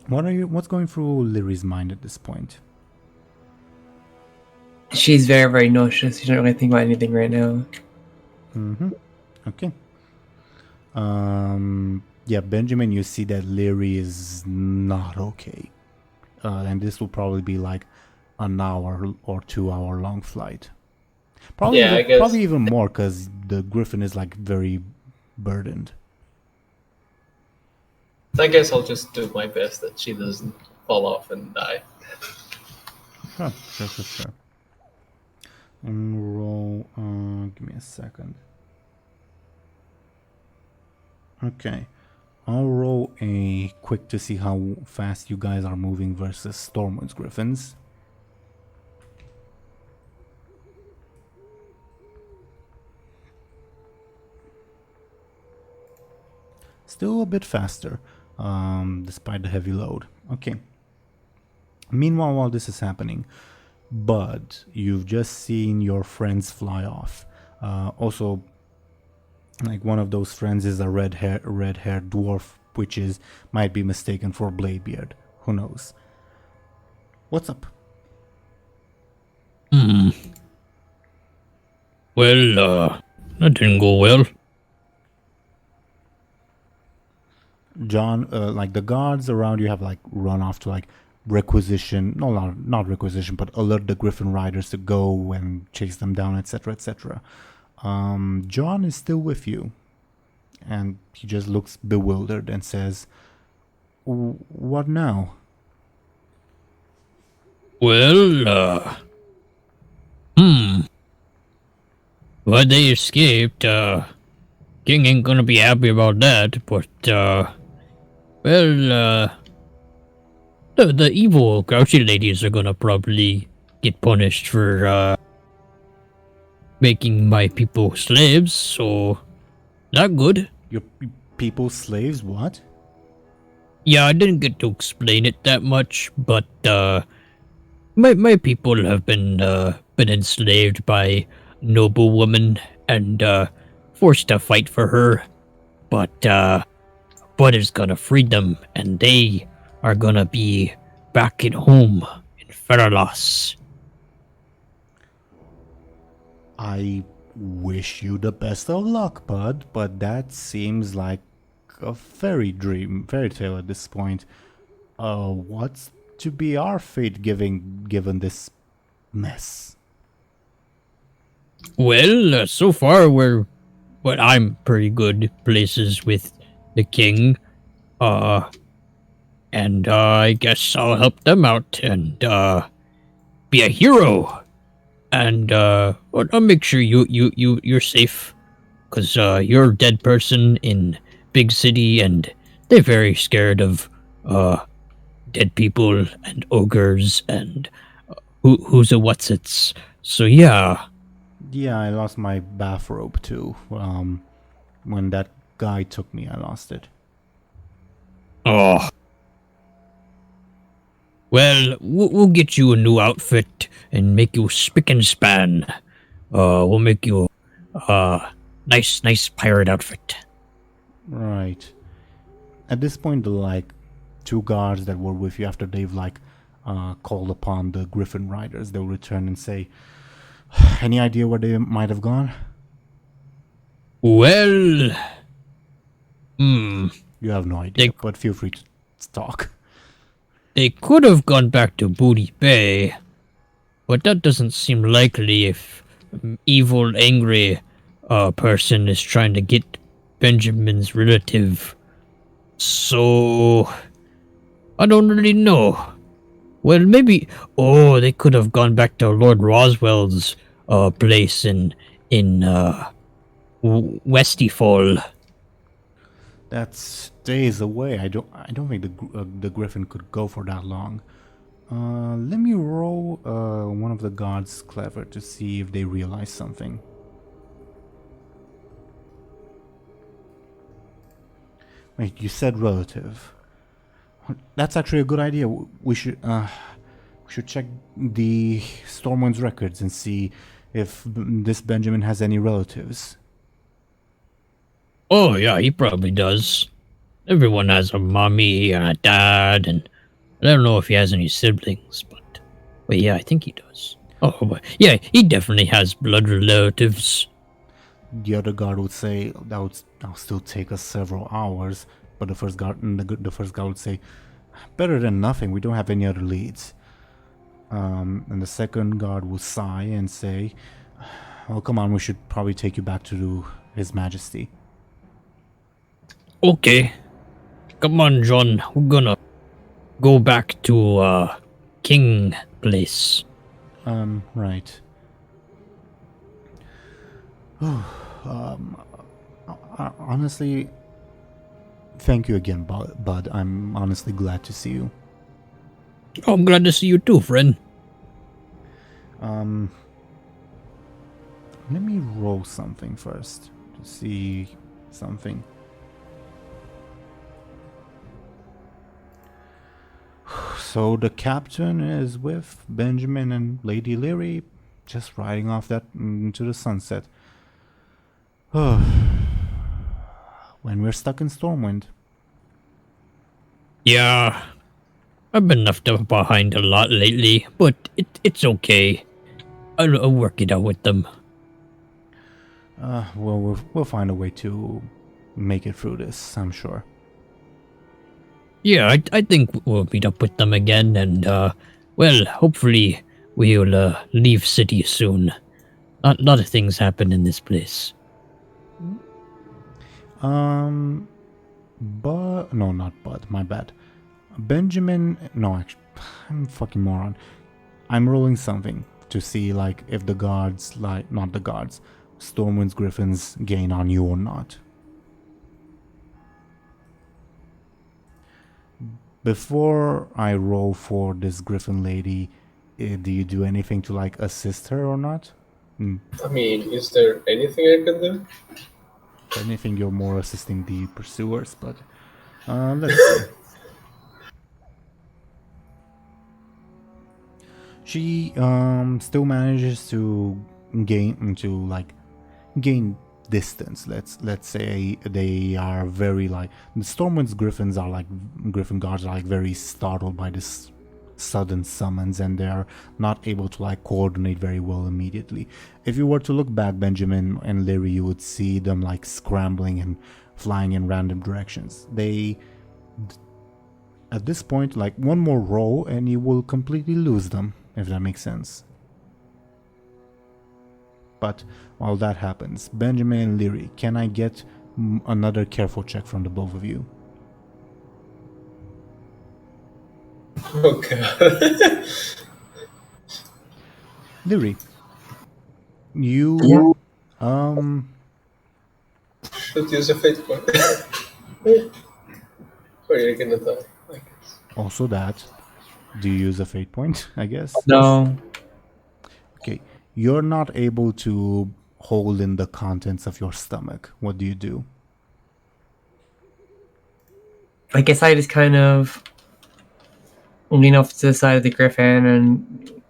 What's going through Lyri's mind at this point? She's very, very nauseous. She don't really think about anything right now. Okay. Yeah, Benjamin, you see that Lyri is not okay. And this will probably be like an hour or 2 hour long flight. Probably, Yeah, I guess. Probably even more because the griffin is like very burdened. I guess I'll just do my best that she doesn't fall off and die. Sure. And roll, give me a second. Okay. I'll roll a quick to see how fast you guys are moving versus Stormwind's griffins. Still a bit faster, despite the heavy load. Okay. Meanwhile, while this is happening, Buhd, you've just seen your friends fly off. Also, like one of those friends is a red-haired dwarf, which might be mistaken for Bladebeard. Who knows? What's up? Well, that didn't go well. John, like the guards around you have like run off to like requisition, not requisition, but alert the Griffin riders to go and chase them down, etc., etc. John is still with you, and he just looks bewildered and says, "What now?" Well, well, they escaped. King ain't gonna be happy about that, but, well, the evil grouchy ladies are gonna probably get punished for, making my people slaves, so not good. Your people slaves? What? Yeah, I didn't get to explain it that much, but, my people have been enslaved by noble woman and, forced to fight for her, but Buhd is gonna free them, and they are gonna be back at home in Feralos. I wish you the best of luck, Buhd, but that seems like a fairy tale at this point. What's to be our fate given this mess? Well, so far I'm pretty good places with the king. And I guess I'll help them out and be a hero. And I'll make sure you're safe, cause you're a dead person in big city, and they're very scared of dead people and ogres and who's a what's its. So yeah. Yeah, I lost my bathrobe too. When that guy took me, I lost it. Oh. Well, we'll get you a new outfit and make you spick and span. We'll make you a nice pirate outfit. Right. At this point, the like 2 guards that were with you after they've like called upon the Griffin Riders, they'll return and say, "Any idea where they might have gone?" Well, You have no idea, but feel free to talk. They could have gone back to Buhd Bay, but that doesn't seem likely if evil, angry person is trying to get Benjamin's relative. So, I don't really know. Well, maybe... Oh, they could have gone back to Lord Roswell's place in Westyfall. That's days away. I don't think the Griffin could go for that long. Let me roll one of the guards clever to see if they realize something. Wait, you said relative. That's actually a good idea. We should check the Stormwind's records and see if this Benjamin has any relatives. Oh, yeah, he probably does. Everyone has a mommy and a dad, and I don't know if he has any siblings, but yeah, I think he does. Oh, but yeah, he definitely has blood relatives. The other guard would say that'll still take us several hours, but the first guard would say, "Better than nothing. We don't have any other leads." And the second guard will sigh and say, "Oh, come on, we should probably take you back to His Majesty." Okay. Come on, John. We're gonna go back to King Place. Right. Honestly, thank you again, Bud. I'm honestly glad to see you. Oh, I'm glad to see you too, friend. Let me roll something first to see something. So the captain is with Benjamin and Lady Lyri, just riding off that into the sunset. When we're stuck in Stormwind. Yeah, I've been left up behind a lot lately, but it's okay. I'll work it out with them. Well, we'll find a way to make it through this, I'm sure. Yeah, I think we'll meet up with them again, and well, hopefully we'll leave city soon. A lot of things happen in this place. No, not Bud, my bad. Benjamin, no, actually, I'm a fucking moron. I'm rolling something to see, like, if the guards, like, not the guards, Stormwind's Griffins gain on you or not. Before I roll for this Griffin lady, do you do anything to, like, assist her or not? I mean, is there anything I can do? If anything, you're more assisting the pursuers, but let's see. She still manages to gain distance. Let's say they are very like the Stormwind's Griffins are like Griffin guards are like very startled by this sudden summons, and they're not able to like coordinate very well immediately. If you were to look back, Benjamin and Lyri, you would see them like scrambling and flying in random directions. They at this point, like one more roll and you will completely lose them, if that makes sense. But while that happens, Benjamin and Lyri, can I get another careful check from the both of you? Oh god. Lyri, you Should use a fate point. Or you're gonna die, I guess. also that. Do you use a fate point, I guess? No. Okay. You're not able to hold in the contents of your stomach. What do you do? I guess I just kind of lean off to the side of the griffin and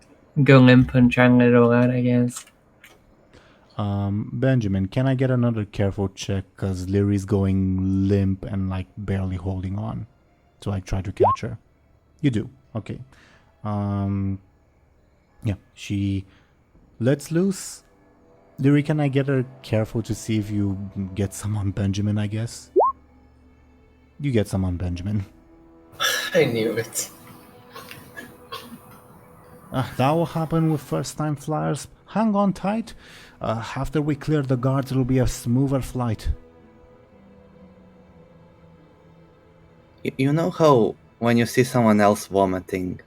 go limp and try and let it all out, I guess. Benjamin, can I get another careful check? Because Lyri's going limp and like barely holding on to like try to catch her. You do. Okay. Yeah, she lets loose. Lyri, can I get her careful to see if you get some on Benjamin, I guess? You get some on Benjamin. I knew it. That will happen with first-time flyers. Hang on tight. After we clear the guards, it'll be a smoother flight. You know how when you see someone else vomiting,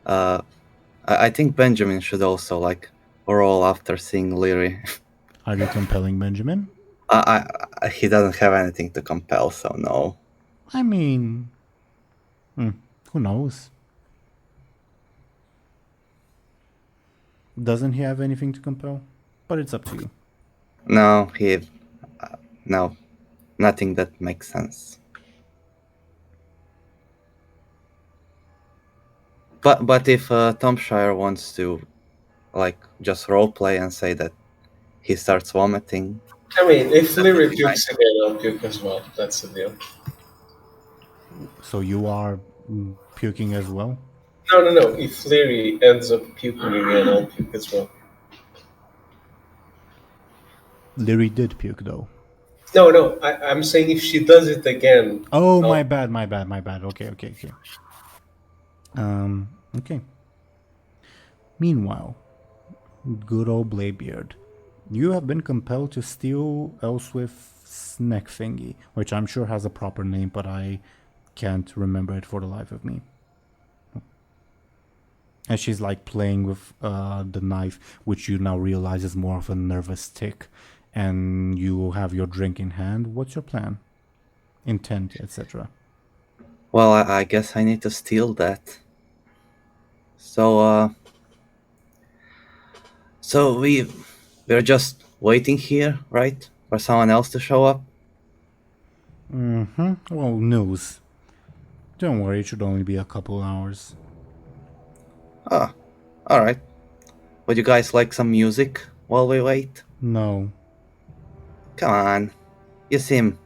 I think Benjamin should also like roll after seeing Lyri. Are you compelling Benjamin? He doesn't have anything to compel, so no. I mean, who knows? Doesn't he have anything to compel? But it's up to you. No, no, nothing that makes sense. But if Thompshire wants to, like, just roleplay and say that he starts vomiting. I mean, if Lyri pukes again, I'll puke as well. That's the deal. So you are puking as well? No. If Lyri ends up puking again, I'll puke as well. Lyri did puke though. No. I'm saying if she does it again. Oh, I'll... my bad. Okay. Okay. Meanwhile, good old Bladebeard, you have been compelled to steal Elswith's neck thingy, which I'm sure has a proper name, but I can't remember it for the life of me. And she's like playing with the knife, which you now realize is more of a nervous tick, and you have your drink in hand. What's your plan? Intent, etc. Well, I guess I need to steal that. So we're just waiting here, right, for someone else to show up. Well, news. Don't worry, it should only be a couple hours. Ah, all right. Would you guys like some music while we wait? No. Come on, you seem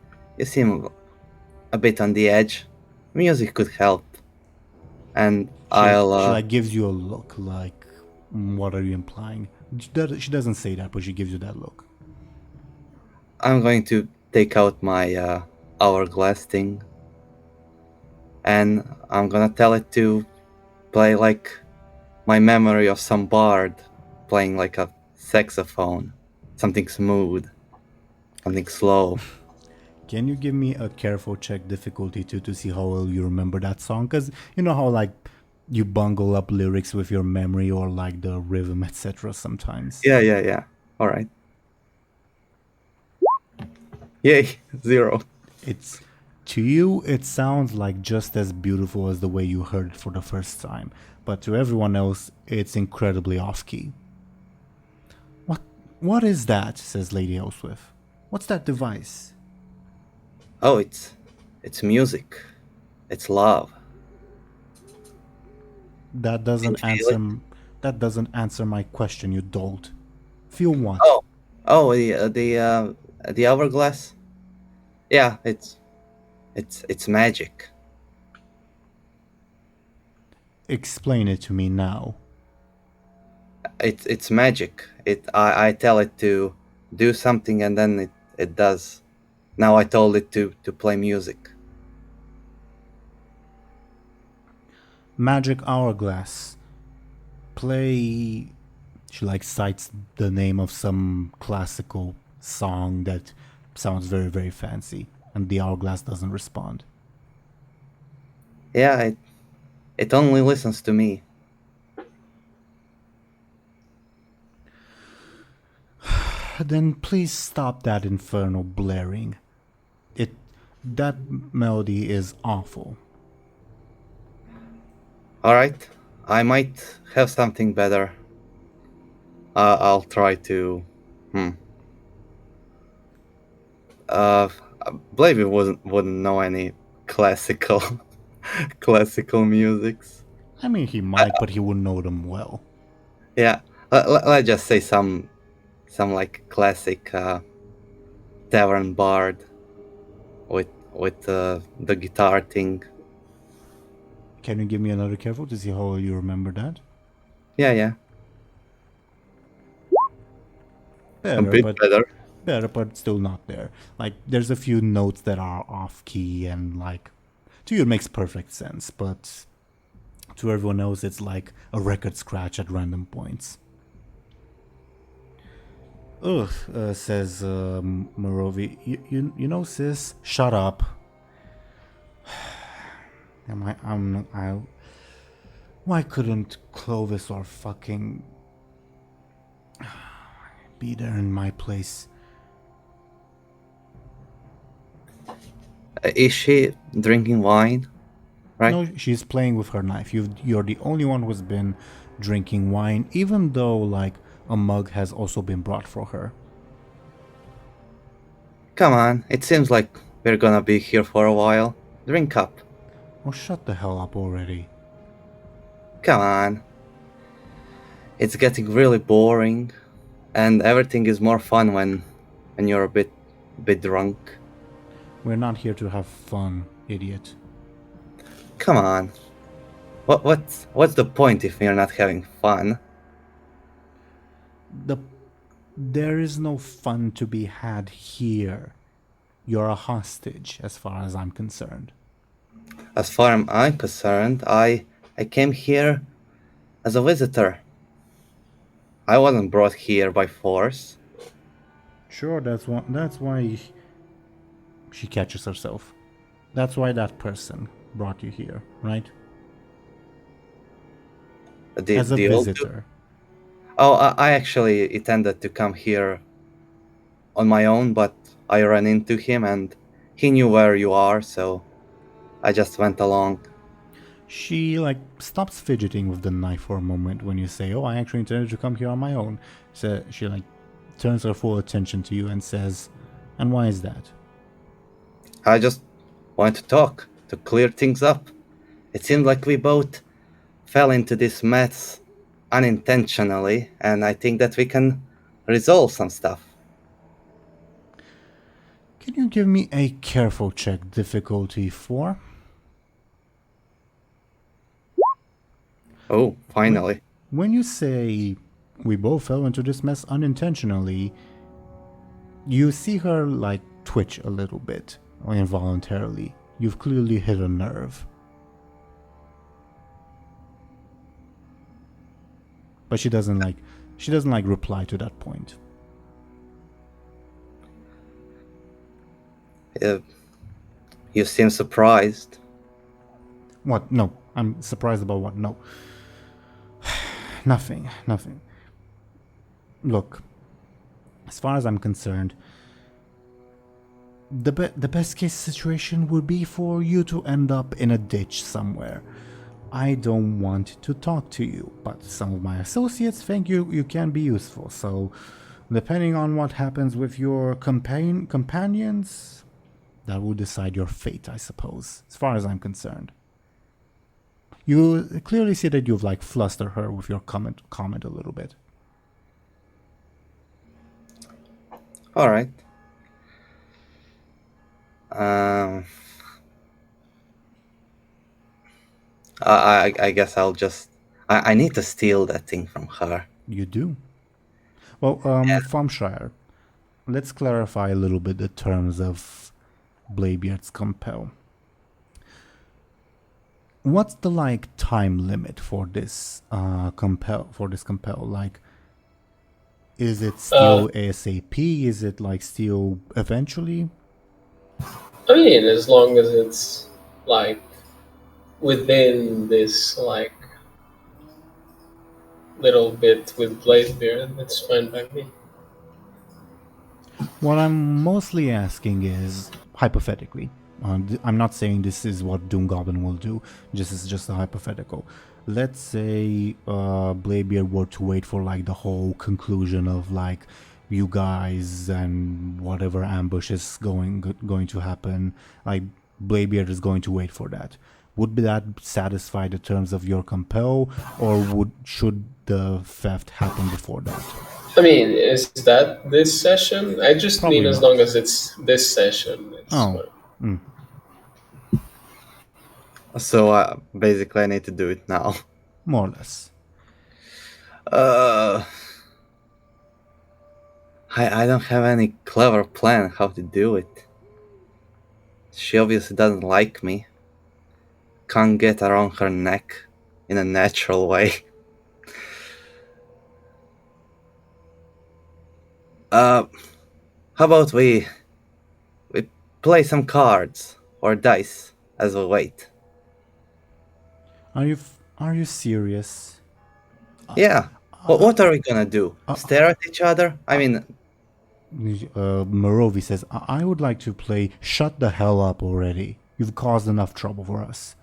a bit on the edge. Music could help. And She I'll like gives you a look like, what are you implying? She doesn't say that, but she gives you that look. I'm going to take out my hourglass thing, and I'm gonna tell it to play like my memory of some bard playing like a saxophone, something smooth, something slow. Can you give me a careful check difficulty to see how well you remember that song? Because you know how like you bungle up lyrics with your memory or like the rhythm, etc. sometimes. Yeah. All right. Yay, 0. It's to you, it sounds like just as beautiful as the way you heard it for the first time, but to everyone else, it's incredibly off-key. What is that? Says Lady Elswith. What's that device? Oh, it's music. It's love. That doesn't answer my question, you dolt. Feel what? Oh, the hourglass. Yeah, it's magic. Explain it to me now. It's magic. I tell it to do something and then it does. Now I told it to play music. Magic hourglass. Play She like cites the name of some classical song that sounds very, very fancy, and the hourglass doesn't respond. Yeah, it only listens to me. Then please stop that infernal blaring. That melody is awful. Alright, I might have something better. I'll try to. Bladebeard wouldn't know any classical classical musics. I mean, he might, but he wouldn't know them well. Yeah, let's just say some like classic tavern bard with the guitar thing. Can you give me another careful to see how you remember that? Yeah, a Better, bit but better. still not there. Like, there's a few notes that are off key, and like, to you it makes perfect sense, but to everyone else it's like a record scratch at random points. Ugh, says Morovi. You know, sis, shut up. Why couldn't Clovis or fucking be there in my place? Is she drinking wine? Right? No, she's playing with her knife. You're the only one who's been drinking wine, even though like a mug has also been brought for her. Come on, it seems like we're gonna be here for a while. Drink up. Oh, shut the hell up already. Come on. It's getting really boring, and everything is more fun when you're a bit drunk. We're not here to have fun, idiot. Come on. What's the point if you're not having fun? There is no fun to be had here. You're a hostage, as far as I'm concerned. As far as I'm concerned, I came here as a visitor. I wasn't brought here by force. Sure, that's why she catches herself. That's why that person brought you here, right? As a visitor. Oh, I actually intended to come here on my own, but I ran into him and he knew where you are, so I just went along. She like stops fidgeting with the knife for a moment when you say, "Oh, I actually intended to come here on my own." So she like turns her full attention to you and says, "And why is that?" I just want to talk, to clear things up. It seemed like we both fell into this mess unintentionally, and I think that we can resolve some stuff. Can you give me a careful check difficulty 4? Oh, finally. When you say we both fell into this mess unintentionally, you see her like twitch a little bit involuntarily. You've clearly hit a nerve. But she doesn't reply to that point. You seem surprised. What? No. I'm surprised about what? No. Nothing. Look, as far as I'm concerned, the best case situation would be for you to end up in a ditch somewhere. I don't want to talk to you, but some of my associates think you can be useful, so depending on what happens with your companions, that will decide your fate, I suppose, as far as I'm concerned. You clearly see that you've like flustered her with your comment a little bit. All right. I guess I'll just. I need to steal that thing from her. You do. Well, Yeah. Thompshire, let's clarify a little bit the terms of Bladebeard's compel. What's the like time limit for this compel? Like, Is it still ASAP? Is it like still eventually? I mean, as long as it's like within this like little bit with Bladebeard, that's fine by me. What I'm mostly asking is, hypothetically, I'm not saying this is what DoomGoblin will do, this is just a hypothetical. Let's say Bladebeard were to wait for like the whole conclusion of like you guys and whatever ambush is going to happen, like Bladebeard is going to wait for that. Would that satisfy the terms of your compel, or should the theft happen before that? I mean, is that this session? I just Probably mean as not. long as it's this session. It's fine. So basically, I need to do it now. More or less. I don't have any clever plan how to do it. She obviously doesn't like me. Can't get around her neck in a natural way. How about we play some cards or dice as we wait? Are you serious? Yeah. What are we gonna do? Stare at each other? I mean, Merovi says, I would like to play Shut the Hell Up already. You've caused enough trouble for us.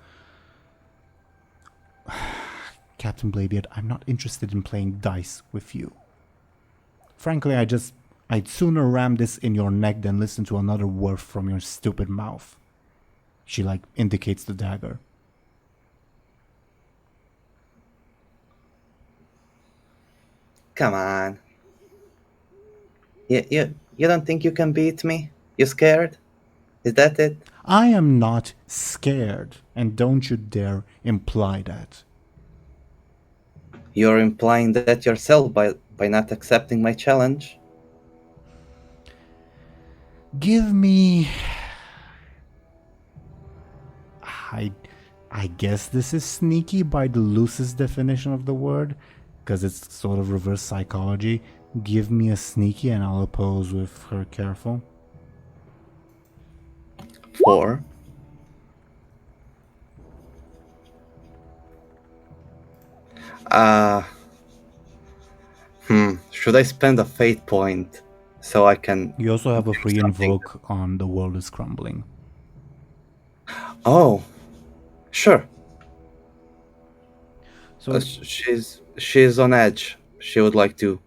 Captain Bladebeard, I'm not interested in playing dice with you. Frankly, I'd sooner ram this in your neck than listen to another word from your stupid mouth. She like indicates the dagger. come on. You don't think you can beat me? You scared? Is that it? I am not scared, and don't you dare imply that. You're implying that yourself by not accepting my challenge. Give me... I guess this is sneaky by the loosest definition of the word, because it's sort of reverse psychology. Give me a sneaky and I'll oppose with her careful. 4. Should I spend a fate point so I can... You also have a do free something? invoke on The World is Crumbling. Oh, sure. So She's on edge. She would like to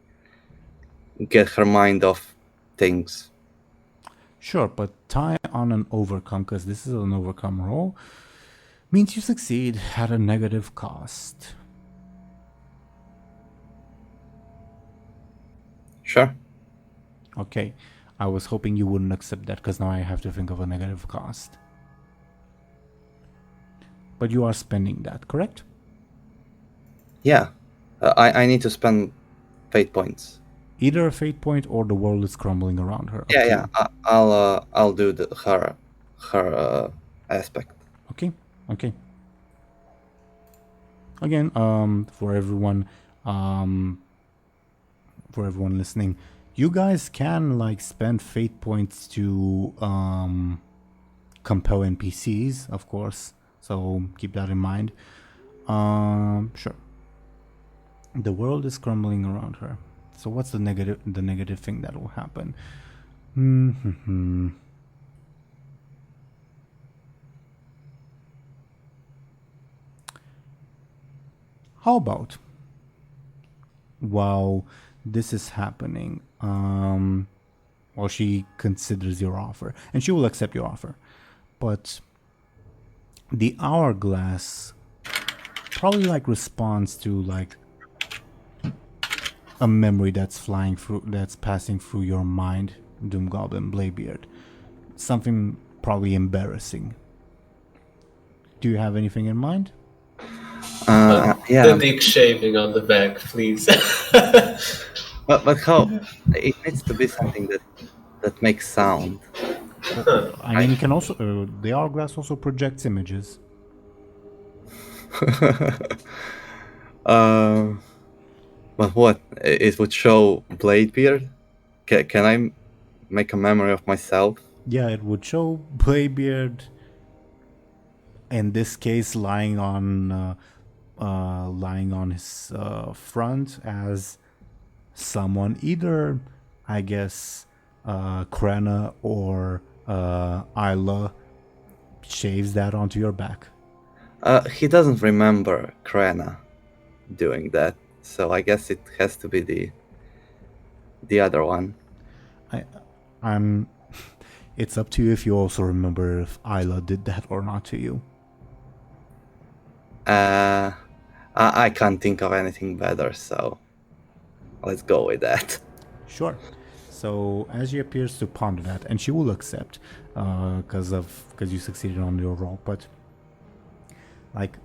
get her mind off things. sure, but tie on an overcome, because this is an overcome roll, means you succeed at a negative cost. Sure. Okay, I was hoping you wouldn't accept that, because now I have to think of a negative cost. But you are spending that, correct? Yeah. I need to spend fate points. Either a fate point or the world is crumbling around her. Yeah. I'll do her aspect. Okay. Again, for everyone listening, you guys can like spend fate points to compel NPCs, of course. So keep that in mind. Sure. The world is crumbling around her. So what's the negative thing that will happen? How about while this is happening, while she considers your offer, and she will accept your offer, but the hourglass probably like responds to like a memory that's passing through your mind, DoomGoblin Bladebeard. Something probably embarrassing. Do you have anything in mind? Yeah. The dick shaving on the back, please. But how? It needs to be something that makes sound. I mean, you can also the hourglass also projects images. But what? It would show Bladebeard? Can I make a memory of myself? Yeah, it would show Bladebeard, in this case, lying on his front as someone, either, I guess, Krena or Isla shaves that onto your back. He doesn't remember Krena doing that, so I guess it has to be the other one. I'm. It's up to you if you also remember if Isla did that or not to you. I can't think of anything better, so let's go with that. Sure. So as she appears to ponder that, and she will accept, because you succeeded on your roll, but like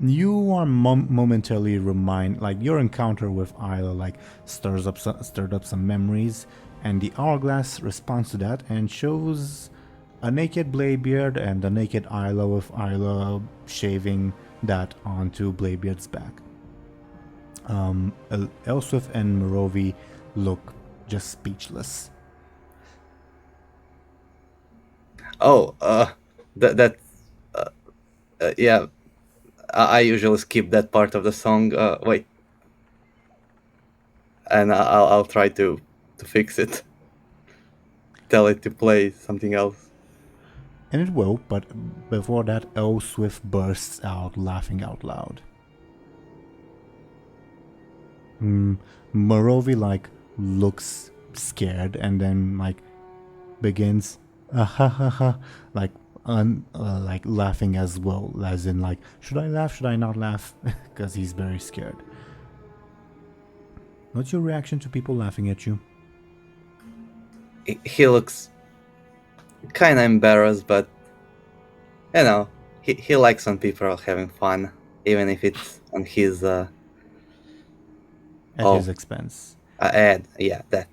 you are momentarily your encounter with Isla stirred up some memories, and the hourglass responds to that and shows a naked Bladebeard and a naked Isla, with Isla shaving that onto Bladebeard's back. Elswith and Merovi look just speechless. Oh, yeah. I usually skip that part of the song. Wait, and I'll try to fix it. Tell it to play something else. And it will, but before that, Elswith bursts out laughing out loud. Merovi looks scared and then begins ha ha ha laughing as well, as in should I laugh, should I not laugh, because he's very scared. What's your reaction to people laughing at you? He looks kind of embarrassed, but he likes when people are having fun, even if it's on his at his expense. Yeah, that.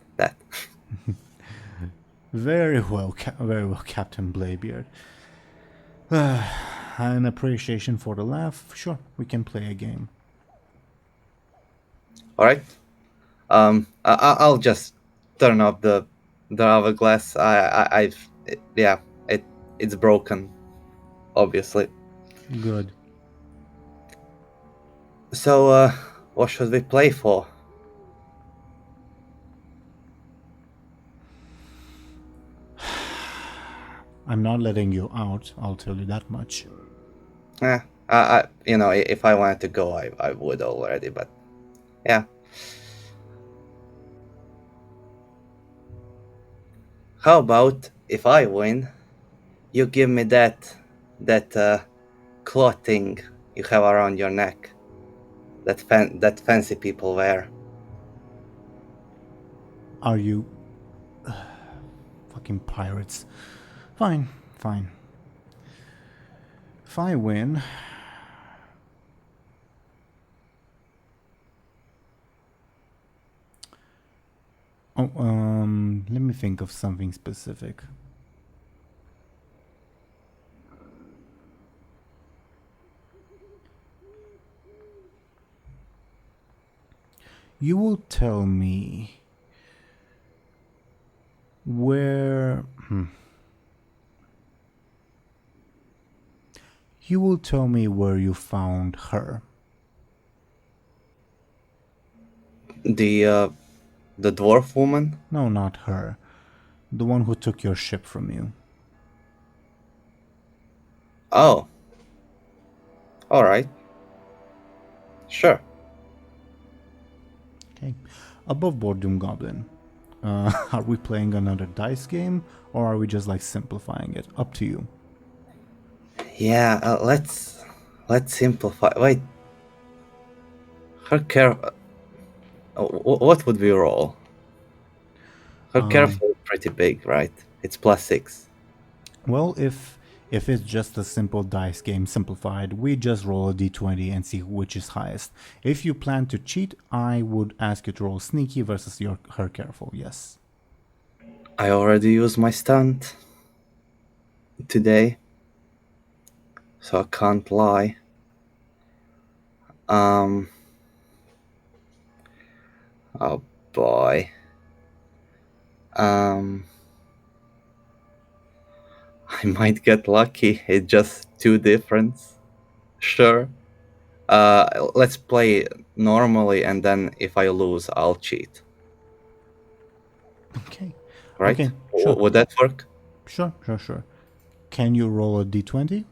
Very well, Captain Bladebeard. An appreciation for the laugh. Sure, we can play a game. All right. I'll just turn off the hourglass. It's broken, obviously. Good. So, what should we play for? I'm not letting you out, I'll tell you that much. If I wanted to go, I would already, but yeah. How about if I win, you give me that cloth thing you have around your neck, that fancy people wear. Are you fucking pirates? Fine. If I win, let me think of something specific. You will tell me where... You will tell me where you found her. The dwarf woman? No, not her. The one who took your ship from you. Oh. Alright. Sure. Okay. Above board, DoomGoblin. Are we playing another dice game, or are we just simplifying it? Up to you. Yeah, let's simplify. Wait. Her care. What would we roll? Her careful is pretty big, right? It's +6. Well, if it's just a simple dice game simplified, we just roll a d20 and see which is highest. If you plan to cheat, I would ask you to roll sneaky versus her careful, yes. I already used my stunt today, so I can't lie. Oh boy. I might get lucky. It's just 2 difference. Sure. Let's play normally, and then if I lose, I'll cheat. Okay. Right? Okay, sure. Would that work? Sure. Can you roll a d20?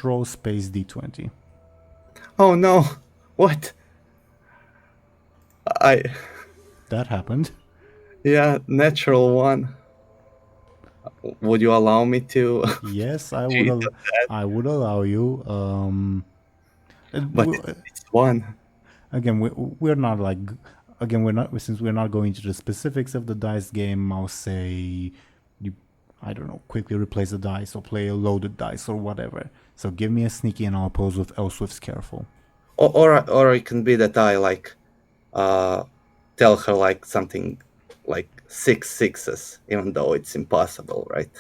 / roll space d20. Oh no! What? That happened. Yeah, natural 1. Would you allow me to? Yes, I Cheat would. I would allow you. But it's 1. Again, we're not like. Again, we're not, since we're not going to the specifics of the dice game. I'll say you, I don't know, quickly replace the dice or play a loaded dice or whatever. So give me a sneaky and I'll oppose with Elswith's careful. Or it can be that I like tell her like something like 6 6s, even though it's impossible, right?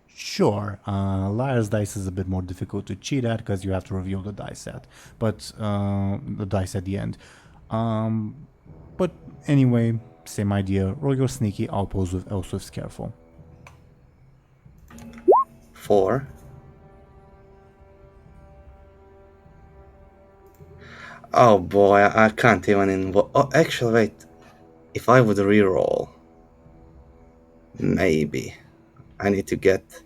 Sure, Liar's Dice is a bit more difficult to cheat at because you have to reveal the dice set, but the dice at the end. But anyway, same idea. Roll your sneaky, I'll pose with Elswith's careful. 4. Oh boy, I can't even involve. Oh, actually, wait. If I would reroll, maybe I need to get.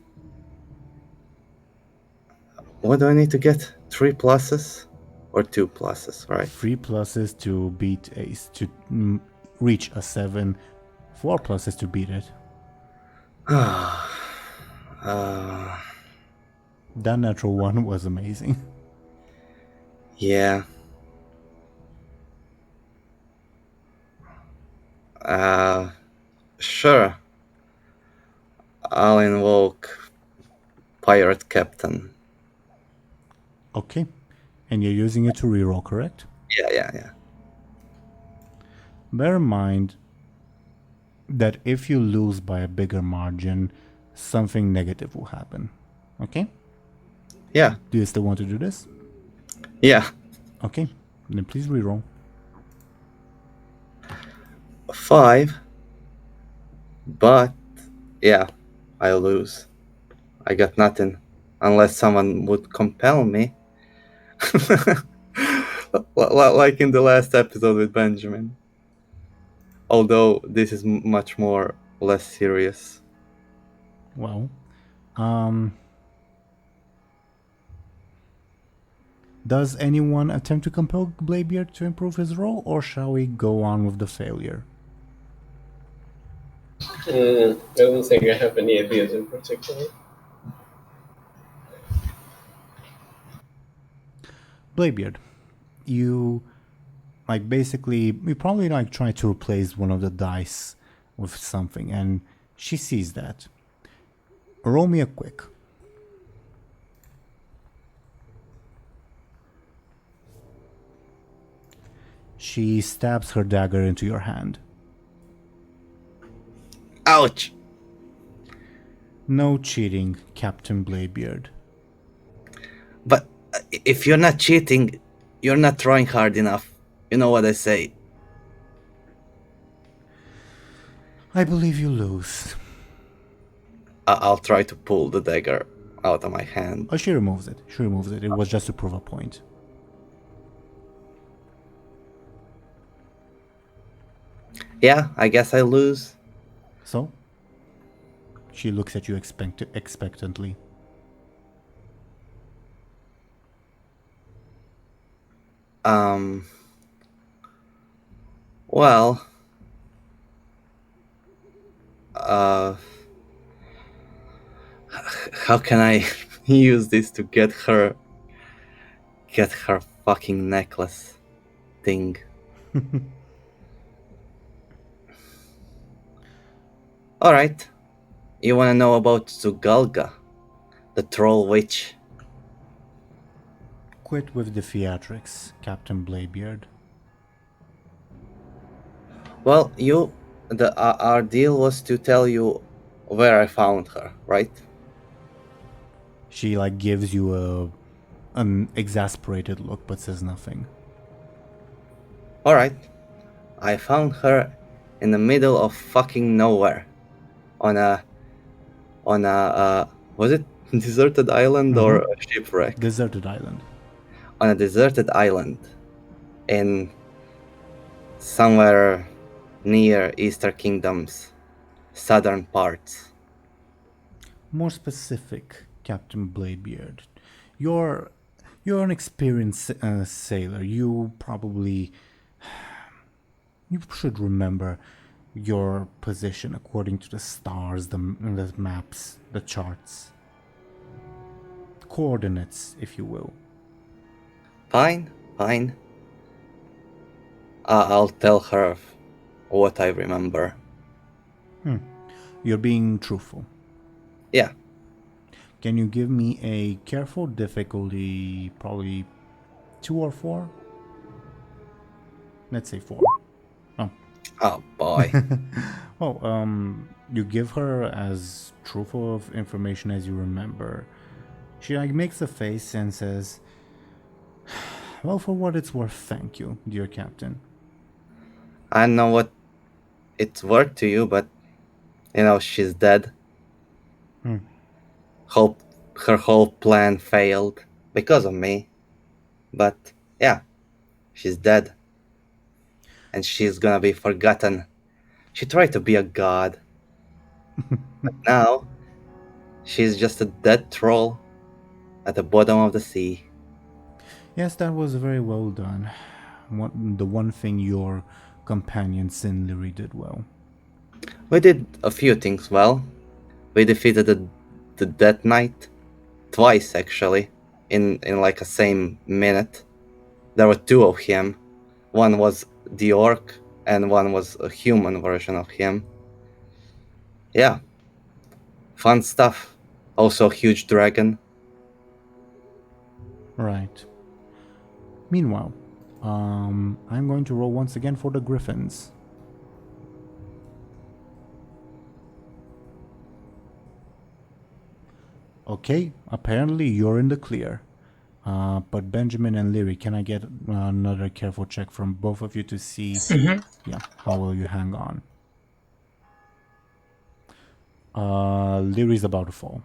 What do I need to get? 3 pluses or 2 pluses, right? 3 pluses to beat ace, to reach a 7. 4 pluses to beat it. That natural 1 was amazing. Yeah. Sure. I'll invoke Pirate Captain. Okay, and you're using it to reroll, correct? Yeah. Bear in mind that if you lose by a bigger margin, something negative will happen. Okay? Yeah. Do you still want to do this? Yeah. Okay, then please reroll. 5. But yeah, I lose. I got nothing unless someone would compel me. Like in the last episode with Benjamin. Although this is much more less serious. Well, does anyone attempt to compel Bladebeard to improve his roll, or shall we go on with the failure? I don't think I have any ideas in particular. Bladebeard, you probably try to replace one of the dice with something, and she sees that. Roll me a quick. She stabs her dagger into your hand. Ouch! No cheating, Captain Bladebeard. But if you're not cheating, you're not trying hard enough. You know what I say. I believe you lose. I'll try to pull the dagger out of my hand. Oh, she removes it. It was just to prove a point. Yeah, I guess I lose. So? She looks at you expectantly. Well, how can I use this to get her fucking necklace thing? Alright. You wanna know about Zugalga, the troll witch? Quit with the theatrics, Captain Bladebeard. Well, our deal was to tell you where I found her, right? She gives you an exasperated look, but says nothing. Alright. I found her in the middle of fucking nowhere. On a was it deserted island or a shipwreck? Deserted island. On a deserted island in somewhere near Easter Kingdom's southern parts. More specific, Captain Bladebeard. You're an experienced sailor. You should remember your position according to the stars, the maps, the charts. Coordinates, if you will. Fine. I'll tell her what I remember. You're being truthful. Yeah. Can you give me a careful difficulty, probably 2 or 4? Let's say 4. Oh boy. Well, you give her as truthful of information as you remember. She makes a face and says, "Well, for what it's worth, thank you, dear Captain." I don't know what it's worth to you, but she's dead. Her whole plan failed because of me. But yeah, she's dead. And she's gonna be forgotten. She tried to be a god. But now, she's just a dead troll at the bottom of the sea. Yes, that was very well done. The one thing your companion Lyri did well. We did a few things well. We defeated the Death Knight twice, actually, in like a same minute. There were 2 of him. One was the orc, and one was a human version of him. Yeah. Fun stuff. Also a huge dragon. Right. Meanwhile, I'm going to roll once again for the Griffins. Okay, apparently you're in the clear. But Benjamin and Lyri, can I get another careful check from both of you to see how will you hang on? Lyri's about to fall.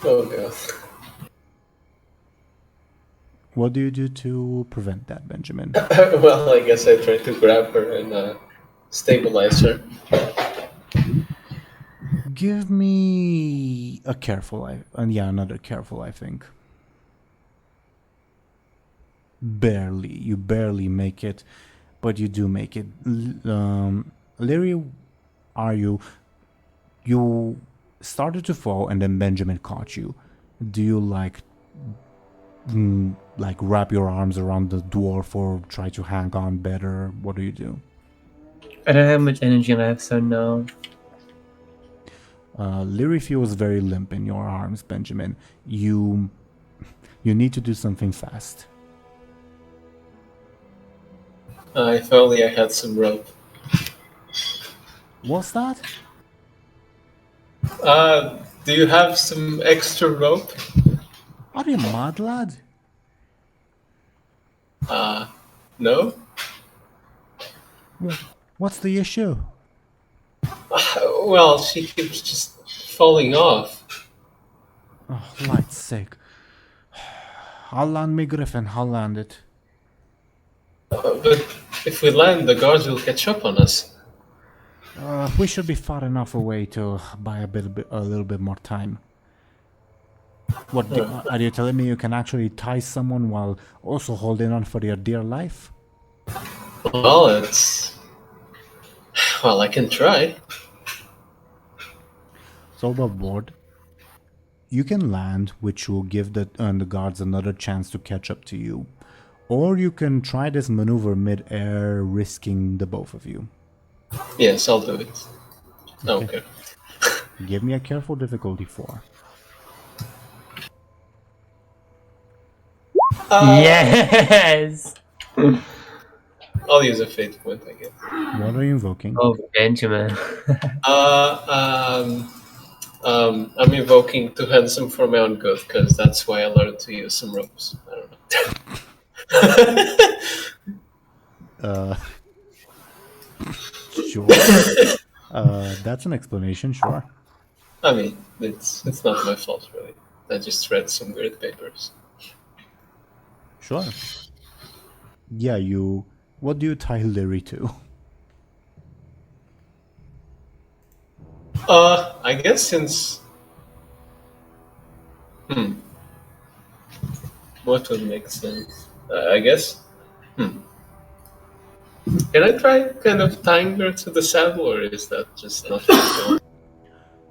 Oh god. What do you do to prevent that, Benjamin? Well, I guess I try to grab her and stabilize her. Give me a careful, another careful, I think. You barely make it, but you do make it. Lyri, you started to fall and then Benjamin caught you. Do you like wrap your arms around the dwarf or try to hang on better? What do you do? I don't have much energy left, so no. Lyri feels very limp in your arms, Benjamin. You need to do something fast. If only I had some rope. What's that? Do you have some extra rope? Are you mad, lad? No? What's the issue? Well, she keeps just falling off. Oh, light's sake. I'll land me Griffin, I'll land it. But if we land, the guards will catch up on us. We should be far enough away to buy a little bit more time. What are you telling me? You can actually tie someone while also holding on for your dear life? Well, I can try. So above board, you can land, which will give the guards another chance to catch up to you. Or you can try this maneuver mid-air, risking the both of you. Yes, I'll do it. Okay. Give me a careful difficulty 4. Yes! I'll use a fate point, I guess. What are you invoking? Oh, Benjamin. I'm invoking Too Handsome for my own good, because that's why I learned to use some ropes. I don't know. Sure. That's an explanation, sure. I mean, it's not my fault, really. I just read some weird papers. Sure. Yeah, what do you tie Lyri to? I guess since... What would make sense? I guess... Can I try kind of tying her to the saddle, or is that just not possible?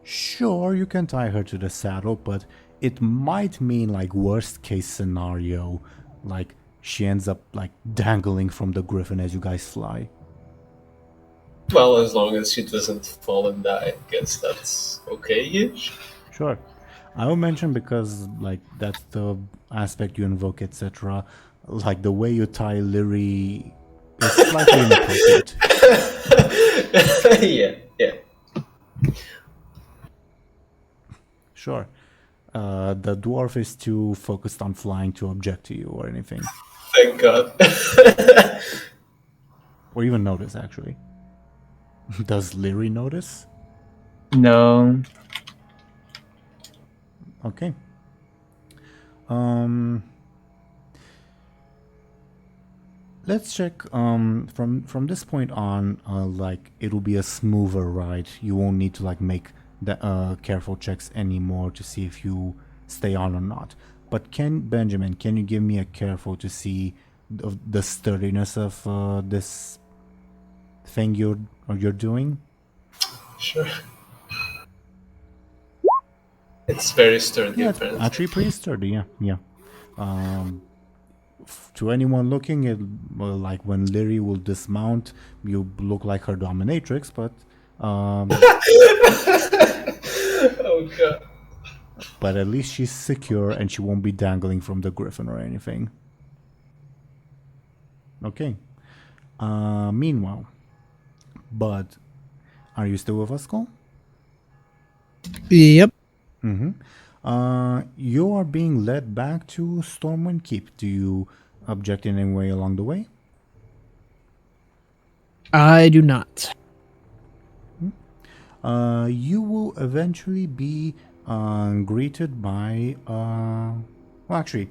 Sure, you can tie her to the saddle, but it might mean like worst case scenario, like she ends up like dangling from the griffin as you guys fly. Well, as long as she doesn't fall and die, I guess that's okay-ish. Sure. I will mention because like that's the aspect you invoke, etc. Like the way you tie Lyri is slightly inappropriate. Yeah. Sure. The dwarf is too focused on flying to object to you or anything. Thank God. Or even notice, actually. Does Lyri notice? No. Okay. Let's check. From this point on, like it'll be a smoother ride. You won't need to like make the careful checks anymore to see if you stay on or not. But Benjamin, can you give me a careful to see the sturdiness of this thing you're doing? Sure. It's very sturdy, Yeah, it's apparently. actually pretty sturdy. Yeah. To anyone looking, it like when Lyri will dismount, you look like her dominatrix, but Oh God. but at least she's secure and she won't be dangling from the griffin or anything. Okay. Meanwhile, Buhd, are you still with us, Skoll? Yep. Mm-hmm. You are being led back to Stormwind Keep. Do you object in any way along the way? I do not. You will eventually be greeted by well, actually,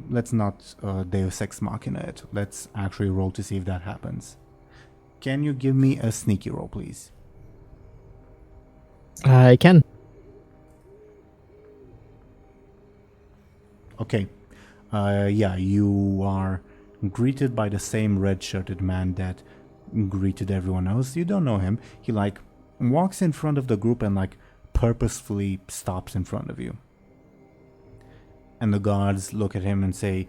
let's not Deus Ex Machina it. Let's actually roll to see if that happens. Can you give me a sneaky roll, please? I can. Okay. Yeah, you are greeted by the same red-shirted man that greeted everyone else. You don't know him. He like walks in front of the group and like purposefully stops in front of you. And the guards look at him and say,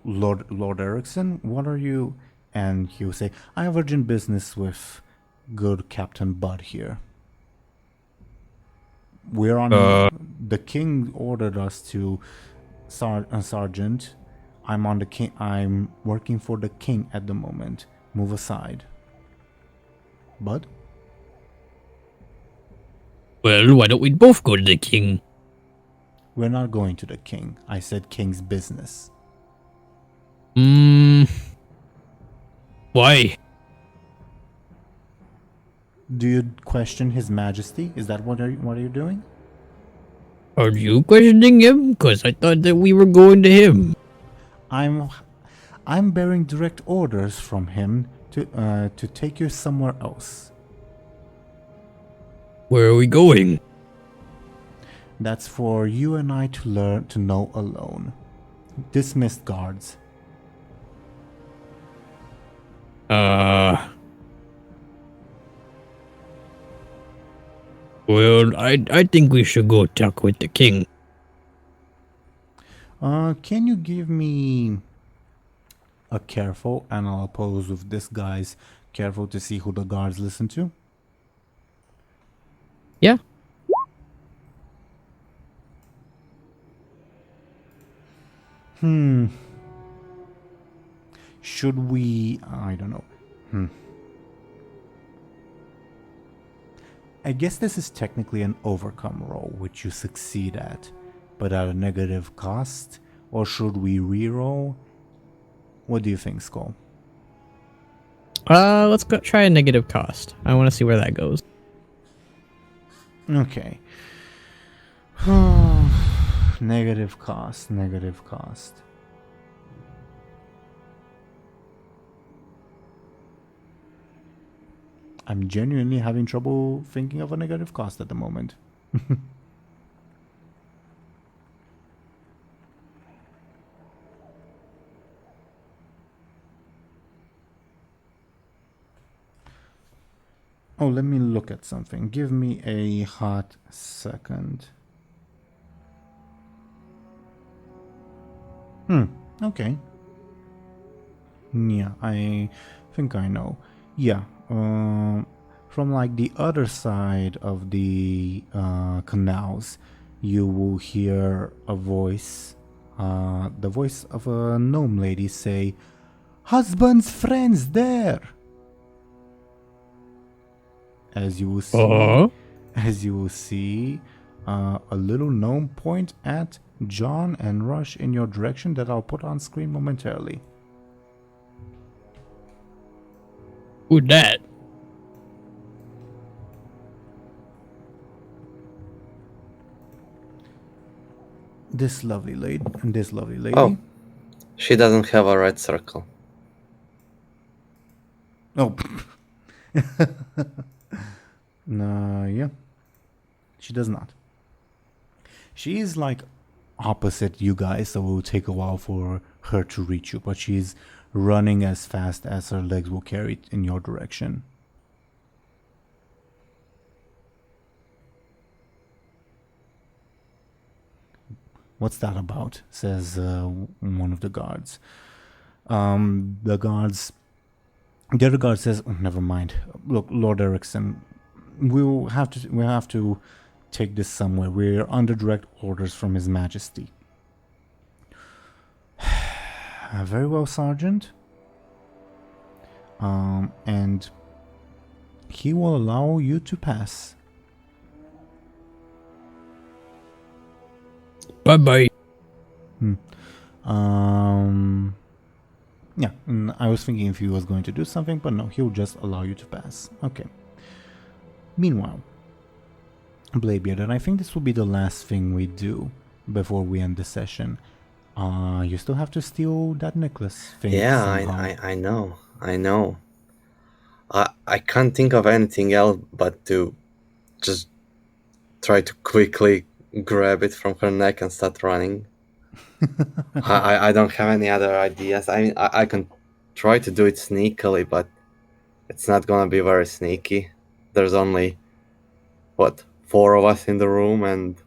Lord Erickson, what are you? And he'll say, I have urgent business with good Captain Buhd here. We're on... The king ordered us to... Sergeant, I'm on the king. I'm working for the king at the moment. Move aside. Buhd? Well, why don't we both go to the king? We're not going to the king. I said king's business. Why? Do you question his majesty? Is that what are you doing? Are you questioning him? Because I thought that we were going to him. I'm bearing direct orders from him to take you somewhere else. Where are we going? That's for you and I to learn to know alone. Dismissed, guards. Well, I think we should go talk with the king. Can you give me a careful, and I'll oppose with this guy's careful to see who the guards listen to? Yeah. Should we... I don't know. I guess this is technically an overcome roll, which you succeed at, but at a negative cost. Or should we reroll? What do you think, Skoll? Let's go try a negative cost. I want to see where that goes. Okay. Negative cost, negative cost. I'm genuinely having trouble thinking of a negative cost at the moment. Oh, let me look at something. Give me a hot second. Okay. Yeah, I think I know. Yeah, from like the other side of the canals, you will hear a voice, the voice of a gnome lady say, "Husband's friends there." As you will see, a little gnome point at John and rush in your direction that I'll put on screen momentarily. Who that? This lovely lady and this lovely lady. Oh, she doesn't have a red circle. Oh. Yeah. She does not. She is like opposite you guys, so it will take a while for her to reach you, but she's running as fast as her legs will carry it in your direction. "What's that about?" says one of the guards. The other guard says, "Oh, never mind. Look, Lord Erickson, we'll have to take this somewhere. We're under direct orders from His Majesty." "Very well, Sergeant. And he will allow you to pass." Bye-bye. Yeah, I was thinking if he was going to do something, but no, he'll just allow you to pass. Okay. Meanwhile, Bladebeard, and I think this will be the last thing we do before we end the session. You still have to steal that necklace thing. Yeah, somehow. I know. I can't think of anything else but to just try to quickly grab it from her neck and start running. I don't have any other ideas. I mean, I can try to do it sneakily, but it's not gonna be very sneaky. There's only, 4 of us in the room, and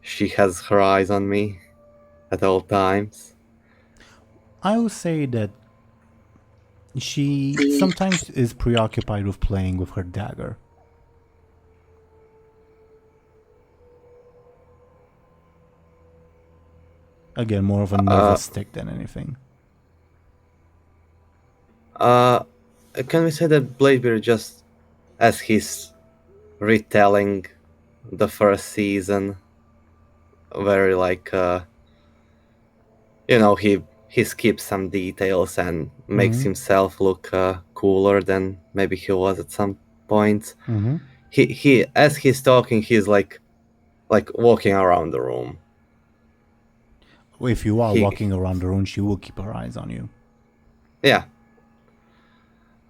she has her eyes on me at all times. I will say that she sometimes is preoccupied with playing with her dagger. Again, more of a nervous stick than anything. Can we say that Bladebeard, just as he's retelling the first season, very he skips some details and makes himself look cooler than maybe he was at some points. He as he's talking, he's like walking around the room. If you are walking around the room, she will keep her eyes on you. Yeah.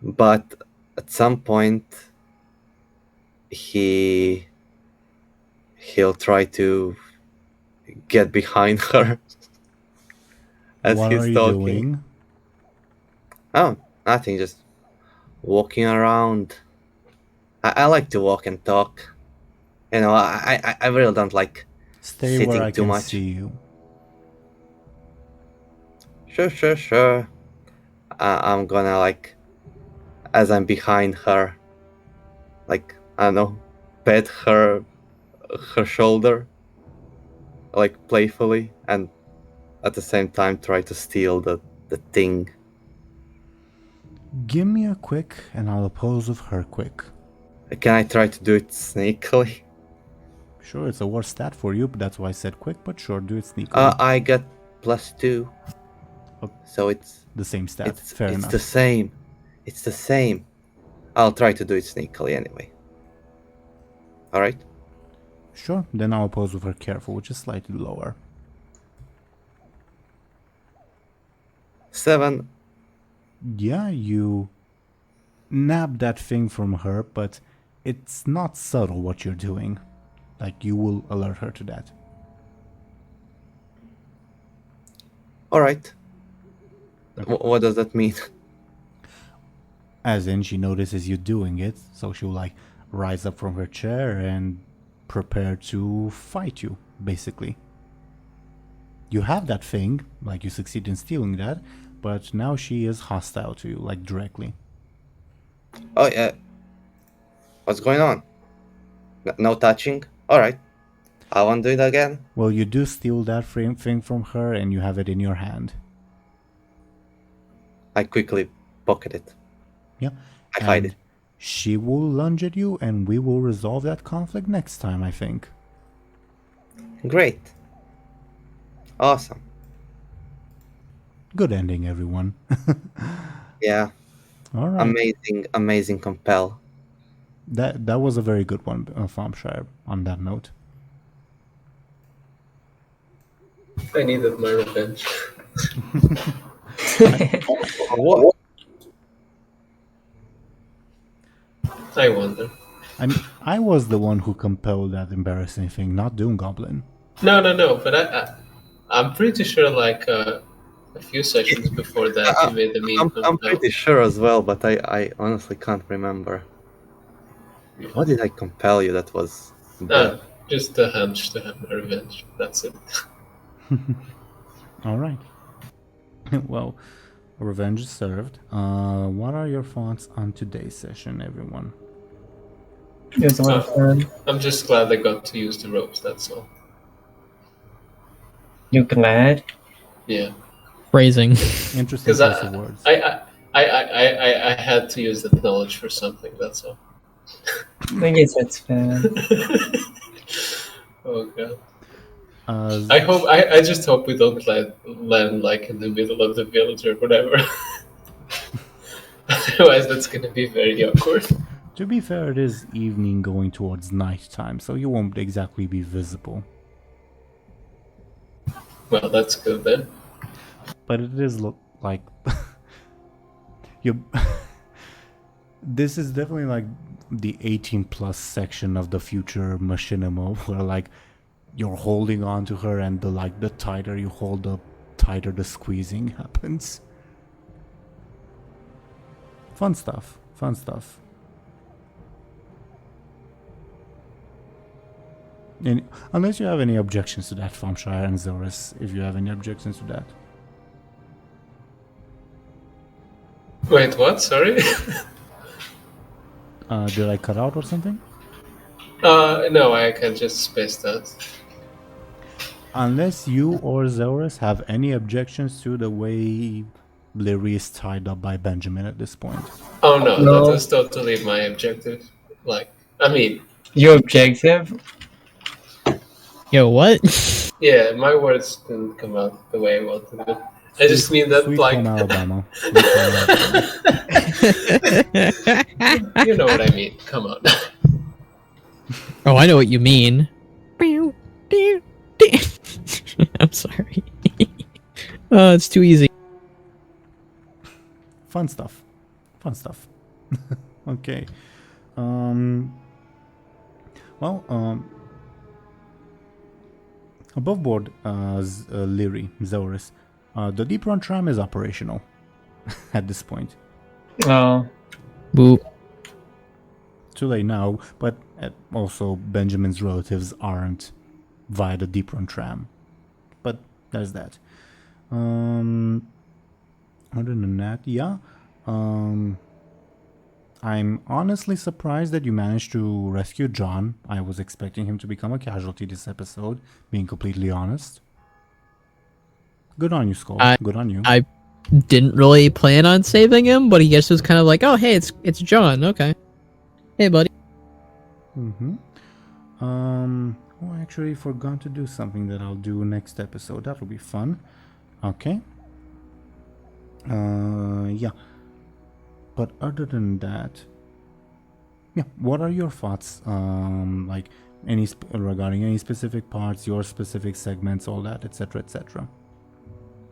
But at some point, he'll try to get behind her as What he's are you talking. doing? Oh, nothing. Just walking around. I like to walk and talk. You know, I really don't like Stay sitting where I too can much. see you. Sure. I'm gonna as I'm behind her, I don't know, pet her shoulder, playfully, and at the same time try to steal the thing. Give me a quick, and I'll oppose with her quick. Can I try to do it sneakily? Sure, it's a worse stat for you, but that's why I said quick, but sure, do it sneakily. I got +2. Okay. So it's The same stat. it's Fair it's enough. the same. It's the same. I'll try to do it sneakily anyway. Alright? Sure, then I'll oppose with her careful, which is slightly lower. 7. Yeah, you nab that thing from her, but it's not subtle what you're doing. Like, you will alert her to that. Alright. What does that mean? As in, she notices you doing it, so she'll like rise up from her chair and prepare to fight you, basically. You have that thing, like you succeed in stealing that, but now she is hostile to you, like directly. Oh, yeah. What's going on? No touching? Alright. I won't do it again. Well, you do steal that thing from her and you have it in your hand. I quickly pocket it. Yeah. I hide And it. she will lunge at you and we will resolve that conflict next time, I think. Great. Awesome. Good ending, everyone. Yeah. All right. Amazing compel. That was a very good one, Thompshire, on that note. I needed my revenge. What? I wonder. I mean, I was the one who compelled that embarrassing thing, not DoomGoblin. No. But I'm pretty sure, like a few sessions before that, you made the meme. I'm pretty sure as well, but I honestly can't remember. What did I compel you? That was bad. Just a hunch to have my revenge. That's it. All right. Well, revenge is served. What are your thoughts on today's session, everyone? It was a lot of fun. I'm just glad I got to use the ropes. That's all. You glad? Yeah. Phrasing. Interesting 'Cause choice of words. I had to use that knowledge for something. That's all. I guess that's fair. Oh god. Uh, I just hope we don't land like in the middle of the village or whatever. Otherwise, that's gonna be very awkward. to be fair, it is evening going towards nighttime, so you won't exactly be visible. Well, that's good then. But it is like you. This is definitely like the 18+ section of the future machinima, where like you're holding on to her, and the tighter you hold, the tighter the squeezing happens. Fun stuff. And unless you have any objections to that, Thompshire and Zelris, if you have any objections to that. Wait, what? Sorry. Did I cut out or something? No, I can just space that. Unless you or Zelris have any objections to the way Lyri is tied up by Benjamin at this point. Oh no, No. that was totally my objective. Like, I mean, Your objective? Yo, what? yeah, my words didn't come out the way I wanted it. I just mean that, Sweet like, home Alabama. Sweet home Alabama. you know what I mean. Come on. Oh, I know what you mean. I'm sorry. Oh, it's too easy. Fun stuff. Okay. Above board, Lyri, Zelris, the deep run tram is operational at this point. Oh. Boo. Too late now, but also Benjamin's relatives aren't via the deep run tram. But there's that. Other than that, yeah. I'm honestly surprised that you managed to rescue John. I was expecting him to become a casualty this episode, being completely honest. Good on you, Skoll. Good on you. I didn't really plan on saving him, but he just was kind of like, oh, hey, it's John. Okay. Hey, buddy. Mm-hmm. Oh, I actually forgot to do something that I'll do next episode. That'll be fun. Okay. Yeah. But other than that, yeah. What are your thoughts? Like regarding any specific parts, your specific segments, all that, etc., etc.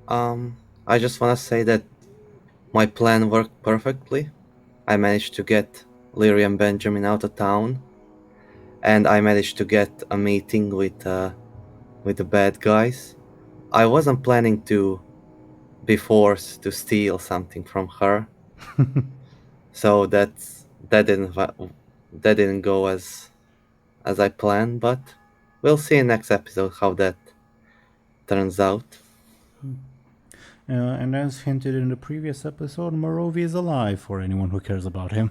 I just want to say that my plan worked perfectly. I managed to get Lyri and Benjamin out of town, and I managed to get a meeting with the bad guys. I wasn't planning to be forced to steal something from her, so that didn't go as I planned. But we'll see in next episode how that turns out. And as hinted in the previous episode, Morovi is alive for anyone who cares about him.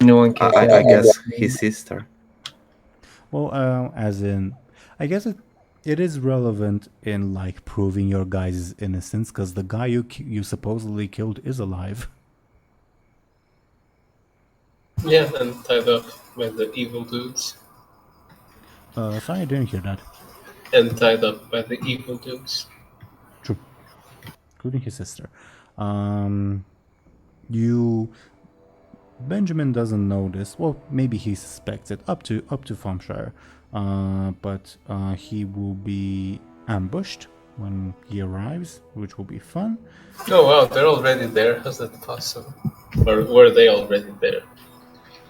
No one cares. I guess his sister. Well, as in, I guess it is relevant in like proving your guys' innocence, because the guy you supposedly killed is alive. Yeah, and tied up by the evil dudes. Sorry, I didn't hear that. And tied up by the evil dudes. True, including his sister. Benjamin doesn't know this. Well, maybe he suspects it up to Thompshire, but he will be ambushed when he arrives, which will be fun. Oh wow, they're already there. How's that possible? Or were they already there?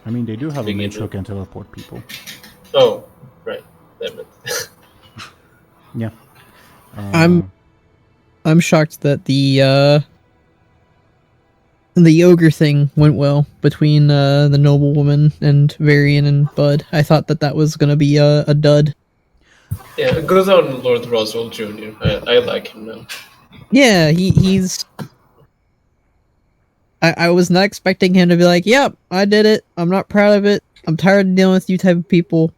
I mean, they do have a mage who can teleport people. Oh, right. Damn it. Yeah. I'm shocked that the ogre thing went well between the noblewoman and Varian and Buhd. I thought that was gonna be a dud. Yeah, good on Lord Roswell Jr. I like him now. Yeah, he's. I was not expecting him to be like, "Yep, I did it. I'm not proud of it. I'm tired of dealing with you type of people."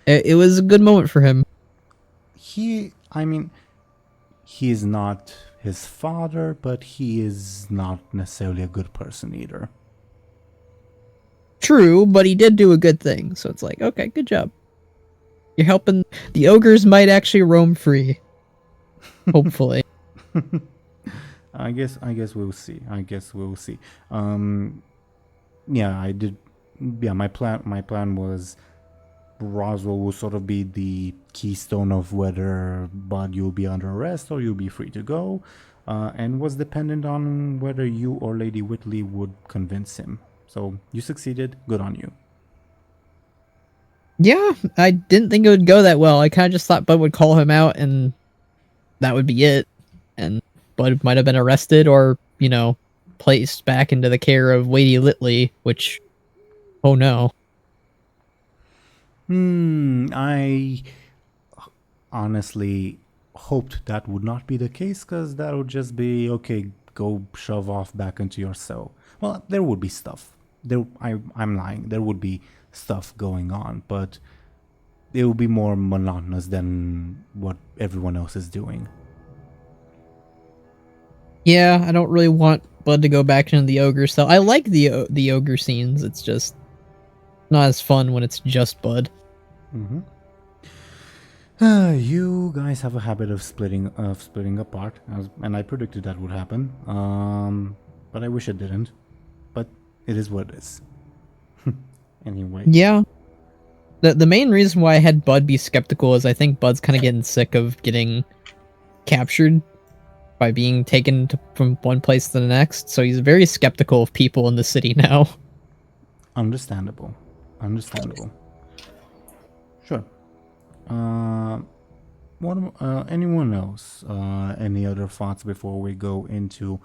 It was a good moment for him. He is not his father, but he is not necessarily a good person either. True, but he did do a good thing, so it's like, okay, good job. You're helping. The ogres might actually roam free. Hopefully. I guess we'll see. Yeah, I did. Yeah, my plan was Roswell will sort of be the keystone of whether Buhd you'll be under arrest or you'll be free to go, and was dependent on whether you or Lady Whitley would convince him. So you succeeded. Good on you. Yeah, I didn't think it would go that well. I kind of just thought Buhd would call him out and that would be it. And Buhd might have been arrested or, placed back into the care of Lady Whitley, which, oh no. I honestly hoped that would not be the case, because that would just be, okay, go shove off back into your cell. Well, there would be stuff. I'm lying. There would be stuff going on, but it would be more monotonous than what everyone else is doing. Yeah, I don't really want Buhd to go back into the ogre cell. I like the ogre scenes. It's just not as fun when it's just Buhd. Mm-hmm. You guys have a habit of splitting apart, and I predicted that would happen. But I wish it didn't. But it is what it is. Anyway. Yeah. The main reason why I had Buhd be skeptical is I think Bud's kind of getting sick of getting captured by being taken from one place to the next. So he's very skeptical of people in the city now. Understandable. Sure. Anyone else? Any other thoughts before we go into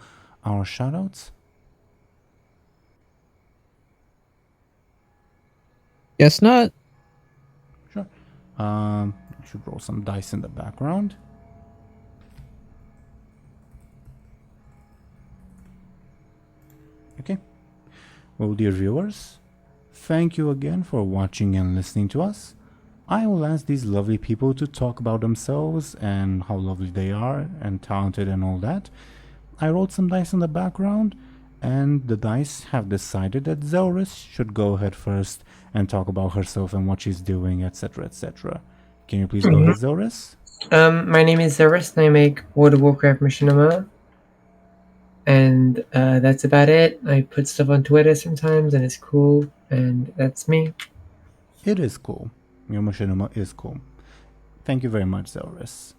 our shoutouts? Guess not. Sure. Should roll some dice in the background. Okay. Well, dear viewers, thank you again for watching and listening to us. I will ask these lovely people to talk about themselves and how lovely they are and talented and all that. I rolled some dice in the background, And the dice have decided that Zelris should go ahead first and talk about herself and what she's doing, etc., etc. Can you please go ahead, Zelris? My name is Zelris, and I make World of Warcraft machinima. And that's about it. I put stuff on Twitter sometimes, and it's cool. And that's me. It is cool. Your machinima is cool. Thank you very much, Zelris.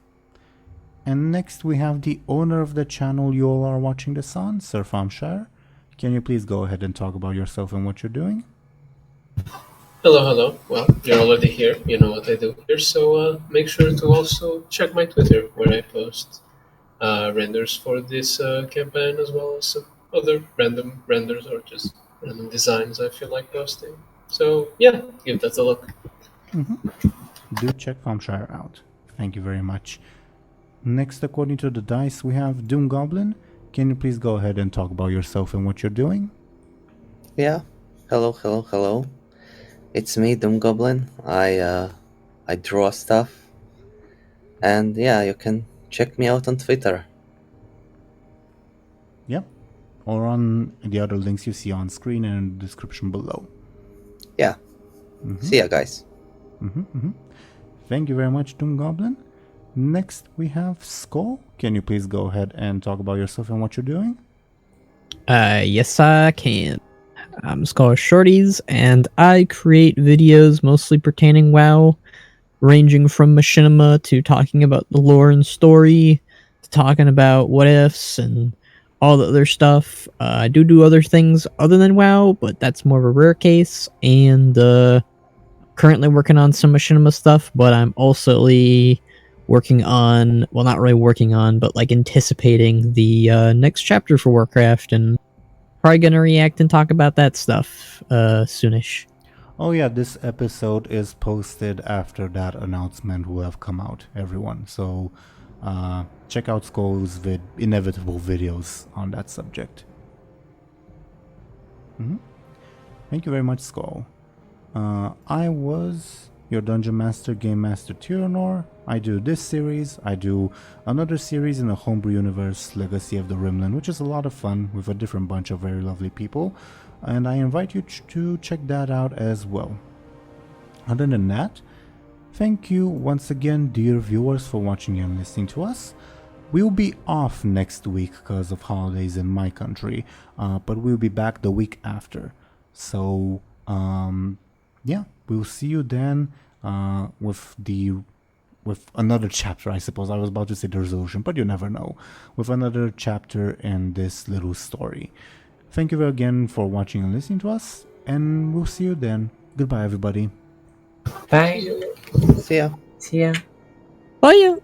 And next we have the owner of the channel you all are watching this on, Sir Thompshire. Can you please go ahead and talk about yourself and what you're doing? Hello. Well, you're already here. You know what I do here, so make sure to also check my Twitter, where I post renders for this campaign, as well as some other random renders or just random designs I feel like posting. So yeah, give that a look. Do check Thompshire out. Thank you very much. Next, according to the dice, we have DoomGoblin. Can you please go ahead and talk about yourself and what you're doing? Yeah. Hello. It's me, DoomGoblin. I draw stuff. And yeah, you can check me out on Twitter. Yep. Or on the other links you see on screen and in the description below. Yeah. See ya, guys. Thank you very much, DoomGoblin. Next, we have Skoll. Can you please go ahead and talk about yourself and what you're doing? Yes, I can. I'm Skoll Shorties, and I create videos mostly pertaining WoW, ranging from machinima to talking about the lore and story, to talking about what ifs and all the other stuff. I do other things other than WoW, but that's more of a rare case, and currently working on some machinima stuff, but I'm also working on, well, not really working on, but like anticipating the next chapter for Warcraft, and probably gonna react and talk about that stuff soonish. Oh yeah, this episode is posted after that announcement will have come out, everyone. So check out Skoll's inevitable videos on that subject. Thank you very much, Skoll. I was your Dungeon Master, Game Master Teeironor. I do this series, I do another series in the Homebrew Universe, Legacy of the Rimland, which is a lot of fun with a different bunch of very lovely people, and I invite you to check that out as well. Other than that, thank you once again, dear viewers, for watching and listening to us. We'll be off next week because of holidays in my country, but we'll be back the week after. So, yeah, we'll see you then with another chapter, I suppose. I was about to say the resolution, but you never know. With another chapter in this little story. Thank you again for watching and listening to us, and we'll see you then. Goodbye, everybody. Bye. See ya. See ya. Bye.